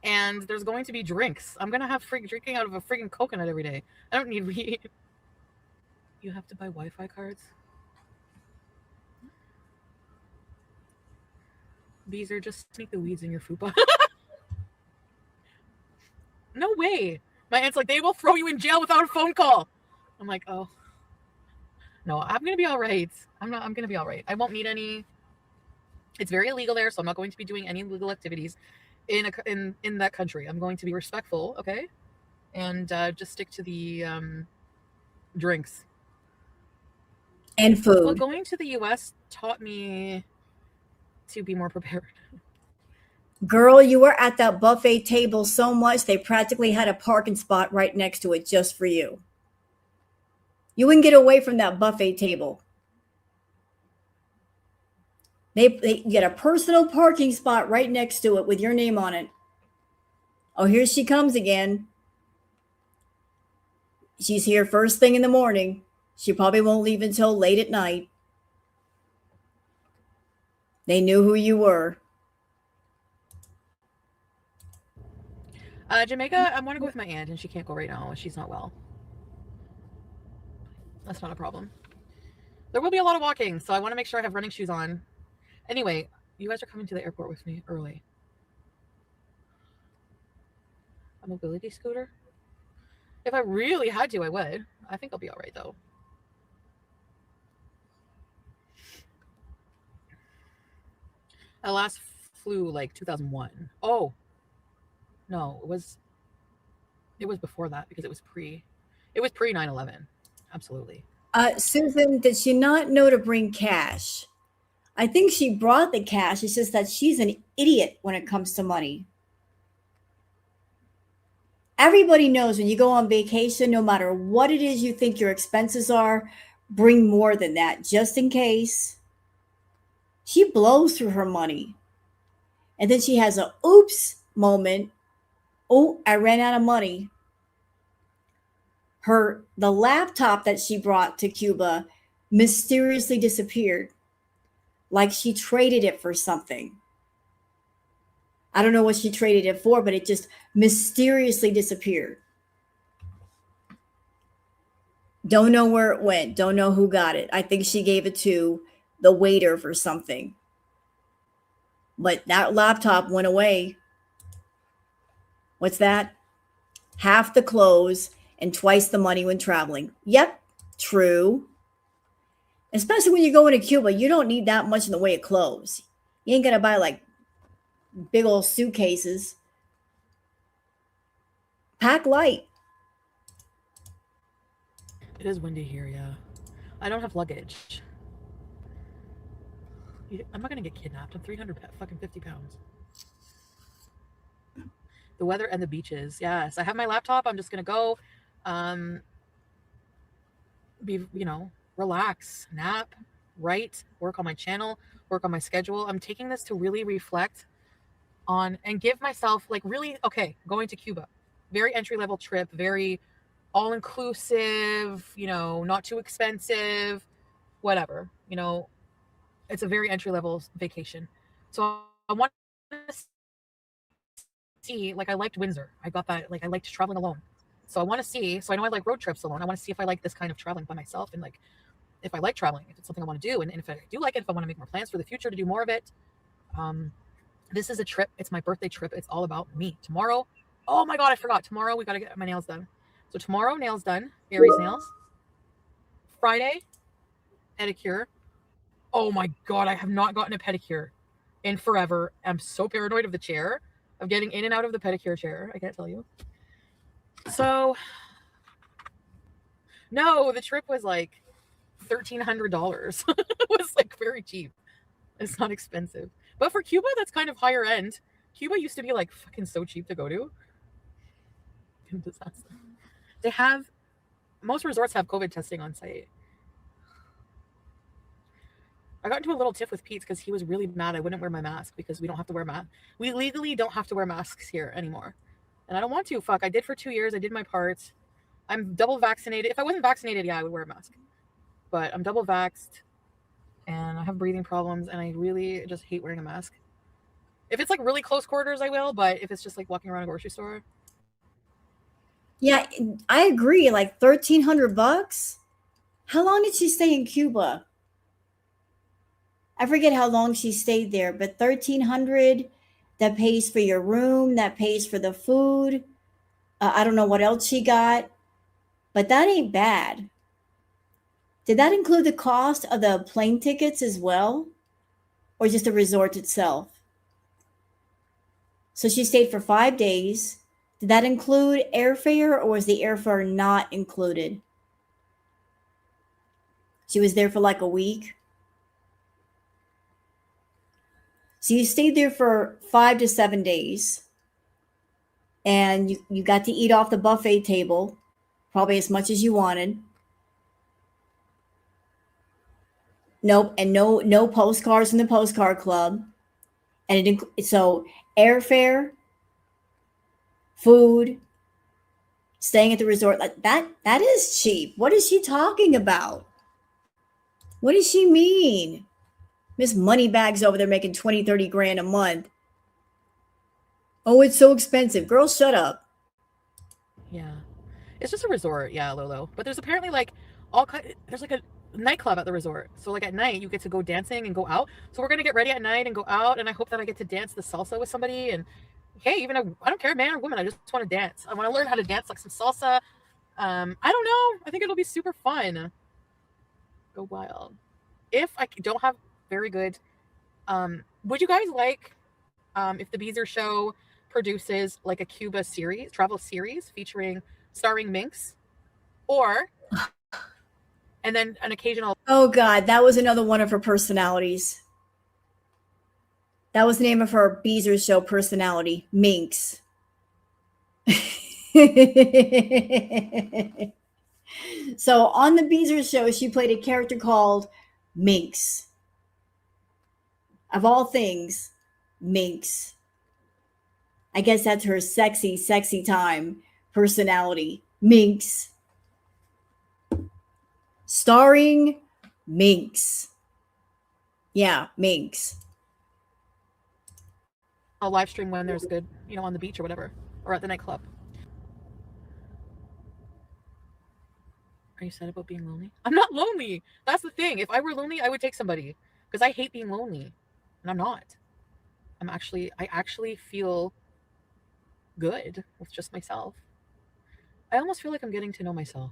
And there's going to be drinks. I'm going to have drinking out of a friggin' coconut every day. I don't need weed. You have to buy Wi-Fi cards? Bees are just sneak the weeds in your fupa. No way. My aunt's like, they will throw you in jail without a phone call. I'm like, oh. No, I'm going to be all right. I'm going to be all right. I won't need any. It's very illegal there, so I'm not going to be doing any illegal activities in that country. I'm going to be respectful, okay? And just stick to the drinks. And food. Well, going to the U.S. taught me to be more prepared. Girl, you were at that buffet table so much, they practically had a parking spot right next to it just for you. You wouldn't get away from that buffet table. They get a personal parking spot right next to it with your name on it. Oh, here she comes again. She's here first thing in the morning. She probably won't leave until late at night. They knew who you were. Jamaica, I want to go with my aunt, and she can't go right now. She's not well. That's not a problem. There will be a lot of walking, so I want to make sure I have running shoes on. Anyway, you guys are coming to the airport with me early. A mobility scooter? If I really had to, I would. I think I'll be all right, though. I last flew like 2001. Oh, no, it was before that because it was pre 9/11. Absolutely. Susan, did she not know to bring cash? I think she brought the cash. It's just that she's an idiot when it comes to money. Everybody knows when you go on vacation, no matter what it is you think your expenses are, bring more than that just in case. She blows through her money. And then she has a oops moment. Oh, I ran out of money. The laptop that she brought to Cuba mysteriously disappeared. Like she traded it for something. I don't know what she traded it for, but it just mysteriously disappeared. Don't know where it went. Don't know who got it. I think she gave it to the waiter for something. But that laptop went away. What's that? Half the clothes and twice the money when traveling. Yep, true. Especially when you're going to Cuba, you don't need that much in the way of clothes. You ain't gonna buy like big old suitcases. Pack light. It is windy here, yeah. I don't have luggage. I'm not gonna get kidnapped. I'm 350 pounds. The weather and the beaches. Yes, I have my laptop. I'm just gonna go, relax, nap, write, work on my channel, work on my schedule. I'm taking this to really reflect on and give myself going to Cuba. Very entry-level trip, very all-inclusive, not too expensive, whatever. It's a very entry-level vacation. So I want to see, I liked Windsor. I got that, I liked traveling alone. So I want to see, so I know I like road trips alone. I want to see if I like this kind of traveling by myself and if I like traveling, if it's something I want to do. And if I do like it, if I want to make more plans for the future to do more of it. This is a trip. It's my birthday trip. It's all about me. Tomorrow, oh my God, I forgot. Tomorrow we got to get my nails done. So tomorrow, nails done. Aries nails. Friday, pedicure. Oh my God, I have not gotten a pedicure in forever. I'm so paranoid of the chair, of getting in and out of the pedicure chair. I can't tell you. So, no, the trip was like $1,300. It was very cheap. It's not expensive. But for Cuba, that's kind of higher end. Cuba used to be fucking so cheap to go to. Disaster. Most resorts have COVID testing on site. I got into a little tiff with Pete because he was really mad I wouldn't wear my mask because we don't have to wear masks. We legally don't have to wear masks here anymore. And I don't want to. Fuck, I did for 2 years. I did my part. I'm double vaccinated. If I wasn't vaccinated, yeah, I would wear a mask. But I'm double vaxxed and I have breathing problems and I really just hate wearing a mask. If it's really close quarters, I will. But if it's just walking around a grocery store. Yeah, I agree. $1,300. How long did she stay in Cuba? I forget how long she stayed there, but $1,300 that pays for your room, that pays for the food. I don't know what else she got, but that ain't bad. Did that include the cost of the plane tickets as well, or just the resort itself? So she stayed for 5 days. Did that include airfare, or was the airfare not included? She was there for a week. So you stayed there for 5 to 7 days. And you got to eat off the buffet table, probably as much as you wanted. Nope, and no postcards from the postcard club. And so airfare, food, staying at the resort, like that is cheap. What is she talking about? What does she mean? Miss Moneybags over there making 20, 30 grand a month. Oh, it's so expensive. Girl, shut up. Yeah. It's just a resort, yeah, Lolo. But there's apparently like there's like a nightclub at the resort. So like at night you get to go dancing and go out. So we're gonna get ready at night and go out, and I hope that I get to dance the salsa with somebody. And hey, even I don't care, man or woman, I just want to dance. I want to learn how to dance like some salsa. I don't know. I think it'll be super fun. Go wild. If I don't have very good, would you guys like if the Beezer show produces like a Cuba series, travel series starring Minx, or and then an occasional. Oh God, that was another one of her personalities. That was the name of her Beezer show personality, Minx. So on the Beezer show, she played a character called Minx. Of all things, Minx. I guess that's her sexy time personality, Minx. Starring Minx. Yeah, Minx. I'll live stream when there's good, on the beach or whatever, or at the nightclub. Are you sad about being lonely? I'm not lonely. That's the thing. If I were lonely, I would take somebody, because I hate being lonely, and I'm not. I actually feel good with just myself. I almost feel like I'm getting to know myself.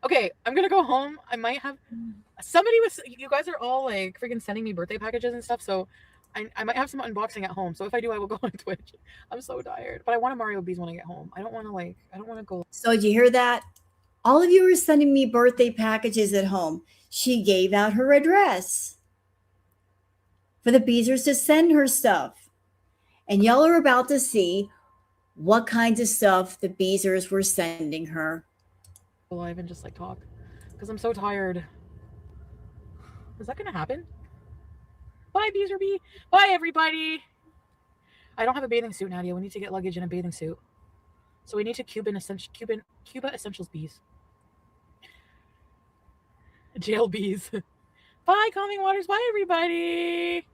Okay, I'm gonna go home. I might have you guys are all like freaking sending me birthday packages and stuff, so I might have some unboxing at home. So if I do, I will go on Twitch. I'm so tired, but I want a Mario Bees when I get home. I don't want to go. So did you hear that? All of you are sending me birthday packages at home. She gave out her address for the Beezers to send her stuff. And y'all are about to see what kinds of stuff the Beezers were sending her. Alive and just like talk, because I'm so tired. Is that gonna happen? Bye, Beezer Bee. Bye, everybody. I don't have a bathing suit, Nadia. We need to get luggage in a bathing suit. So we need to Cuba Essentials Bees. Jail bees. Bye, Calming Waters. Bye, everybody.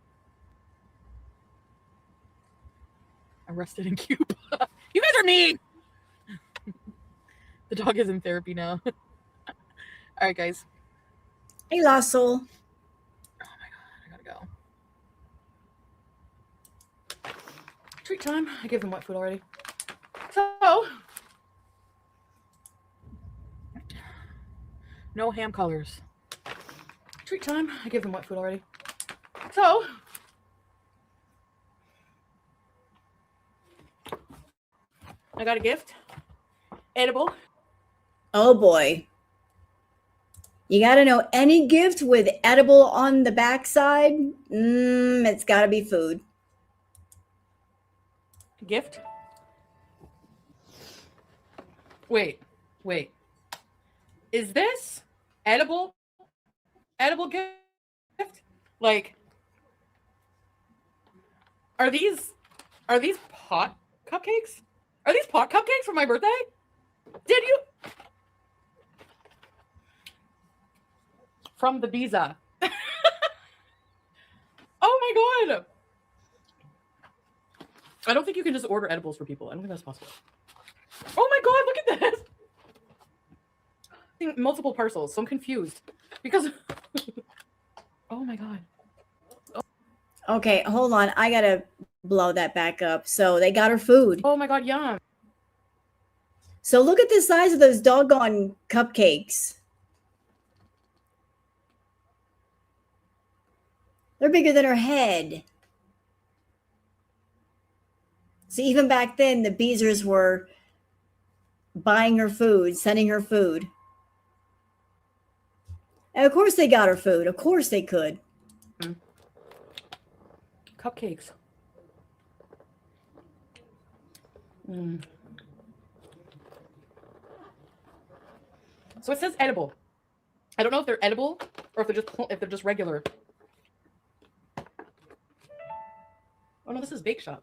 Arrested in Cuba. You guys are mean. The dog is in therapy now. All right, guys. Hey, Lost Soul. Oh my God, I gotta go. Treat time. I gave them wet food already. So, no ham colors. Treat time. I gave them wet food already. So, I got a gift. Edible. Oh boy. You got to know any gift with edible on the backside, it's got to be food. Gift. Wait. Is this edible? Edible gift? Like, are these pot cupcakes? Are these pot cupcakes for my birthday? Did you? From the Biza. Oh my God. I don't think you can just order edibles for people. I don't think that's possible. Oh my God, look at this. I think multiple parcels, so I'm confused. Because, oh my God. Okay, hold on. I got to blow that back up. So they got her food. Oh my God, yum. So look at the size of those doggone cupcakes. They're bigger than her head. So even back then, the Beezers were buying her food, sending her food. And of course they got her food. Of course they could. Cupcakes. So it says edible. I don't know if they're edible or if they're just regular. Oh no, this is Bake Shop.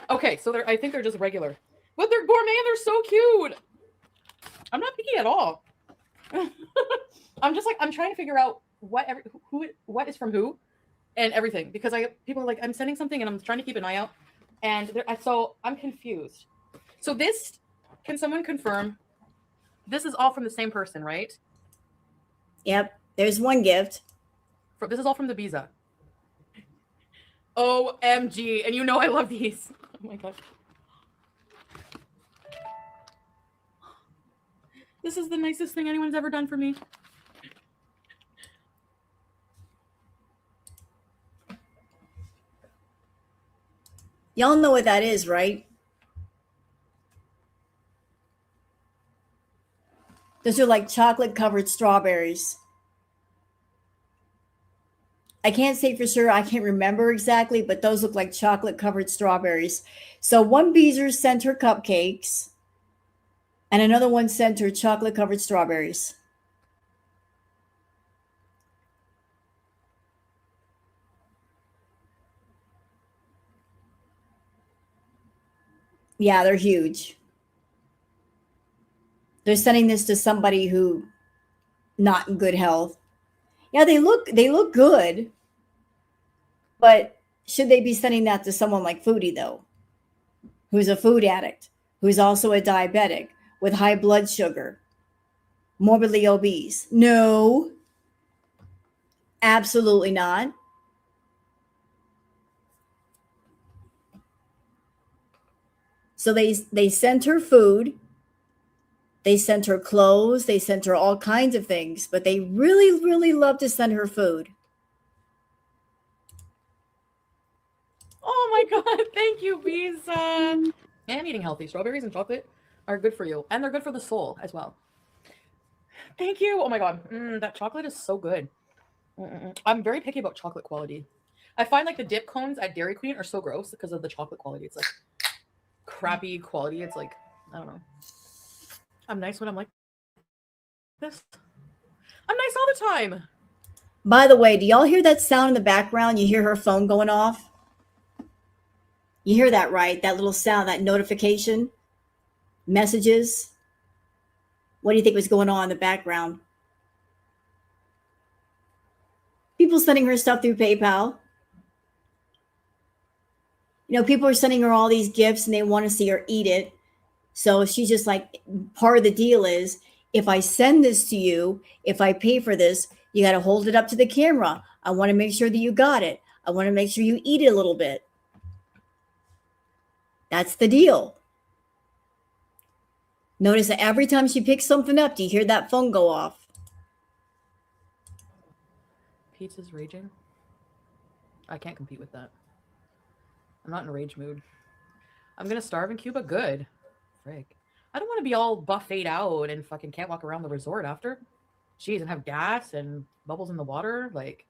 Okay, so I think they're just regular, but they're gourmet and they're so cute. I'm not picky at all. I'm just like I'm trying to figure out what is from who and everything because people are like I'm sending something and I'm trying to keep an eye out, and so I'm confused. So this, can someone confirm? This is all from the same person, right? Yep. There's one gift. This is all from the Biza. OMG. And you know I love these. Oh my gosh. This is the nicest thing anyone's ever done for me. Y'all know what that is, right? Those are like chocolate covered strawberries. I can't say for sure. I can't remember exactly, but those look like chocolate covered strawberries. So one Beezer sent her cupcakes and another one sent her chocolate covered strawberries. Yeah, they're huge. They're sending this to somebody who not in good health. Yeah, they look good, but should they be sending that to someone like Foodie though, who's a food addict, who's also a diabetic with high blood sugar, morbidly obese? No, absolutely not. So they sent her food, they sent her clothes, they sent her all kinds of things, but they really love to send her food. Oh my god, thank you, Biza. And eating healthy. Strawberries and chocolate are good for you. And they're good for the soul as well. Thank you. Oh my god. That chocolate is so good. I'm very picky about chocolate quality. I find like the dip cones at Dairy Queen are so gross because of the chocolate quality. It's like crappy quality. It's like, I don't know. I'm nice when I'm like this. I'm nice all the time. By the way, do y'all hear that sound in the background? You hear her phone going off? You hear that, right? That little sound, that notification, messages. What do you think was going on in the background? People sending her stuff through PayPal. You know, people are sending her all these gifts and they want to see her eat it. So she's just like, part of the deal is if I send this to you, if I pay for this, you got to hold it up to the camera. I want to make sure that you got it. I want to make sure you eat it a little bit. That's the deal. Notice that every time she picks something up, do you hear that phone go off? Pizza's raging. I can't compete with that. I'm not in a rage mood. I'm gonna starve in Cuba? Good. Frig. I don't want to be all buffeted out and fucking can't walk around the resort after. Jeez, and have gas and bubbles in the water. Like,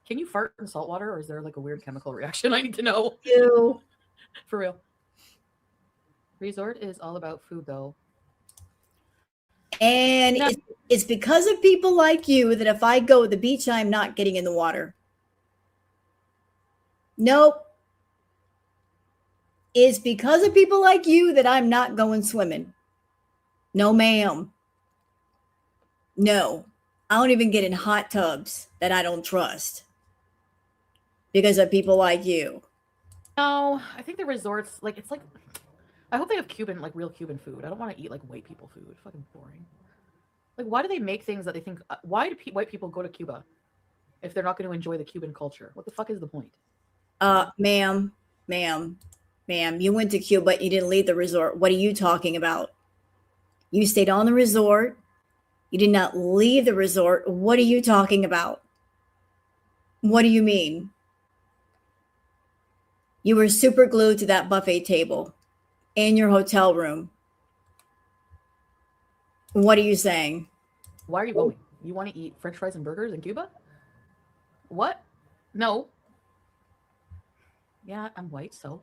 can you fart in salt water or is there like a weird chemical reaction? I need to know. Ew. For real. Resort is all about food though. And No. it's because of people like you that if I go to the beach, I'm not getting in the water. Nope. It's because of people like you that I'm not going swimming. No, ma'am. No. I don't even get in hot tubs that I don't trust because of people like you. No, I think the resorts, like, it's like, I hope they have Cuban, like real Cuban food. I don't want to eat like white people food. Fucking boring. Like, why do they make things that they think, why do white people go to Cuba if they're not going to enjoy the Cuban culture? What the fuck is the point? Ma'am, you went to Cuba, you didn't leave the resort. What are you talking about? You stayed on the resort. You did not leave the resort. What are you talking about? What do you mean? You were super glued to that buffet table in your hotel room. What are you saying? Why are you going? You want to eat French fries and burgers in Cuba? What? No. Yeah, I'm white, so.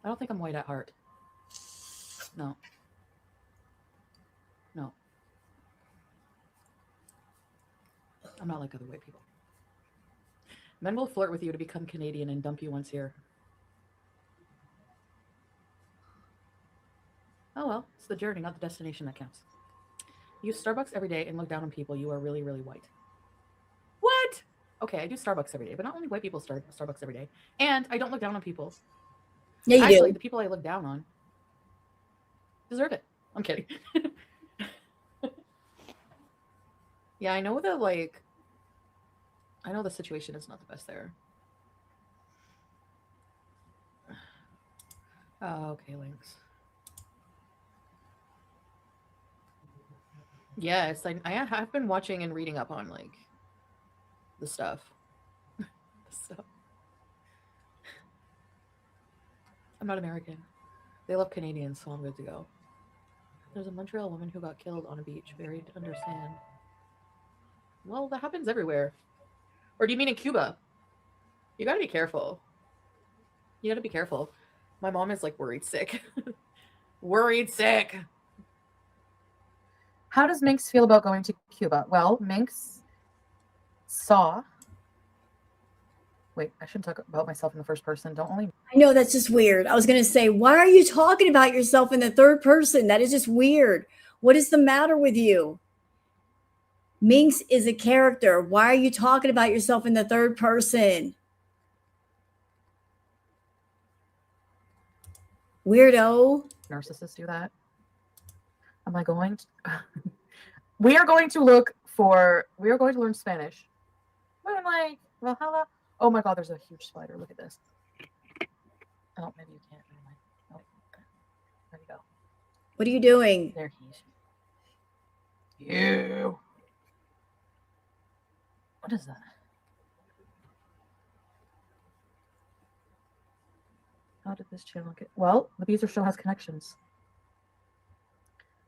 I don't think I'm white at heart. No. No. I'm not like other white people. Men will flirt with you to become Canadian and dump you once here. Oh well, it's the journey, not the destination that counts. Use Starbucks every day and look down on people. You are really, really white. What? Okay, I do Starbucks every day, but not only white people start Starbucks every day. And I don't look down on people. Yeah, you Actually, do. the people I look down on deserve it. I'm kidding. Yeah, I know I know the situation is not the best there. Oh, okay, links. Yes, I have been watching and reading up on like the stuff. So I'm not American. They love Canadians, so I'm good to go. There's a Montreal woman who got killed on a beach, buried under sand. Well, that happens everywhere. Or do you mean in Cuba? You gotta be careful. You gotta be careful. My mom is like worried sick. Worried sick. How does Minx feel about going to Cuba? Well, Minx saw. Wait, I shouldn't talk about myself in the first person. Don't only. I know that's just weird. I was going to say, why are you talking about yourself in the third person? That is just weird. What is the matter with you? Minx is a character. Why are you talking about yourself in the third person? Weirdo. Narcissists do that. Am I going to? We are going to learn Spanish. But I'm like, well, hello. Oh my God, there's a huge spider. Look at this. Oh, maybe you can't. Never mind. Oh, there you go. What are you doing? There he is. You. What is that? How did this channel get? Well, the Beezer Show has connections.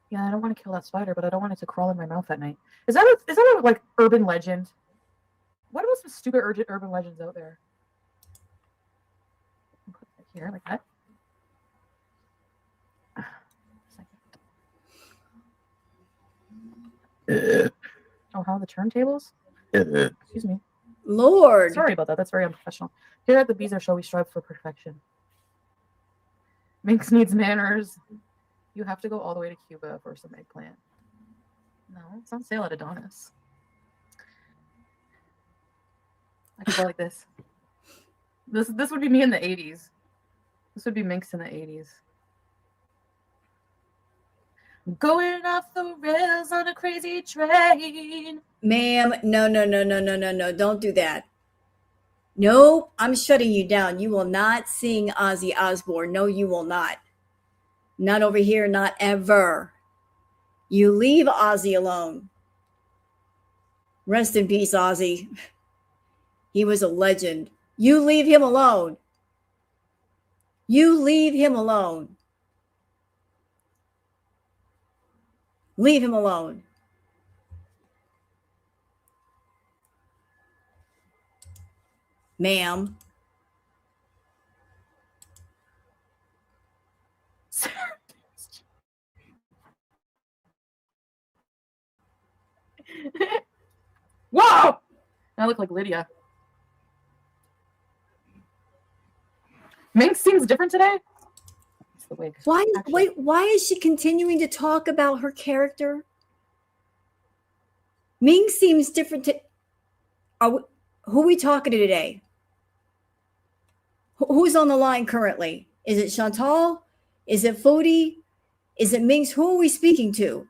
Yeah, I don't want to kill that spider, but I don't want it to crawl in my mouth at night. Is that a like urban legend? What are some stupid urban legends out there? Put it here like that. Oh, how the turntables? Excuse me. Lord. Sorry about that. That's very unprofessional. Here at the Beezer Show, we strive for perfection. Minx needs manners. You have to go all the way to Cuba for some eggplant. No, it's on sale at Adonis. I could go like this. This would be me in the 80s. This would be Minx in the 80s. Going off the rails on a crazy train. Ma'am, no. Don't do that. Nope, I'm shutting you down. You will not sing Ozzy Osbourne. No, you will not. Not over here, not ever. You leave Ozzy alone. Rest in peace, Ozzy. He was a legend. You leave him alone. You leave him alone. Leave him alone. Ma'am. Whoa! I look like Lydia. Minx seems different today. It's the wig. Why is she continuing to talk about her character? Ming seems different to. Who are we talking to today? Who's on the line currently? Is it Chantal? Is it Foodie? Is it Minx? Who are we speaking to?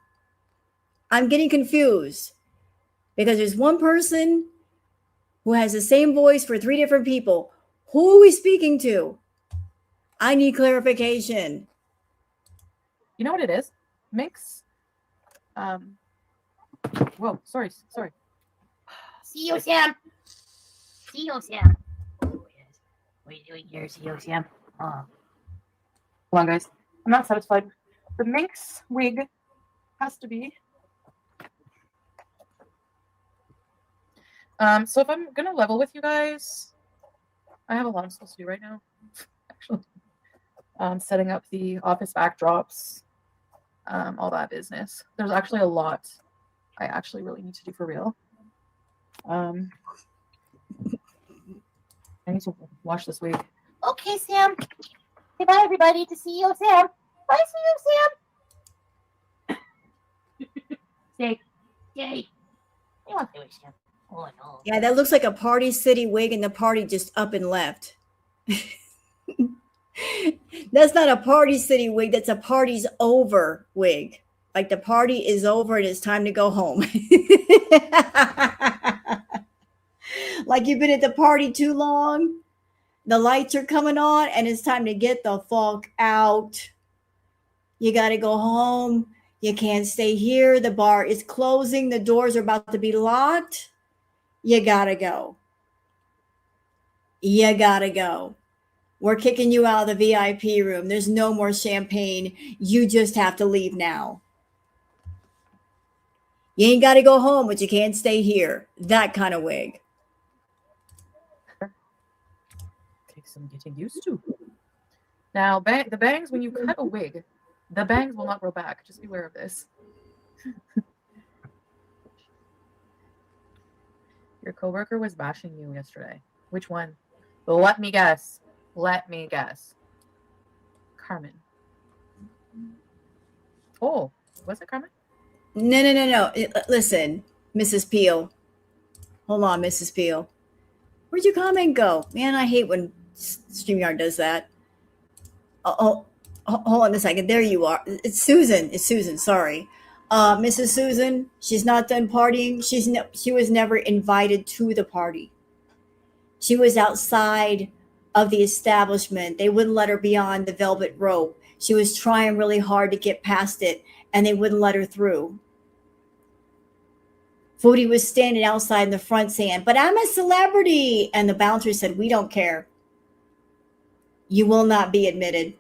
I'm getting confused because there's one person who has the same voice for three different people. Who are we speaking to? I need clarification. You know what it is? Minx. Whoa, sorry. See you, Sam. See you, Sam. Oh, yes. What are you doing here? See you, Sam. Oh. Hold on, guys. I'm not satisfied. The Minx wig has to be. So if I'm gonna level with you guys, I have a lot I'm supposed to do right now. Actually, setting up the office backdrops, all that business. There's actually a lot I actually really need to do for real. I need to wash this wig. Okay, Sam. Say bye, everybody. To see you, Sam. Bye, see you, Sam. Say, yay. You want to do it, Sam? Oh no. Yeah, that looks like a Party City wig, and the party just up and left. That's not a Party City wig. That's a party's over wig. Like the party is over and it's time to go home. Like you've been at the party too long. The lights are coming on and it's time to get the fuck out. You got to go home. You can't stay here. The bar is closing. The doors are about to be locked. You got to go. You got to go. We're kicking you out of the VIP room. There's no more champagne. You just have to leave now. You ain't got to go home, but you can't stay here. That kind of wig. Take some getting used to. Now, the bangs, when you cut a wig, the bangs will not grow back. Just be aware of this. Your coworker was bashing you yesterday. Which one? Let me guess. Let me guess. Carmen. Oh, was it Carmen? No. Listen, Mrs. Peel. Hold on, Mrs. Peel. Where'd your comment go? Man, I hate when StreamYard does that. Oh, hold on a second. There you are. It's Susan. It's Susan. Sorry. Mrs. Susan, she's not done partying. She was never invited to the party. She was outside of the establishment. They wouldn't let her beyond the velvet rope. She was trying really hard to get past it, and they wouldn't let her through. Foodie was standing outside in the front saying, "But I'm a celebrity." And the bouncer said, "We don't care. You will not be admitted.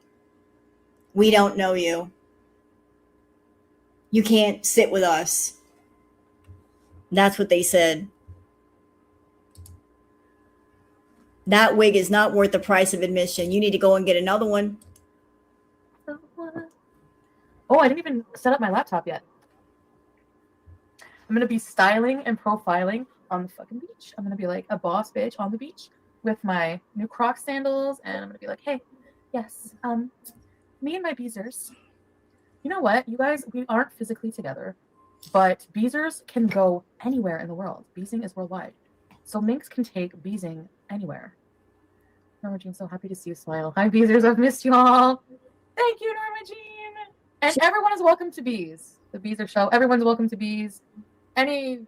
We don't know you. You can't sit with us." That's what they said. That wig is not worth the price of admission. You need to go and get another one. Oh, I didn't even set up my laptop yet. I'm going to be styling and profiling on the fucking beach. I'm going to be like a boss bitch on the beach with my new Crocs sandals. And I'm going to be like, hey, yes, me and my beezers. You know what? You guys, we aren't physically together, but beezers can go anywhere in the world. Beezing is worldwide. So Minx can take beezing anywhere. Norma Jean, so happy to see you smile. Hi, beezers. I've missed you all. Thank you, Norma Jean. And everyone is welcome to Bees. The Beezer show. Everyone's welcome to Bees. Any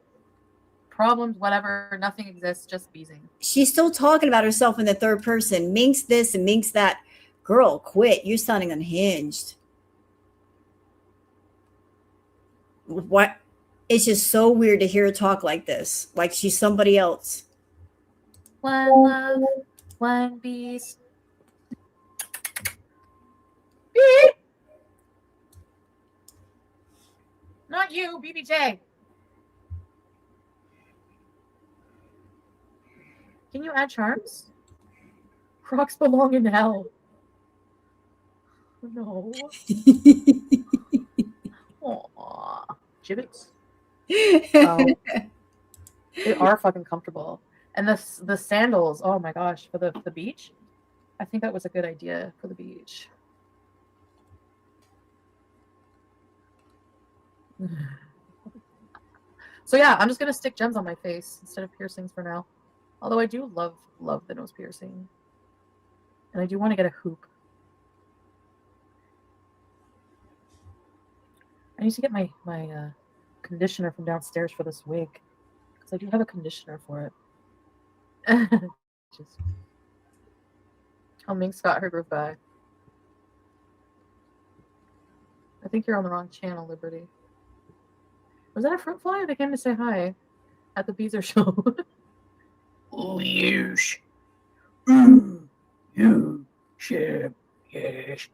problems, whatever, nothing exists, just beezing. She's still talking about herself in the third person. Minx this and minx that. Girl, quit. You're sounding unhinged. What? It's just so weird to hear her talk like this. Like she's somebody else. One love, one bees. Not you, BBJ. Can you add charms? Crocs belong in hell. No. Aww. Gibbets. They are fucking comfortable. And the sandals, oh my gosh, for the beach. I think that was a good idea for the beach. So yeah, I'm just gonna stick gems on my face instead of piercings for now. Although I do love the nose piercing. And I do want to get a hoop. I need to get my conditioner from downstairs for this wig. Because I do have a conditioner for it. Just... Oh, Minx got her groove back. I think you're on the wrong channel, Liberty. Was that a fruit fly? They came to say hi at the Beezer show. Oh, yes. You, chef, yes.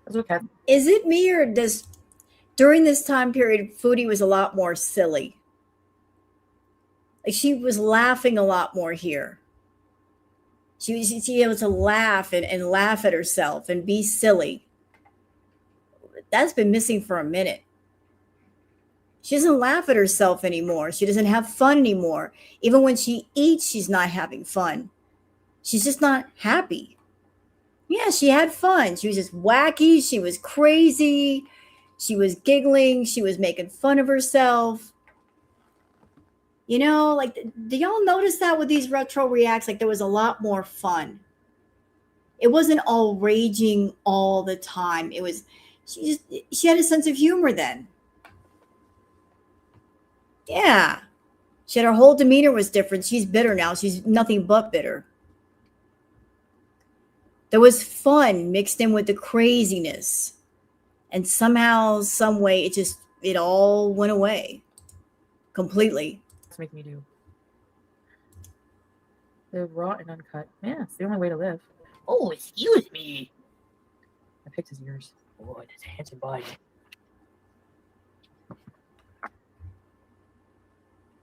That's okay. Is it me or does during this time period, Foodie was a lot more silly? Like she was laughing a lot more here. She able to laugh and laugh at herself and be silly. That's been missing for a minute. She doesn't laugh at herself anymore. She doesn't have fun anymore. Even when she eats, she's not having fun. She's just not happy. Yeah, she had fun. She was just wacky. She was crazy. She was giggling. She was making fun of herself. You know, like, do y'all notice that with these retro reacts? Like, there was a lot more fun. It wasn't all raging all the time. It was, she had a sense of humor then. Yeah. She had her whole demeanor was different. She's bitter now. She's nothing but bitter. There was fun mixed in with the craziness. And somehow, some way, it all went away completely. It's making me do. They're raw and uncut. Yeah, it's the only way to live. Oh, excuse me. I picked his ears. Oh, that's a handsome body.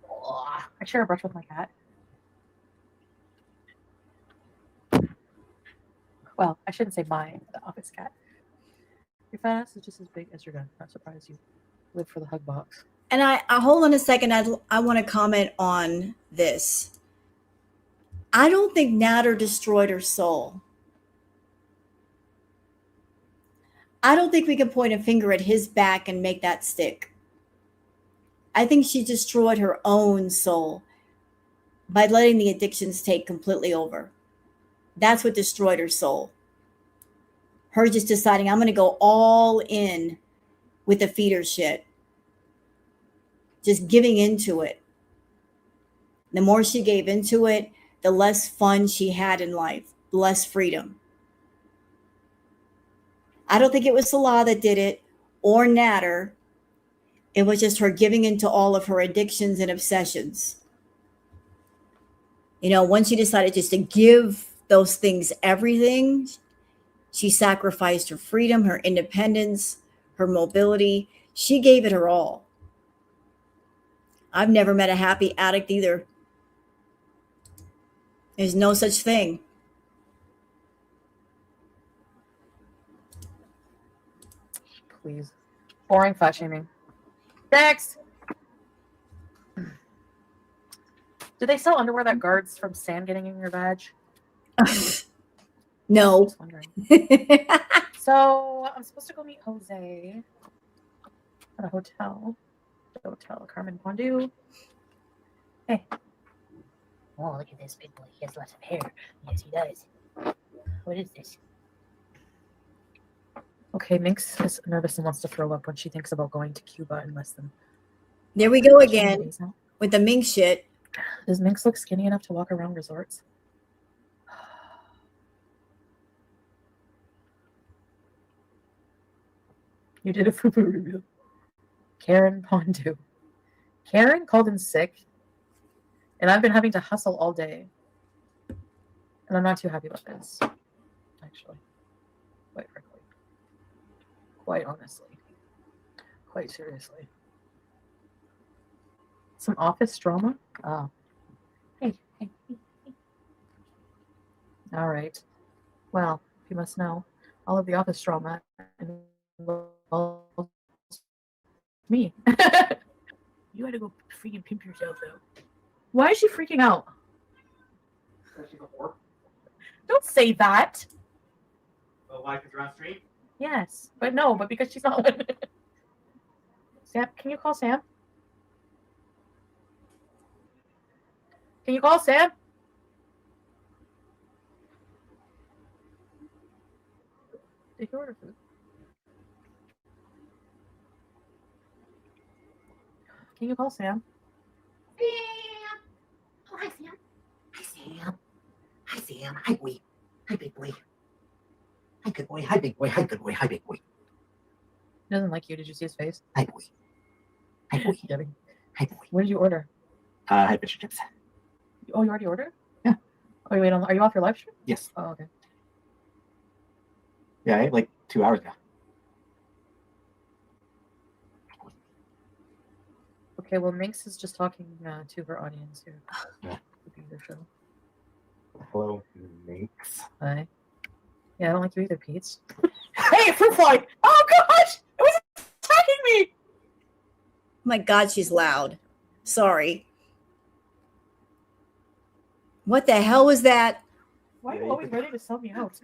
Oh, I share a brush with my cat. Well, I shouldn't say mine, the office cat. Your fat ass is just as big as your gun. Not surprised you live for the hug box. And I hold on a second. I want to comment on this. I don't think Natter destroyed her soul. I don't think we can point a finger at his back and make that stick. I think she destroyed her own soul by letting the addictions take completely over. That's what destroyed her soul. Her just deciding, I'm going to go all in with the feeder shit. Just giving into it. The more she gave into it, the less fun she had in life, less freedom. I don't think it was Salah that did it or Natter. It was just her giving into all of her addictions and obsessions. You know, once she decided just to give those things everything, she sacrificed her freedom, her independence, her mobility. She gave it her all. I've never met a happy addict either. There's no such thing. Please. Boring fat shaming. Next! Do they sell underwear that guards from sand getting in your badge? No. Just wondering. So I'm supposed to go meet Jose at a hotel. Carmen Pondu. Hey. oh, look at this big boy. He has lots of hair. Yes, he does. What is this? Okay, Minx is nervous and wants to throw up when she thinks about going to Cuba in less than There we go 20 again days now. with the mink shit. Does Minx look skinny enough to walk around resorts? You did a FUBU review. Karen Pondu. Karen called in sick, and I've been having to hustle all day. And I'm not too happy about this, actually. Quite frankly. Quite honestly. Quite seriously. Some office drama? Oh. Hey. All right. Well, you must know, all of the office drama involves me. You gotta go freaking pimp yourself, though. Why is she freaking out? Don't say that. Oh, why? Because you're on stream? Yes, but no, but because she's not one. Sam, can you call Sam? Can you call Sam? Did you order food? Can you call Sam? Sam! Oh, hi, Sam. Hi, Sam. Hi, Sam. Hi, boy. Hi, big boy. Hi, good boy. Hi, big boy. Hi, good boy. Hi, big boy. He doesn't like you. Did you see his face? Hi, boy. Hi, boy. Kidding. Hi, boy. What did you order? Hi, fish and chips. Oh, you already ordered? Yeah. Oh, wait, are you off your live stream? Yes. Oh, okay. Yeah, I ate like 2 hours ago. Okay, well, Minx is just talking to her audience here. Yeah. Show. Hello, minx. Hi. Yeah, I don't like you either, Pete. Hey, fruit fly! Oh gosh! It was attacking me! Oh my God, she's loud. Sorry. What the hell was that? Why are Yeah, you you always can- ready to sell me out?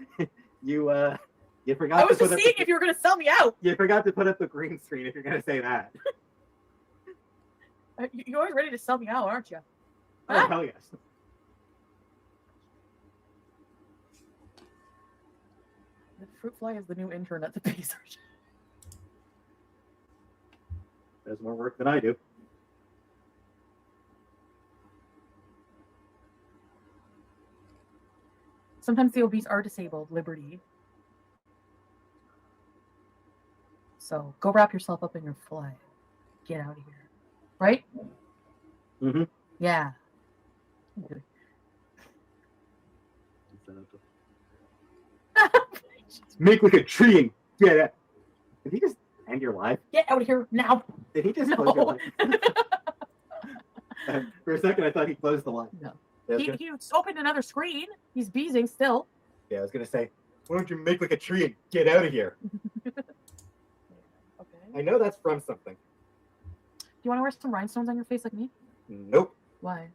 You forgot I was to just put up seeing if you were gonna sell me out. you forgot to put up the green screen if you're gonna say that. You're always ready to sell me out, aren't you? Oh, Huh? hell yes. The fruit fly is the new intern at the research. There's more work than I do. Sometimes the obese are disabled, Liberty. So go wrap yourself up in your fly. Get out of here. Right? Mm-hmm. Yeah. Make like a tree and get it. Did he just end your life? Get out of here now. Did he just No. close your life? For a second, I thought he closed the line. No. Yeah, I was He gonna, opened another screen. He's beezing still. yeah, I was gonna say, why don't you make like a tree and get out of here? Okay. I know that's from something. Do you want to wear some rhinestones on your face like me? Nope, Why?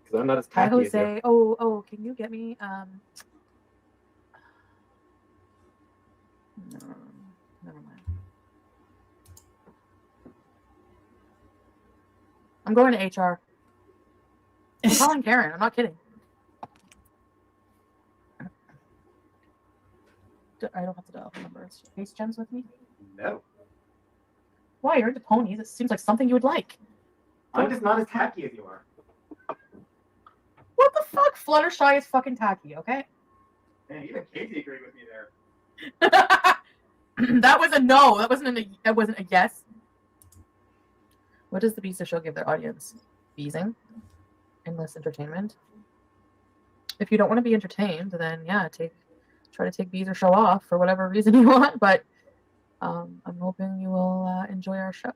because I'm not as Hi, tacky as you. Jose. Oh, can you get me no, never mind. I'm going to HR. I'm calling Karen. I'm not kidding. I don't have to dial the number. It's Face Gems with me. No, Why? You're into ponies. It seems like something you would like. I'm just not as tacky as you are. What the fuck? Fluttershy is fucking tacky, okay? Man, even Casey agreed with me there. That was a no. That wasn't a yes. What does the Beaster Show give their audience? Beezing? Endless entertainment? If you don't want to be entertained, then yeah, try to take Beaster Show off for whatever reason you want, but I'm hoping you will enjoy our show.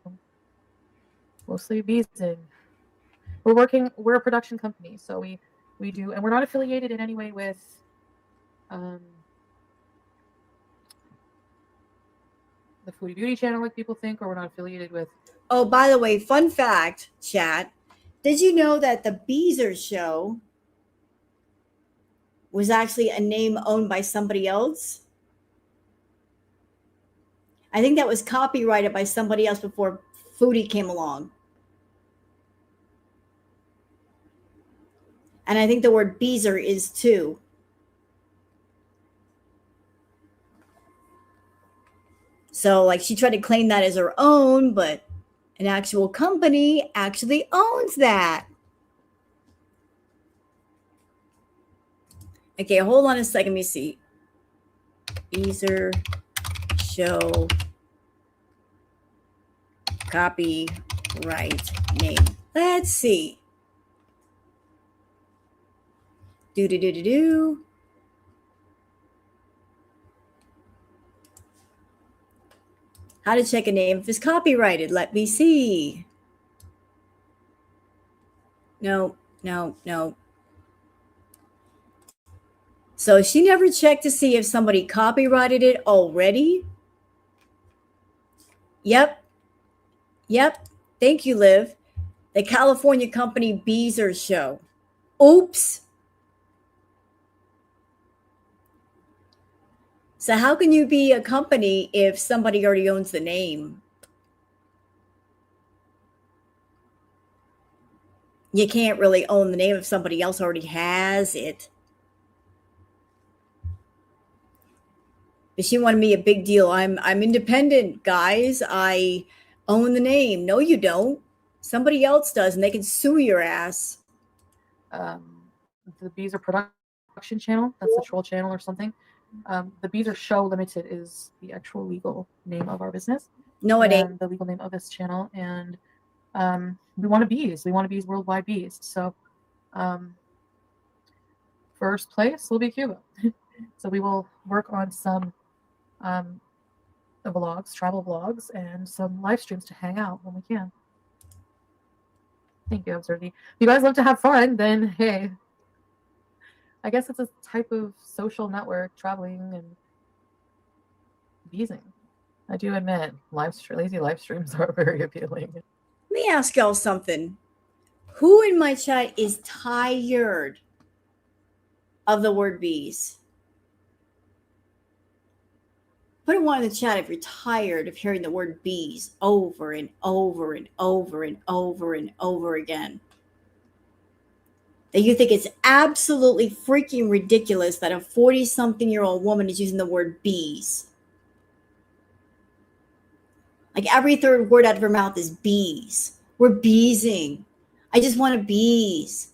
Mostly beezing. We're a production company, so we do, and we're not affiliated in any way with the Foodie Beauty channel like people think, or we're not affiliated with. Oh, by the way, fun fact, chat. Did you know that the Beezer Show was actually a name owned by somebody else? I think that was copyrighted by somebody else before Foodie came along. And I think the word Beezer is too. So, like, she tried to claim that as her own, but an actual company actually owns that. Okay, hold on a second. Let me see. Beezer Show copyright name. Let's see. Do. How to check a name if it's copyrighted. Let me see. No. So she never checked to see if somebody copyrighted it already. Yep. Thank you, Liv. The California company Beezer Show. Oops. So how can you be a company if somebody already owns the name? You can't really own the name if somebody else already has it. But she wanted me a big deal. I'm independent, guys. I own the name. No, you don't. Somebody else does, and they can sue your ass. The Beezer production channel. That's the troll channel or something. The Beezer Show Limited is the actual legal name of our business. No, it ain't. The legal name of this channel, and we want to bees. We want to bees worldwide bees. So, first place will be Cuba. So we will work on some vlogs, travel vlogs, and some live streams to hang out when we can. Thank you, Absurdity. If you guys love to have fun, then hey, I guess it's a type of social network, traveling and beezing. I do admit, lazy live streams are very appealing. Let me ask y'all something. Who in my chat is tired of the word bees? Put a one in the chat if you're tired of hearing the word bees over and over and over and over and over again. That you think it's absolutely freaking ridiculous that a 40-something-year-old woman is using the word bees. Like every third word out of her mouth is bees. We're beezing. I just want a bees.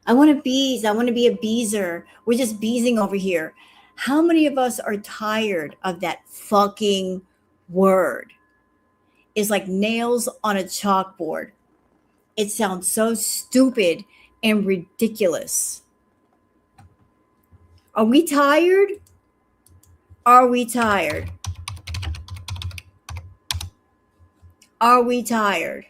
I want a bees. I want to be a beezer. We're just beezing over here. How many of us are tired of that fucking word? It's like nails on a chalkboard. It sounds so stupid and ridiculous. Are we tired? Are we tired? Are we tired?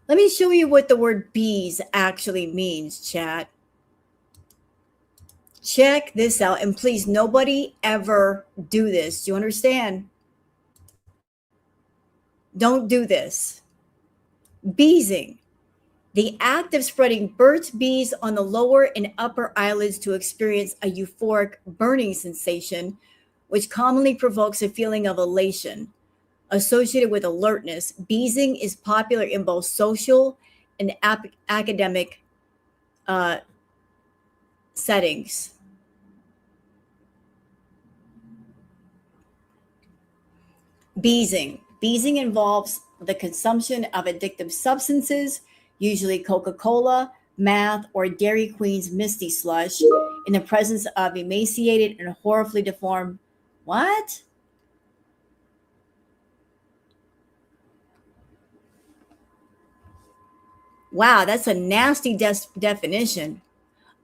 Let me show you what the word bees actually means, chat. Check this out. And please, nobody ever do this. Do you understand? Don't do this. Beezing. The act of spreading Burt's Bees on the lower and upper eyelids to experience a euphoric burning sensation, which commonly provokes a feeling of elation associated with alertness. Beezing is popular in both social and academic settings. Beezing. Beezing involves the consumption of addictive substances, usually Coca-Cola, meth, or Dairy Queen's Misty Slush, in the presence of emaciated and horribly deformed. What? Wow, that's a nasty definition.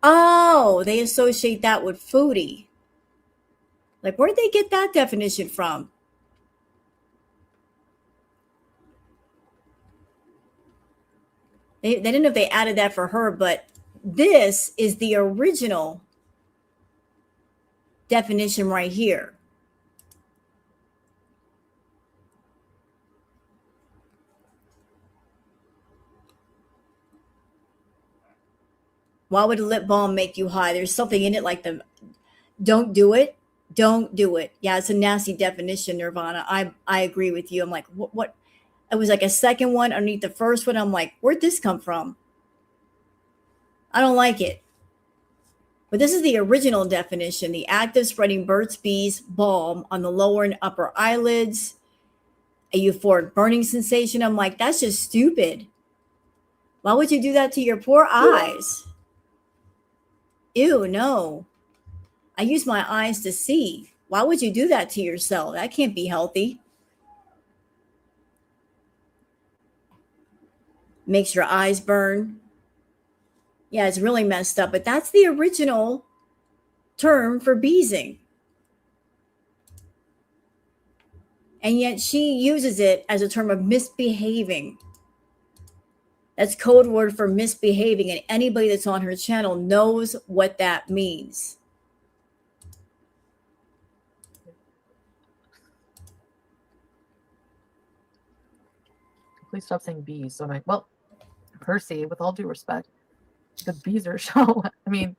Oh, they associate that with Foodie. Like, where'd they get that definition from? They didn't know if they added that for her, but this is the original definition right here. Why would a lip balm make you high? There's something in it like don't do it. Don't do it. Yeah, it's a nasty definition, Nirvana. I agree with you. I'm like, what? It was like a second one underneath the first one. I'm like, where'd this come from? I don't like it. But this is the original definition. The act of spreading Burt's Bees balm on the lower and upper eyelids, a euphoric burning sensation. I'm like, that's just stupid. Why would you do that to your poor eyes? Ew, no. I use my eyes to see. Why would you do that to yourself? That can't be healthy. Makes your eyes burn. Yeah, it's really messed up, but that's the original term for beezing. And yet she uses it as a term of misbehaving. That's code word for misbehaving, and anybody that's on her channel knows what that means. Please stop saying bees. So I'm like, well, Percy, with all due respect, the bees are show. I mean,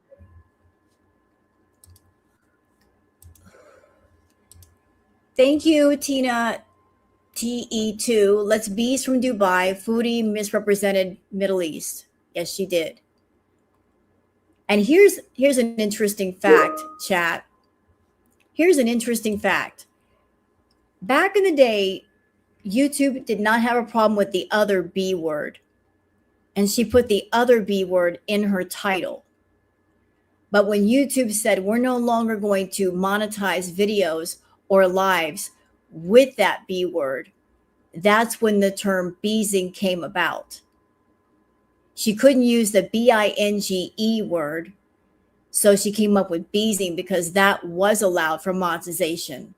thank you, Tina TE2. Let's bees from Dubai. Foodie misrepresented Middle East. Yes, she did. And here's an interesting fact, chat. Here's an interesting fact. Back in the day, YouTube did not have a problem with the other B word. And she put the other B word in her title. But when YouTube said, we're no longer going to monetize videos or lives with that B word, that's when the term beezing came about. She couldn't use the BINGE word. So she came up with beezing because that was allowed for monetization.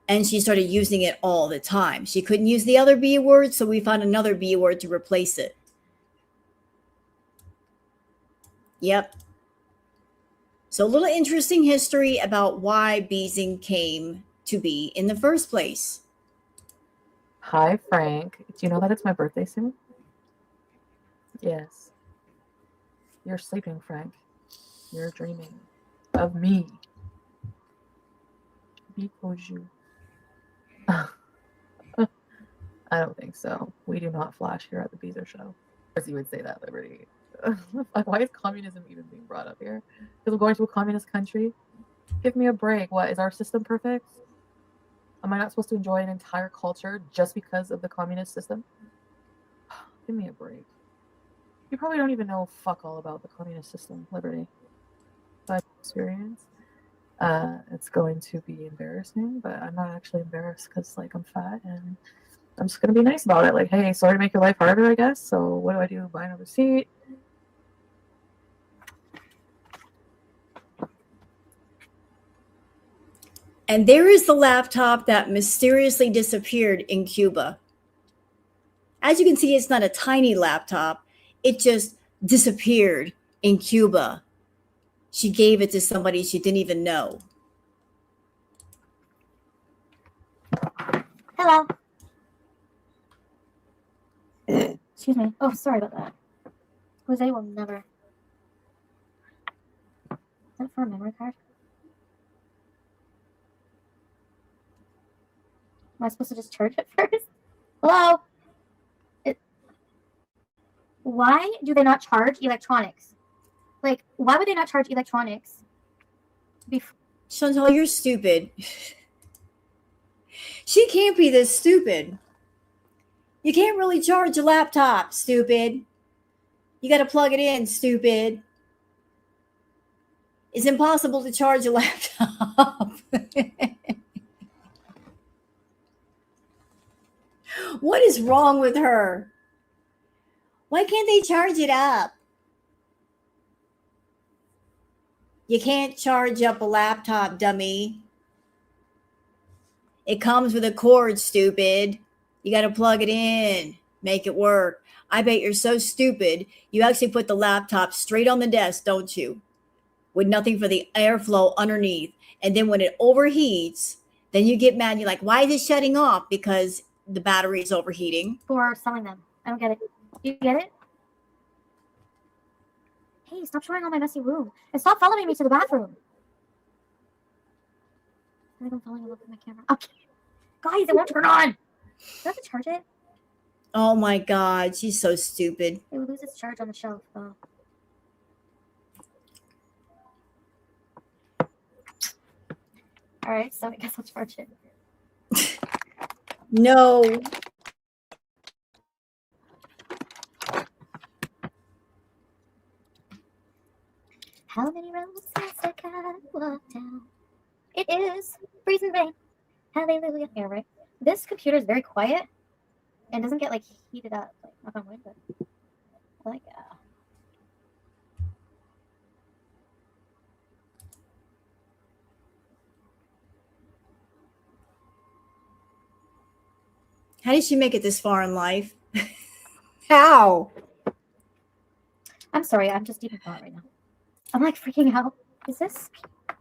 And she started using it all the time. She couldn't use the other B word, so we found another B word to replace it. Yep. So a little interesting history about why beezing came to be in the first place. Hi, Frank. Do you know that it's my birthday soon? Yes. You're sleeping, Frank. You're dreaming of me. Because you. I don't think so. We do not flash here at the Beezer Show. Of course, you would say that, Liberty. Like, why is communism even being brought up here? Because we're going to a communist country? Give me a break. What, is our system perfect? Am I not supposed to enjoy an entire culture just because of the communist system? Give me a break. You probably don't even know fuck all about the communist system, Liberty. By experience. It's going to be embarrassing, but I'm not actually embarrassed because, like, I'm fat and I'm just gonna be nice about it. Like, hey, sorry to make your life harder, I guess. So what do? Buy another seat. And there is the laptop that mysteriously disappeared in Cuba. As you can see, it's not a tiny laptop. It just disappeared in Cuba. She gave it to somebody she didn't even know. Hello. Excuse me. Oh, sorry about that. Jose will never. Is that for a memory card? Am I supposed to just charge it first? Hello? Why do they not charge electronics? Like, why would they not charge electronics? Chantal, you're stupid. She can't be this stupid. You can't really charge a laptop, stupid. You got to plug it in, stupid. It's impossible to charge a laptop. What is wrong with her? Why can't they charge it up? You can't charge up a laptop, dummy. It comes with a cord, stupid. You got to plug it in, make it work. I bet you're so stupid, you actually put the laptop straight on the desk, don't you? With nothing for the airflow underneath. And then when it overheats, then you get mad. You're like, why is it shutting off? Because the battery is overheating. For selling them. I don't get it. Do you get it? Hey, stop showing all my messy room. And stop following me to the bathroom. I think I'm falling in love with my camera. Okay. Guys, it won't turn on. Do I have to charge it? Oh my God, she's so stupid. It would lose its charge on the shelf, though. Alright, so I guess I'll charge it. No. How many roads must I walk down? It is freezing rain. Hallelujah. Yeah, right. This computer is very quiet and doesn't get like heated up. Like, knock on wood, but I like How did she make it this far in life? How? I'm sorry, I'm just deep in thought right now. I'm like freaking out. Is this? I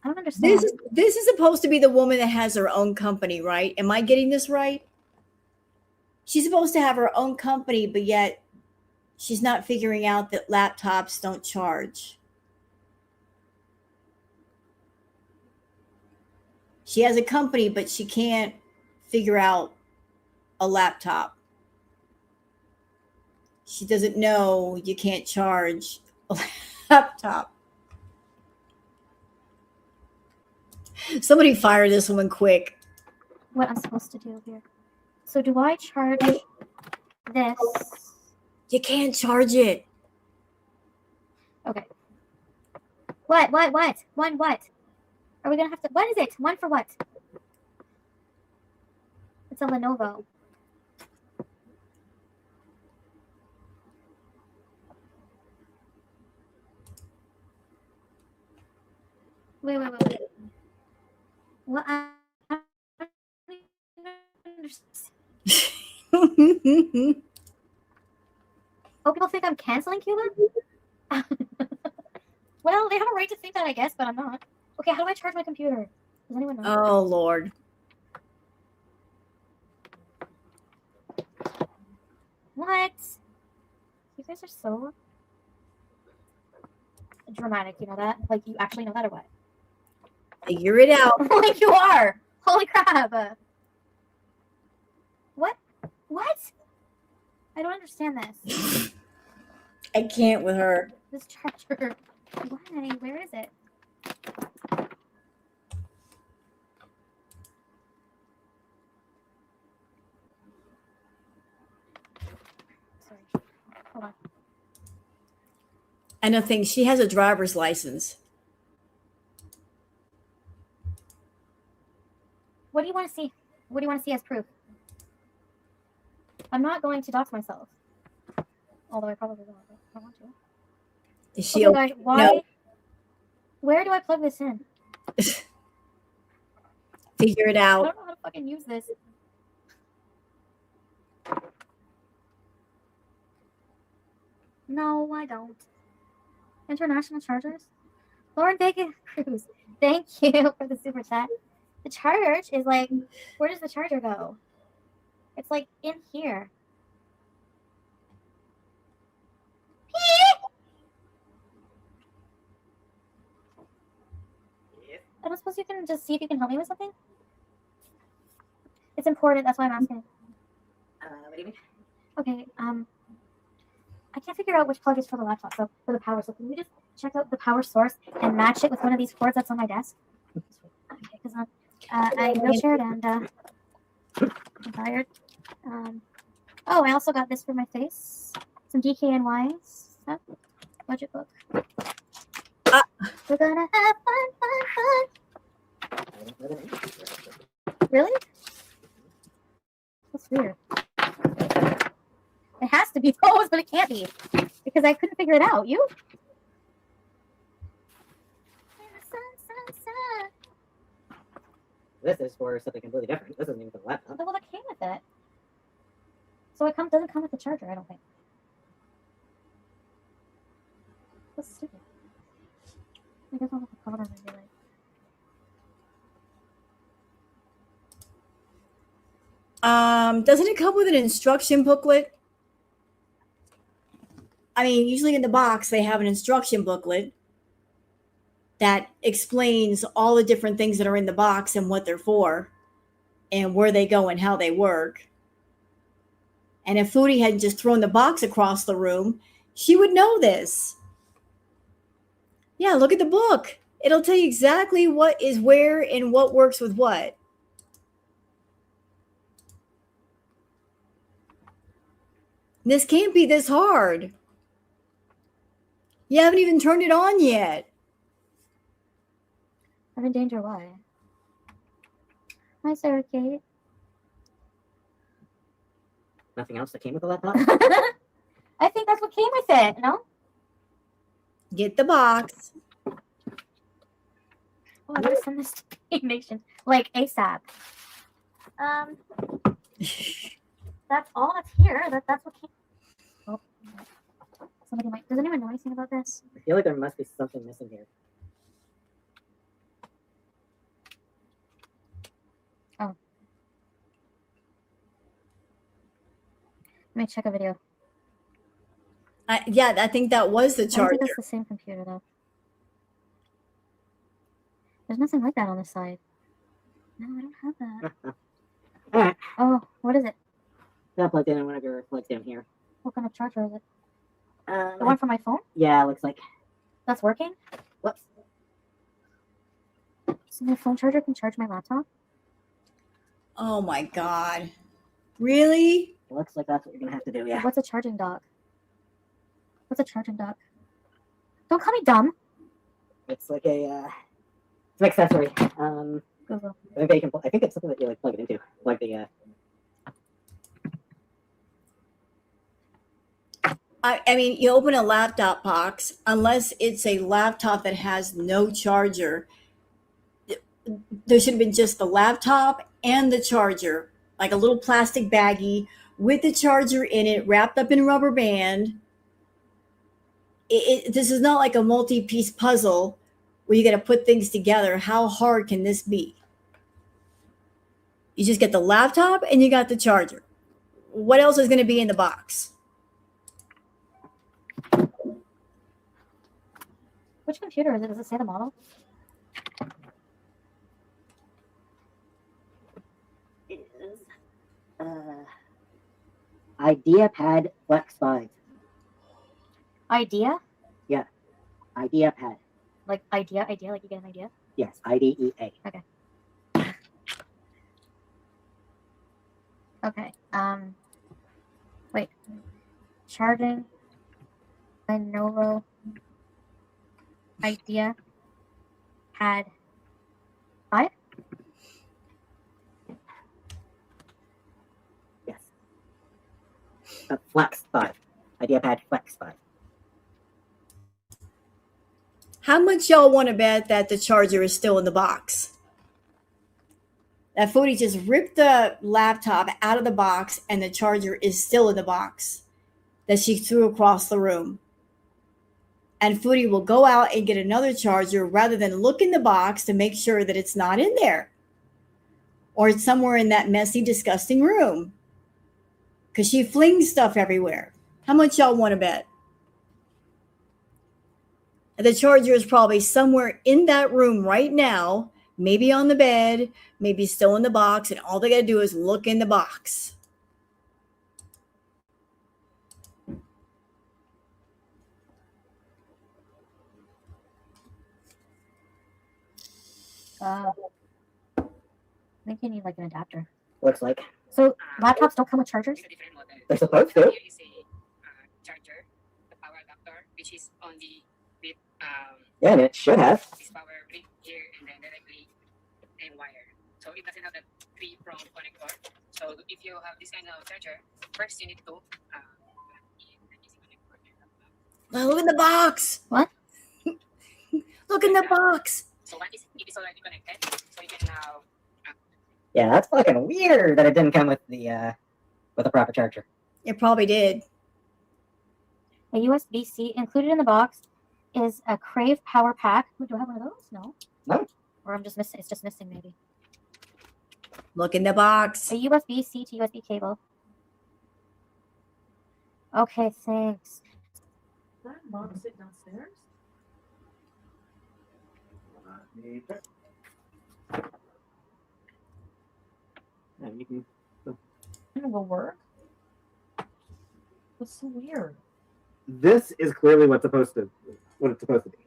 don't understand. This is supposed to be the woman that has her own company, right? Am I getting this right? She's supposed to have her own company, but yet she's not figuring out that laptops don't charge. She has a company, but she can't figure out a laptop. She doesn't know you can't charge a laptop. Somebody fire this woman quick. What I'm supposed to do here. So do I charge this? You can't charge it. Okay. What? One what? Are we gonna have to? What is it? One for what? It's a Lenovo. Wait. What? I don't understand. Oh, people think I'm canceling Cuba? Well, they have a right to think that, I guess, but I'm not. Okay, how do I charge my computer? Does anyone know? Oh, Lord. What? You guys are so dramatic, you know that? Like, you actually know that or what? Figure it out. Like, you are! Holy crap! What? I don't understand this. I can't with her. This charger. Why? Where is it? Sorry. Hold on. I don't think she has a driver's license. What do you want to see? What do you want to see as proof? I'm not going to dox myself. Although I probably will. But I don't want to. Is she Okay, guys, why? No. Where do I plug this in? Figure it I out. don't know how to fucking use this. No, I don't. International chargers? Lauren Bacon Cruz, thank you for the super chat. The charge is like, where does the charger go? It's like in here. I don't suppose you can just see if you can help me with something? It's important, that's why I'm asking. What do you mean? Okay, I can't figure out which plug is for the laptop, so for the power. So can you just check out the power source and match it with one of these cords that's on my desk? Okay, because I'm wheelchaired and I'm tired. Oh, I also got this for my face. Some DKNY stuff. Budget book. We're gonna have fun. Really? That's weird. It has to be those, but it can't be. Because I couldn't figure it out. You? This is for something completely different. This isn't even for the laptop. Well, that came with it. So it doesn't come with the charger, I don't think. That's stupid. I guess I'll have to call them and be like, Doesn't it come with an instruction booklet? I mean, usually in the box, they have an instruction booklet that explains all the different things that are in the box and what they're for and where they go and how they work. And if Foodie hadn't just thrown the box across the room, she would know this. Yeah, look at the book. It'll tell you exactly what is where and what works with what. This can't be this hard. You haven't even turned it on yet. I'm in danger, why? Hi, Sarah Kate. Nothing else that came with the laptop? I think that's what came with it, no? Get the box. Oh, I gotta send this to Paid Nation. Like, ASAP. That's all that's here. That's what came. Oh, somebody might. Does anyone know anything about this? I feel like there must be something missing here. Oh. Let me check a video. Yeah, I think that was the I don't charger. think that's the same computer, though. There's nothing like that on this side. No, I don't have that. Alright. Oh, what is it? That plugged in and one of your plugs down here. What kind of charger is it? The one for my phone? Yeah, looks like. That's working? Whoops. So my phone charger can charge my laptop? Oh my God. Really? It looks like that's what you're gonna have to do, yeah. What's a charging dock? What's a charging dock? Don't call me dumb. It's like a it's an accessory. Google. I think, I think it's something that you like plug it into. Like the I mean, you open a laptop box, unless it's a laptop that has no charger, there should have been just the laptop and the charger, like a little plastic baggie with the charger in it, wrapped up in a rubber band. This is not like a multi-piece puzzle where you got to put things together. How hard can this be? You just get the laptop and you got the charger. What else is going to be in the box? Which computer is it? Does it say the model? It is IdeaPad Flex 5. Idea? IdeaPad. Like idea, like you get an idea? Yes, IDEA. Okay. Wait. Charging. Lenovo. Idea. Pad. 5? Yes. Flex 5. IdeaPad Flex 5. How much y'all want to bet that the charger is still in the box? That Foodie just ripped the laptop out of the box and the charger is still in the box that she threw across the room. And Foodie will go out and get another charger rather than look in the box to make sure that it's not in there. Or it's somewhere in that messy, disgusting room. Because she flings stuff everywhere. How much y'all want to bet? The charger is probably somewhere in that room right now, maybe on the bed, maybe still in the box, and all they got to do is look in the box. I think you need like an adapter. Looks like. So laptops don't come with chargers? They're supposed to. Here is a charger, the power adapter, which is only with Yeah, and it should have. this power brick here and then directly and wire. So it doesn't have that 3-prong connector. So if you have this kind of charger, first you need to Now look in the box. What? Look in the box. so one is it is already connected, so you can now Yeah, that's fucking weird that it didn't come with the proper charger. It probably did. A USB-C included in the box is a Crave power pack. Ooh, do I have one of those? No. No. Or I'm just missing. It's just missing maybe. Look in the box. A USB-C to USB cable. Okay, thanks. That mom sit downstairs? Yeah, you can. I'm gonna go work. That's so weird. This is clearly what it's supposed to be.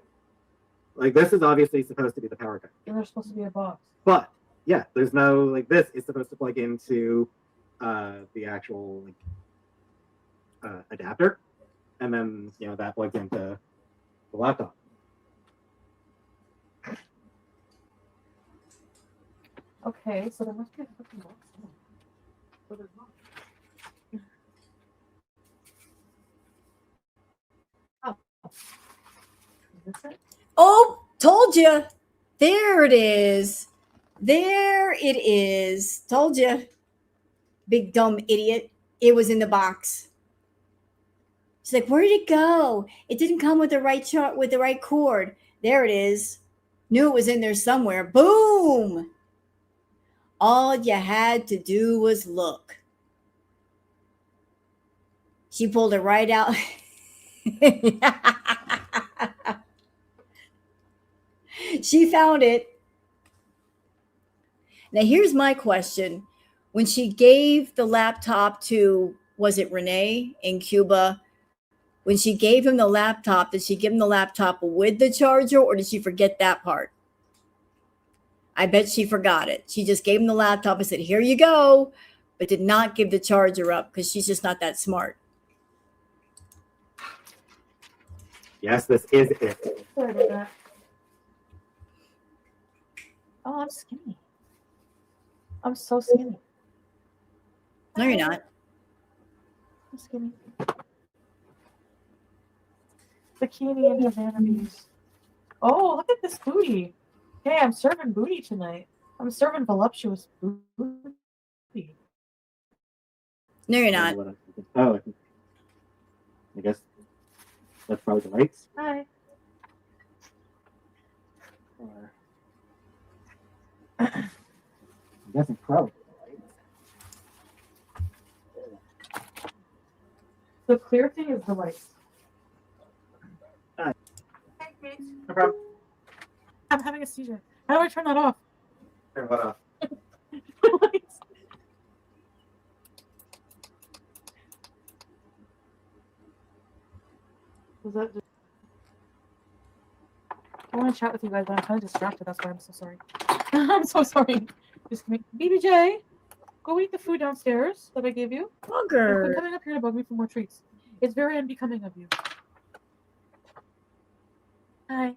Like this is obviously supposed to be the power cut. And there's supposed to be a box. But yeah, there's no like this is supposed to plug into the actual adapter, and then that plugs into the laptop. Okay, so there must be a fucking box. But there's not. Oh. Is this it? Oh, told you. There it is. There it is. Told you. Big dumb idiot. It was in the box. She's like, where did it go? It didn't come with the right chart with the right cord. There it is. Knew it was in there somewhere. Boom. All you had to do was look. She pulled it right out. She found it. Now, here's my question. When she gave the laptop to, was it Renee in Cuba? When she gave him the laptop, did she give him the laptop with the charger or did she forget that part? I bet she forgot it. She just gave him the laptop and said, here you go, but did not give the charger up because she's just not that smart. Yes, this is it. Sorry about that. Oh, I'm skinny. I'm so skinny. No, you're not. I'm skinny. Bikini and banana bees. Oh, look at this Foodie. Hey, I'm serving booty tonight. I'm serving voluptuous booty. No, you're I don't not. know what I'm thinking. Oh, I guess that's probably the lights. Hi. Or I'm guessing probably the lights. The clear thing is the lights. Hi. Hey, Kate. No problem. I'm having a seizure. How do I turn that off? Turn what off? Lights. Was that just... I want to chat with you guys, but I'm kind of distracted. That's why I'm so sorry. I'm so sorry. Just kidding. BBJ, go eat the food downstairs that I gave you. You've been Bugger. coming up here to bug me for more treats. It's very unbecoming of you. Hi.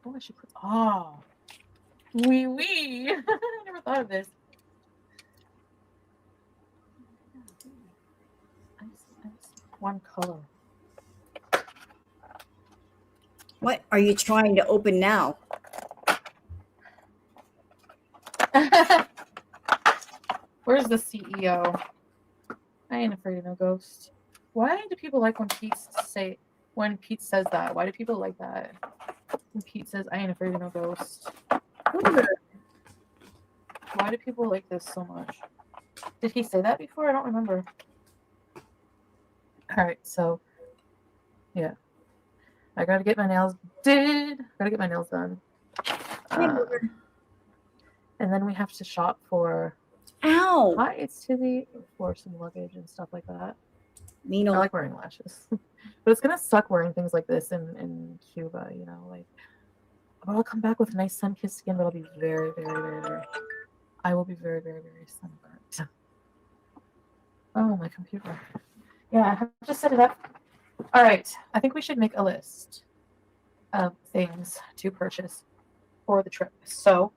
Oh, I should put. Ah. Wee wee. I never thought of this. One color. What are you trying to open now? Where's the CEO? I ain't afraid of no ghost. Why do people like when Pete says that? Why do people like that? When Pete says, I ain't afraid of no ghost. Why do people like this so much? Did he say that before? I don't remember. Alright, so yeah. I gotta get my nails done. And then we have to shop for Ow. hides for some luggage and stuff like that. Me I no. like wearing lashes. But it's gonna suck wearing things like this in Cuba, you know, like but I'll come back with nice sun-kissed skin, but I'll be very, very, very, very I will be very, very, very sunburnt. Oh, my computer. Yeah, I have to set it up. All right, I think we should make a list of things to purchase for the trip. So,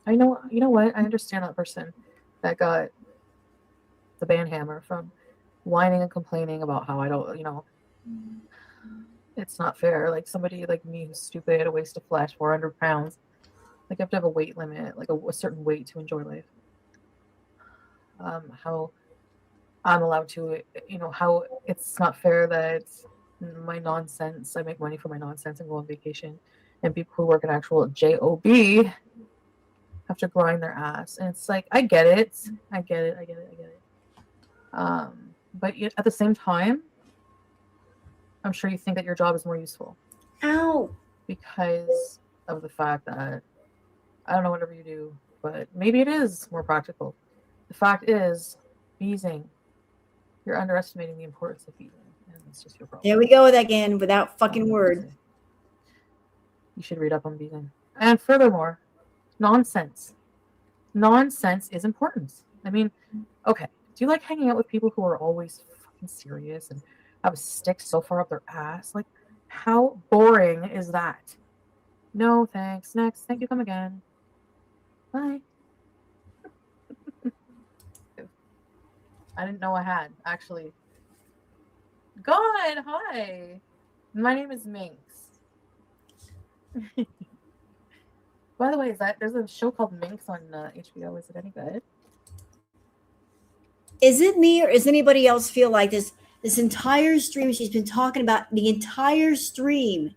you know what? I understand that person that got the band hammer from whining and complaining about how I don't, it's not fair. Like somebody like me who's stupid, a waste of flesh, 400 pounds. Like I have to have a weight limit, like a certain weight to enjoy life. How I'm allowed to, how it's not fair that my nonsense, I make money for my nonsense and go on vacation, and people who work an actual job have to grind their ass. And it's like, I get it. But yet, at the same time, I'm sure you think that your job is more useful. Ow. Because of the fact that, I don't know, whatever you do, but maybe it is more practical. The fact is, beezing. You're underestimating the importance of beezing. And it's just your problem. There we go again without fucking word. You should read up on beezing. And furthermore, nonsense. Nonsense is important. I mean, okay, do you like hanging out with people who are always fucking serious and have a stick so far up their ass? Like, how boring is that? No, thanks. Next. Thank you. Come again. Bye. I didn't know I had, actually. God, hi. My name is Minx. By the way, there's a show called Minx on HBO. Is it any good? Is it me or does anybody else feel like this entire stream she's been talking about the entire stream,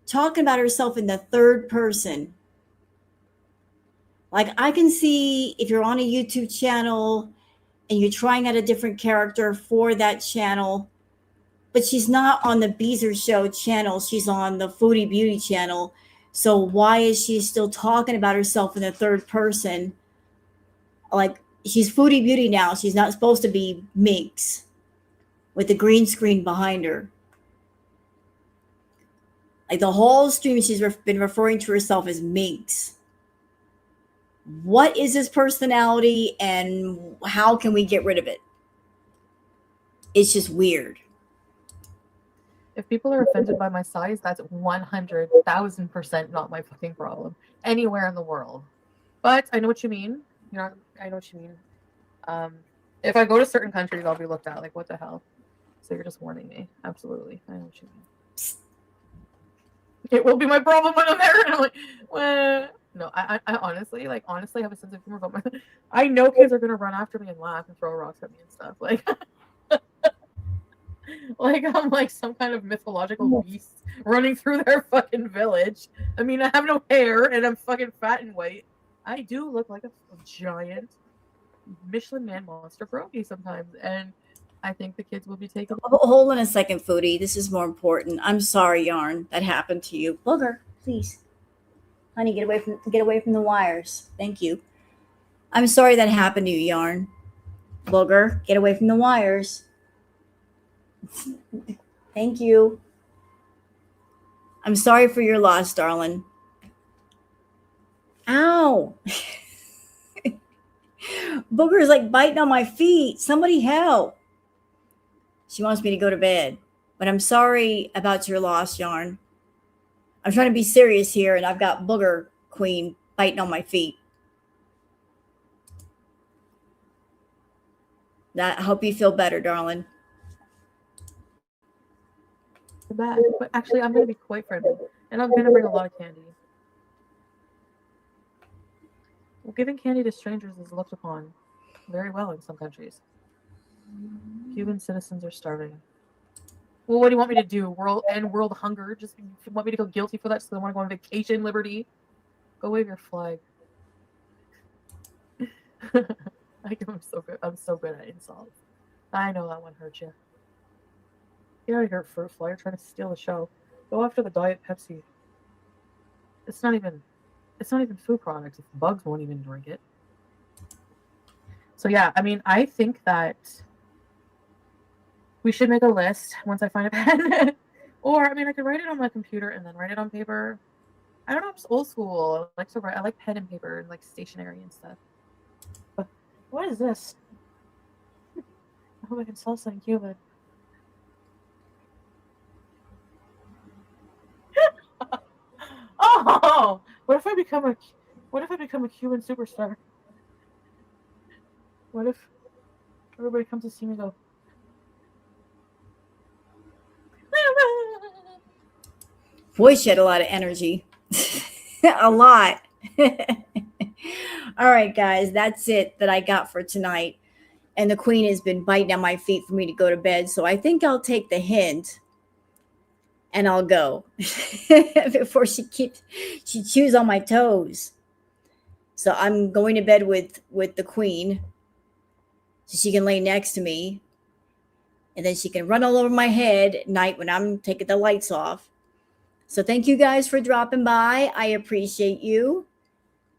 talking about herself in the third person? Like I can see if you're on a YouTube channel and you're trying out a different character for that channel, but she's not on the Beezer Show channel. She's on the Foodie Beauty channel. So why is she still talking about herself in the third person? Like she's Foodie Beauty now. She's not supposed to be Minx with the green screen behind her. Like the whole stream, she's been referring to herself as Minx. What is this personality and how can we get rid of it? It's just weird. If people are offended by my size, that's 100,000% not my fucking problem anywhere in the world. But I know what you mean. I know what you mean. If I go to certain countries, I'll be looked at like, what the hell? So you're just warning me. Absolutely. I know what you mean. It will be my problem when I'm there. And I'm like, well, no, I honestly have a sense of humor about my. I know kids are gonna run after me and laugh and throw rocks at me and stuff. Like, like I'm like some kind of mythological beast running through their fucking village. I mean, I have no hair and I'm fucking fat and white. I do look like a giant Michelin Man monster pierogi sometimes, and I think the kids will be taken. Hold on a second, Foodie. This is more important. I'm sorry, Yarn, that happened to you. Booger, please. Honey, get away from the wires. Thank you. I'm sorry that happened to you, Yarn. Booger, get away from the wires. Thank you. I'm sorry for your loss, darling. Ow. Booger's like biting on my feet. Somebody help. She wants me to go to bed. But I'm sorry about your loss, Yarn. I'm trying to be serious here, and I've got Booger Queen biting on my feet. I hope you feel better, darling. Bad, but actually, I'm going to be quite friendly, and I'm going to bring a lot of candy. Well, giving candy to strangers is looked upon very well in some countries. Cuban citizens are starving. Well, what do you want me to do? World hunger? Just you want me to go guilty for that so they want to go on vacation, Liberty? Go wave your flag. I'm so good. I'm so good at insults. I know that one hurt you. Get out of here, fruit fly. You're trying to steal the show. Go after the Diet Pepsi. It's not even food products. If bugs won't even drink it. So yeah, I mean, I think that we should make a list once I find a pen. Or I mean, I could write it on my computer and then write it on paper. I don't know. I'm just old school. I like to write. I like pen and paper and like stationery and stuff. But what is this? I hope I can sell something Cuban. Oh, what if I become a Cuban superstar? What if everybody comes to see me go? Boy, she had a lot of energy. A lot. All right, guys, that's it that I got for tonight. And the queen has been biting on my feet for me to go to bed. So I think I'll take the hint and I'll go before she chews on my toes. So I'm going to bed with the queen so she can lay next to me. And then she can run all over my head at night when I'm taking the lights off. So thank you guys for dropping by. I appreciate you.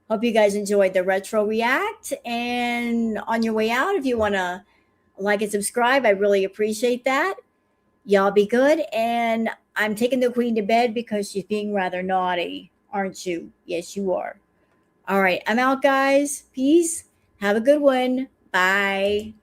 Hope you guys enjoyed the Retro React. And on your way out, if you want to like and subscribe, I really appreciate that. Y'all be good. And I'm taking the queen to bed because she's being rather naughty, aren't you? Yes, you are. All right, I'm out, guys. Peace. Have a good one. Bye.